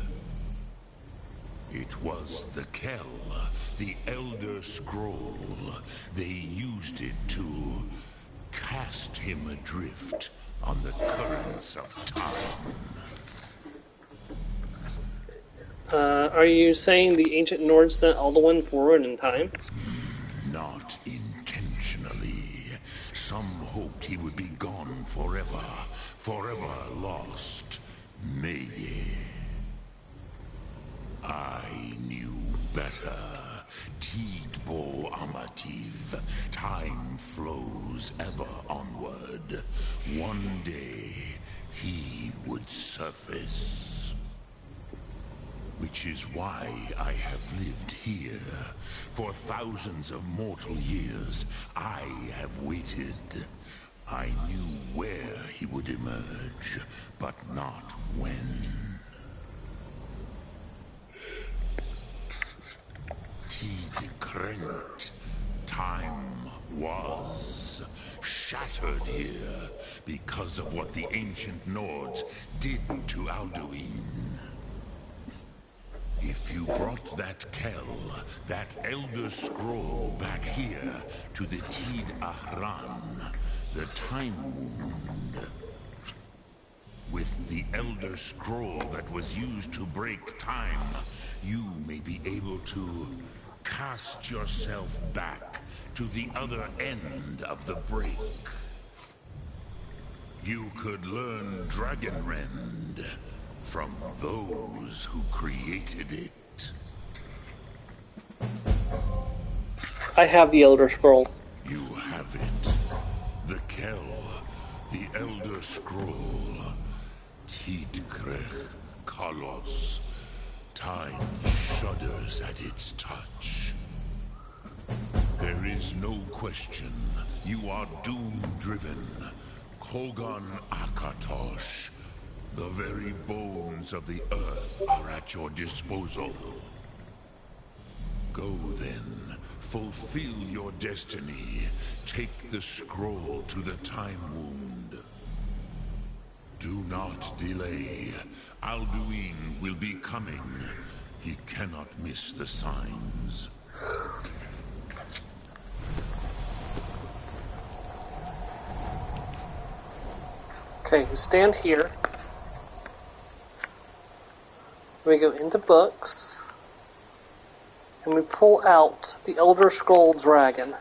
It was the Kell, the Elder Scroll. They used it to cast him adrift on the currents of time. Are you saying the ancient Nords sent Alduin forward in time? Not intentionally. Some hoped he would be gone forever, forever lost. Meye. I knew better. Tidbo Amativ. Time flows ever onward. One day, he would surface. Which is why I have lived here. For thousands of mortal years, I have waited. I knew where he would emerge, but not when. Tid-Krent. Time was shattered here because of what the ancient Nords did to Alduin. If you brought that Kell, that Elder Scroll back here to the Tid Ahran, the Time Wound, with the Elder Scroll that was used to break time, you may be able to cast yourself back to the other end of the break. You could learn Dragonrend from those who created it. I have the Elder Scroll. You have it. The Kell, the Elder Scroll, Tidkrech Kalos. Time shudders at its touch. There is no question. You are doom-driven. Kogan Akatosh. The very bones of the earth are at your disposal. Go then. Fulfill your destiny. Take the scroll to the Time Wound. Do not delay. Alduin will be coming. He cannot miss the signs. Okay, we stand here. We go into books. And we pull out the Elder Scroll Dragon.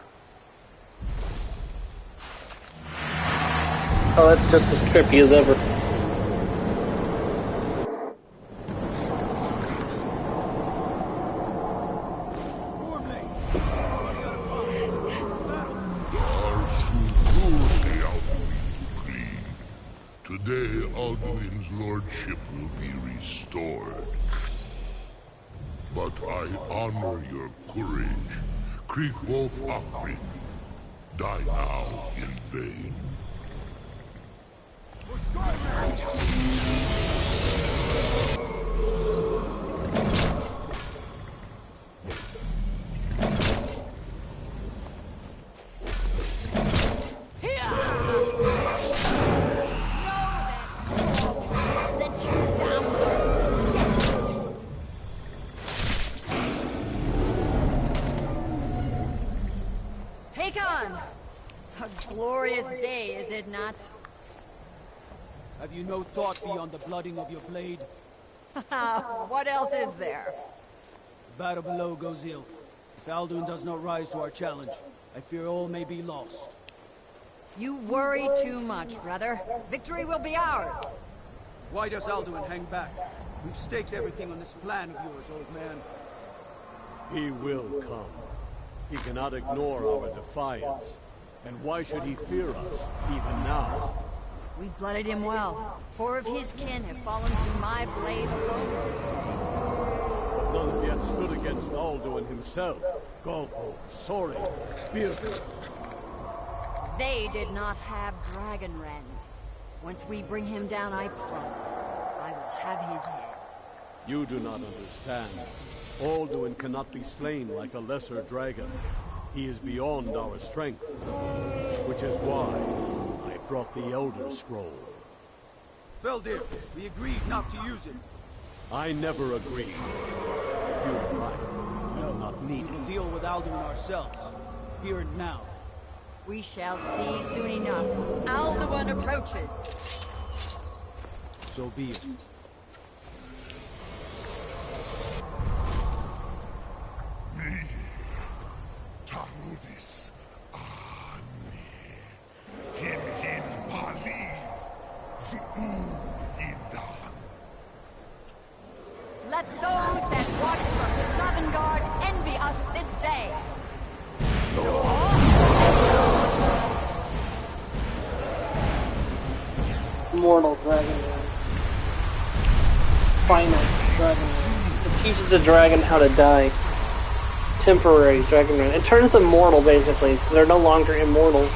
Oh, that's just as trippy as ever. Today, Alduin's lordship will be restored. But I honor your courage. Kriegwolf Akrin. Die now in vain. Glorious day, is it not? Have you no thought beyond the blooding of your blade? What else is there? The battle below goes ill. If Alduin does not rise to our challenge, I fear all may be lost. You worry too much, brother. Victory will be ours. Why does Alduin hang back? We've staked everything on this plan of yours, old man. He will come. He cannot ignore our defiance. And why should he fear us, even now? We blooded him well. 4 of his kin have fallen to my blade alone. But none have yet stood against Alduin himself. Golfo, Sori, Birgit. They did not have Dragonrend. Once we bring him down, I promise, I will have his head. You do not understand. Alduin cannot be slain like a lesser dragon. He is beyond our strength, which is why I brought the Elder Scroll. Feldir, we agreed not to use it. I never agreed. If you are right, we will not need We will it. deal with Alduin ourselves. Here and now. We shall see soon enough. Alduin approaches. So be it. Me, Tarudis, Ani, Him Paliv, Indan. Let those that watch from Sovngarde envy us this day. Mortal Dragonborn. Final Dragonborn. It teaches a dragon how to die. Temporary Dragonborn. It turns them mortal, basically, so they're no longer immortal.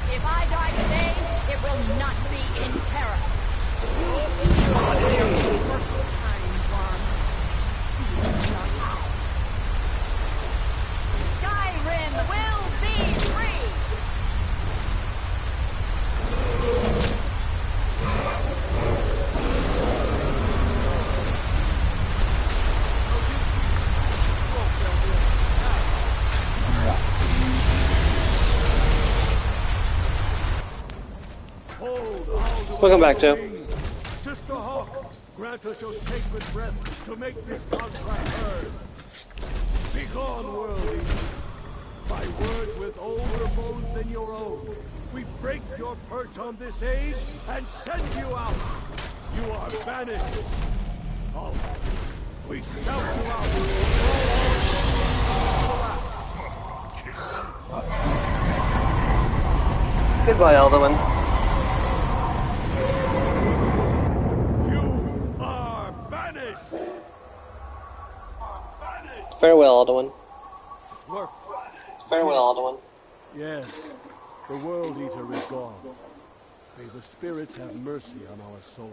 If I die today, it will not be in terror. First time, worm. See it in your eyes. Skyrim will be free! Welcome back, Joe. Sister Hawk, grant us your sacred breath to make this contract heard. Begone, world eater. By words with older bones than your own, we break your perch on this age and send you out. You are banished. Oh, we shout you out. Goodbye, Alduin. Farewell, Alduin. Work. Farewell, Alduin. Yes, the World Eater is gone. May the spirits have mercy on our souls.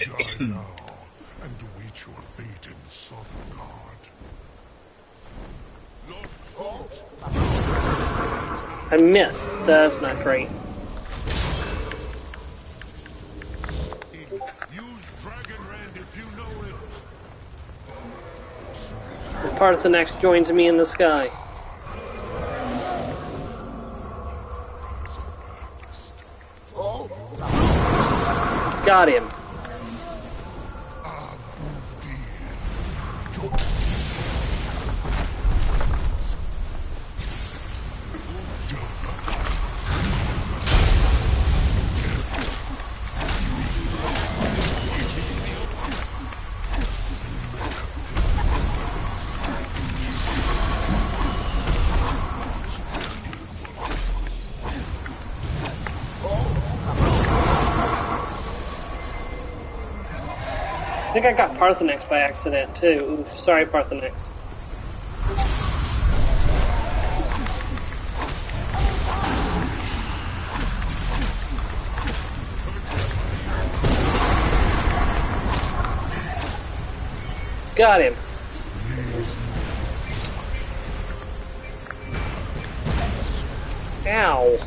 Die now, and await your fate in Sovngarde. I missed. That's not great. Use Dragon Rend if you know it. And Parthenex joins me in the sky. Got him. I think I got Parthenex by accident, too. Oof, sorry, Parthenex. Got him. Ow.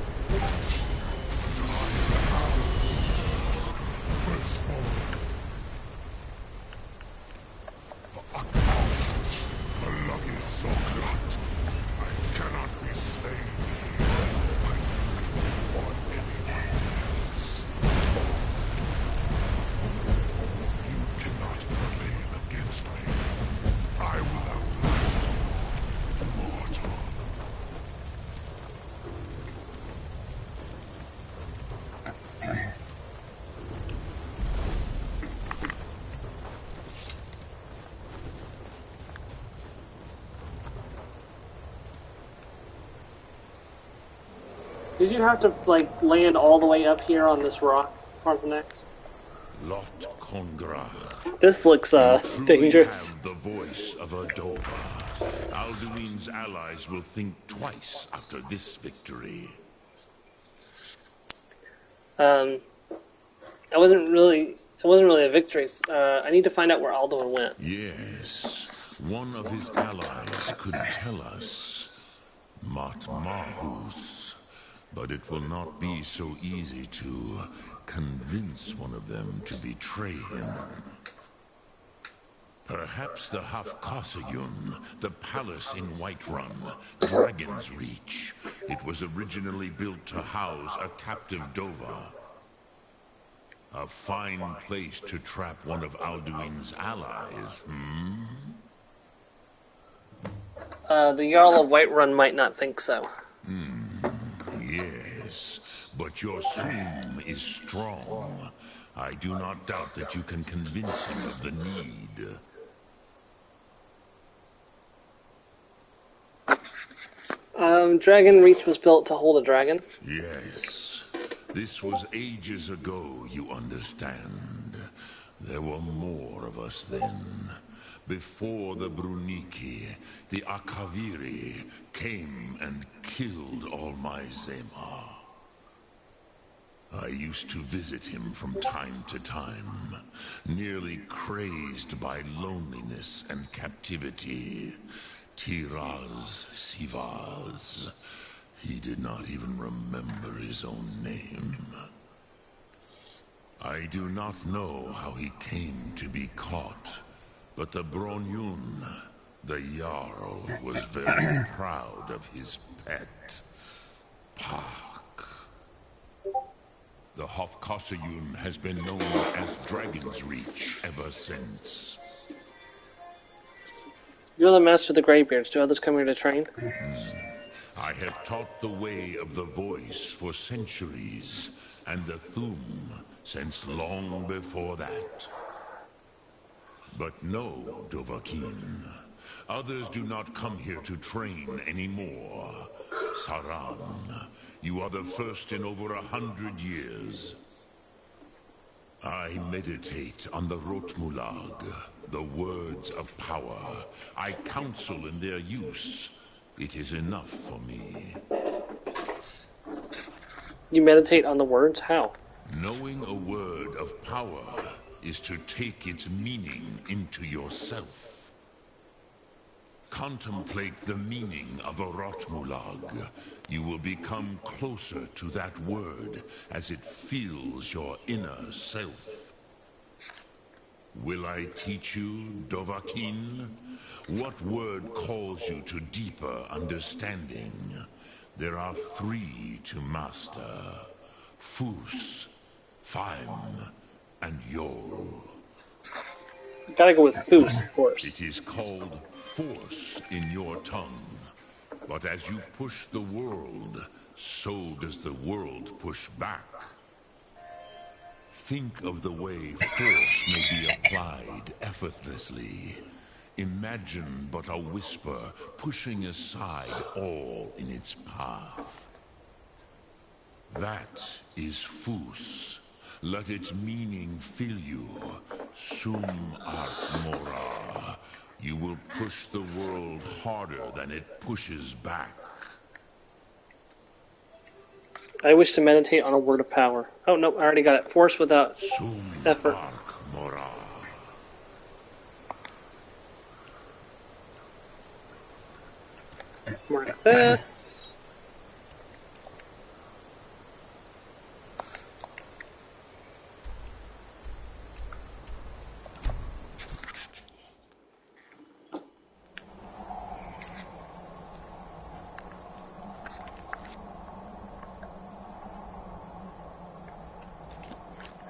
Did you have to, like, land all the way up here on this rock, Parthenax? Lot Congrach. This looks, dangerous. Have the voice of a Dova. Alduin's allies will think twice after this victory. It wasn't really a victory. I need to find out where Alduin went. Yes, one of his allies could tell us. Matmahus. But it will not be so easy to convince one of them to betray him. Perhaps the Hafkasayun, the palace in Whiterun, Dragon's Reach. It was originally built to house a captive Dova. A fine place to trap one of Alduin's allies, hmm? The Jarl of Whiterun might not think so. Yes, but your Soom is strong. I do not doubt that you can convince him of the need. Dragon Reach was built to hold a dragon? Yes. This was ages ago, you understand. There were more of us then. Before the Bruniki, the Akaviri came and killed all my Zema. I used to visit him from time to time, nearly crazed by loneliness and captivity. Tiraz Sivaz. He did not even remember his own name. I do not know how he came to be caught, but the Bronyun, the Jarl, was very proud of his pet, Pak. The Hofkasayun has been known as Dragon's Reach ever since. You're the master of the Greybeards. Do others come here to train? I have taught the way of the voice for centuries, and the Thum since long before that. But no, Dovahkiin. Others do not come here to train anymore. Saran, you are the first in over 100 years. I meditate on the Rotmulag, the words of power. I counsel in their use. It is enough for me. You meditate on the words? How? Knowing a word of power is to take its meaning into yourself. Contemplate the meaning of a Rotmulag. You will become closer to that word as it fills your inner self. Will I teach you, Dovahkiin? What word calls you to deeper understanding? There are 3 to master. Fus, Faim, and Yol. Gotta go with Fus, of course. It is called force in your tongue. But as you push the world, so does the world push back. Think of the way force may be applied effortlessly. Imagine but a whisper pushing aside all in its path. That is Fus. Let its meaning fill you. Sum art mora. You will push the world harder than it pushes back. I wish to meditate on a word of power. Oh, no, I already got it. Force without effort. Mora. Mark that.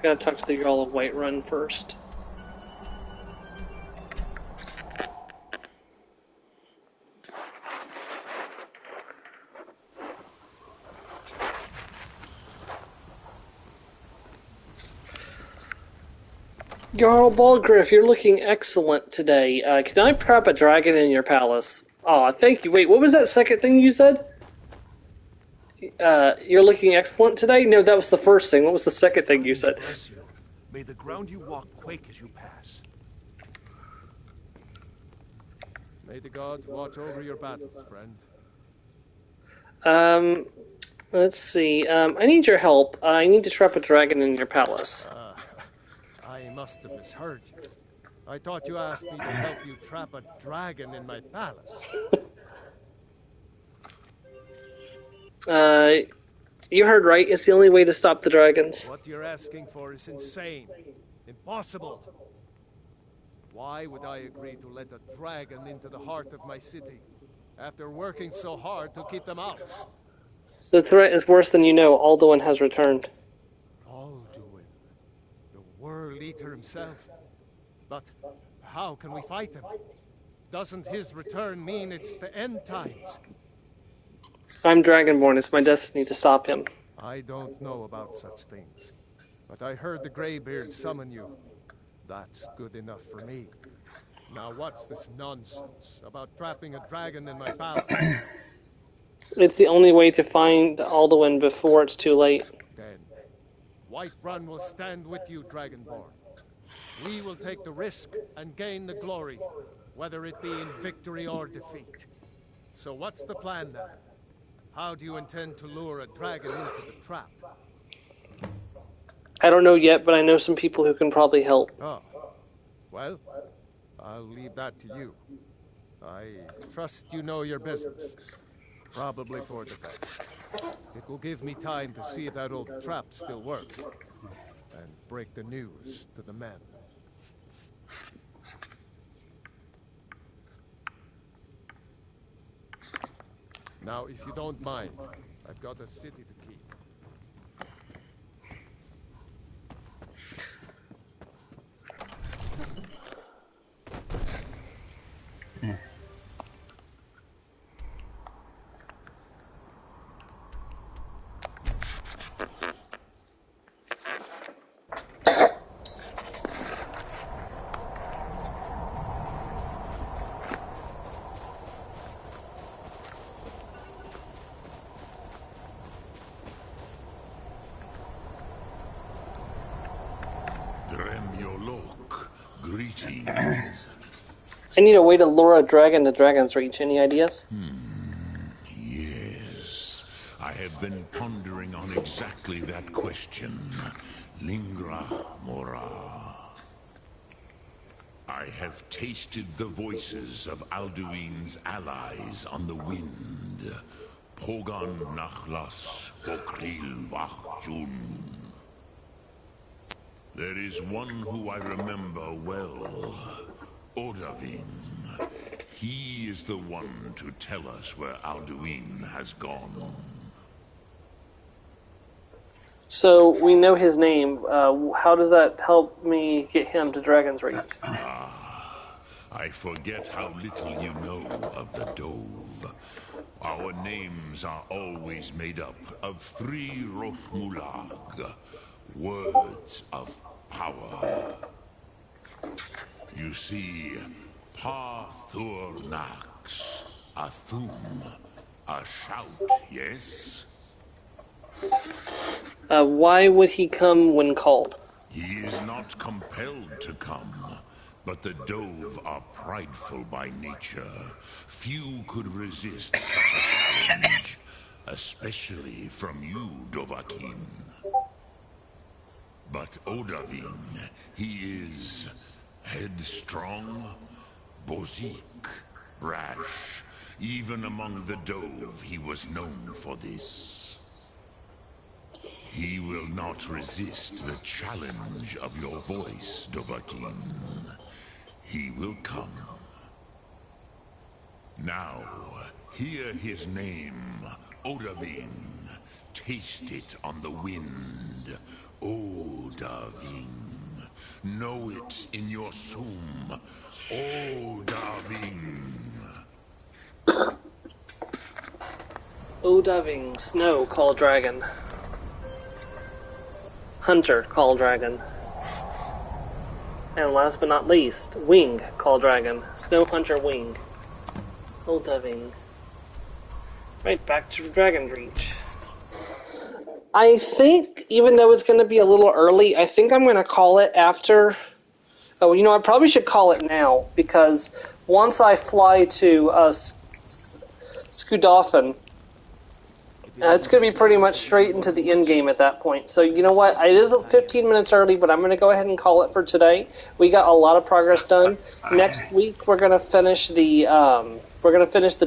Gotta talk to the Jarl of Whiterun first. Jarl Balgriff, you're looking excellent today. Can I prep a dragon in your palace? Oh, thank you. Wait, what was that second thing you said? You're looking excellent today? No, that was the first thing. What was the second thing you said? Bless you. May the ground you walk quake as you pass. May the gods watch over your battles, friend. Let's see. I need your help. I need to trap a dragon in your palace. I must have misheard you. I thought you asked me to help you trap a dragon in my palace. You heard right. It's the only way to stop the dragons. What you're asking for is insane. Impossible. Why would I agree to let a dragon into the heart of my city, after working so hard to keep them out? The threat is worse than you know. Alduin has returned. Alduin, the World Eater himself. But how can we fight him? Doesn't his return mean it's the end times? I'm Dragonborn. It's my destiny to stop him. I don't know about such things, but I heard the Greybeard summon you. That's good enough for me. Now what's this nonsense about trapping a dragon in my palace? It's the only way to find Alduin before it's too late. Then, Whiterun will stand with you, Dragonborn. We will take the risk and gain the glory, whether it be in victory or defeat. So what's the plan then? How do you intend to lure a dragon into the trap? I don't know yet, but I know some people who can probably help. Oh. Well, I'll leave that to you. I trust you know your business. Probably for the best. It will give me time to see if that old trap still works. And break the news to the men. Now, if you don't mind, I've got a city to keep. Greetings. I need a way to lure a dragon to Dragon's Reach. Any ideas? Yes. I have been pondering on exactly that question. Lingra mora. I have tasted the voices of Alduin's allies on the wind. Pogan nachlas pokril wachjun. There is one who I remember well, Odavin. He is the one to tell us where Alduin has gone. So, we know his name. How does that help me get him to Dragon's Reach? I forget how little you know of the Dove. Our names are always made up of 3 Rothmulag. Words of power. You see, Parthurnax, a thum, a shout, yes? Why would he come when called? He is not compelled to come, but the Dove are prideful by nature. Few could resist such a challenge, especially from you, Dovahkiin. But Odavin, he is headstrong, bozik, rash. Even among the Dove, he was known for this. He will not resist the challenge of your voice, Dovahkiin. He will come. Now, hear his name, Odavin. Taste it on the wind. Odavin. Know it in your sum. Odavin. Odaving, Snow, Call Dragon. Hunter, Call Dragon. And last but not least, Wing, Call Dragon. Snow Hunter Wing. Odaving. Right, back to Dragon's Reach. I think, even though it's going to be a little early, I think I'm going to call it after... Oh, I probably should call it now, because once I fly to Skudofan, it's going to be pretty much straight into the end game at that point. So you know what? It is 15 minutes early, but I'm going to go ahead and call it for today. We got a lot of progress done. Next week we're going to finish the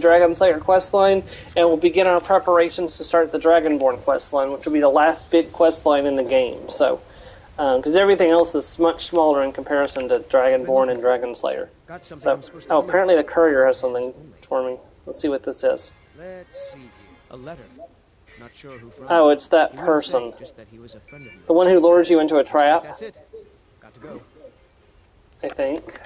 Dragon Slayer quest line, and we'll begin our preparations to start the Dragonborn quest line, which will be the last big quest line in the game. So, because everything else is much smaller in comparison to Dragonborn and Dragon Slayer. So, apparently the courier has something for me. Let's see what this is. Let's see here. A letter. Not sure who from. Oh, it's that person. Just that he was a friend of yours. The one who lures you into a trap. That's it. Got to go. I think.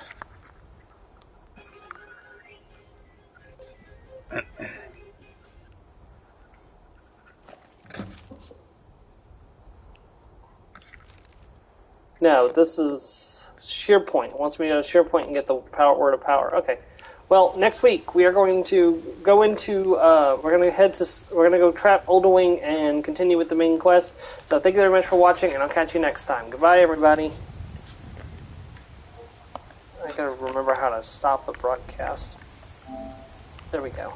No, this is SharePoint. It wants me to go to SharePoint and get the word of power. Okay. Well, next week we are going to go into we're going to go trap Oldwing and continue with the main quest. So thank you very much for watching, and I'll catch you next time. Goodbye, everybody. I gotta remember how to stop the broadcast. There we go.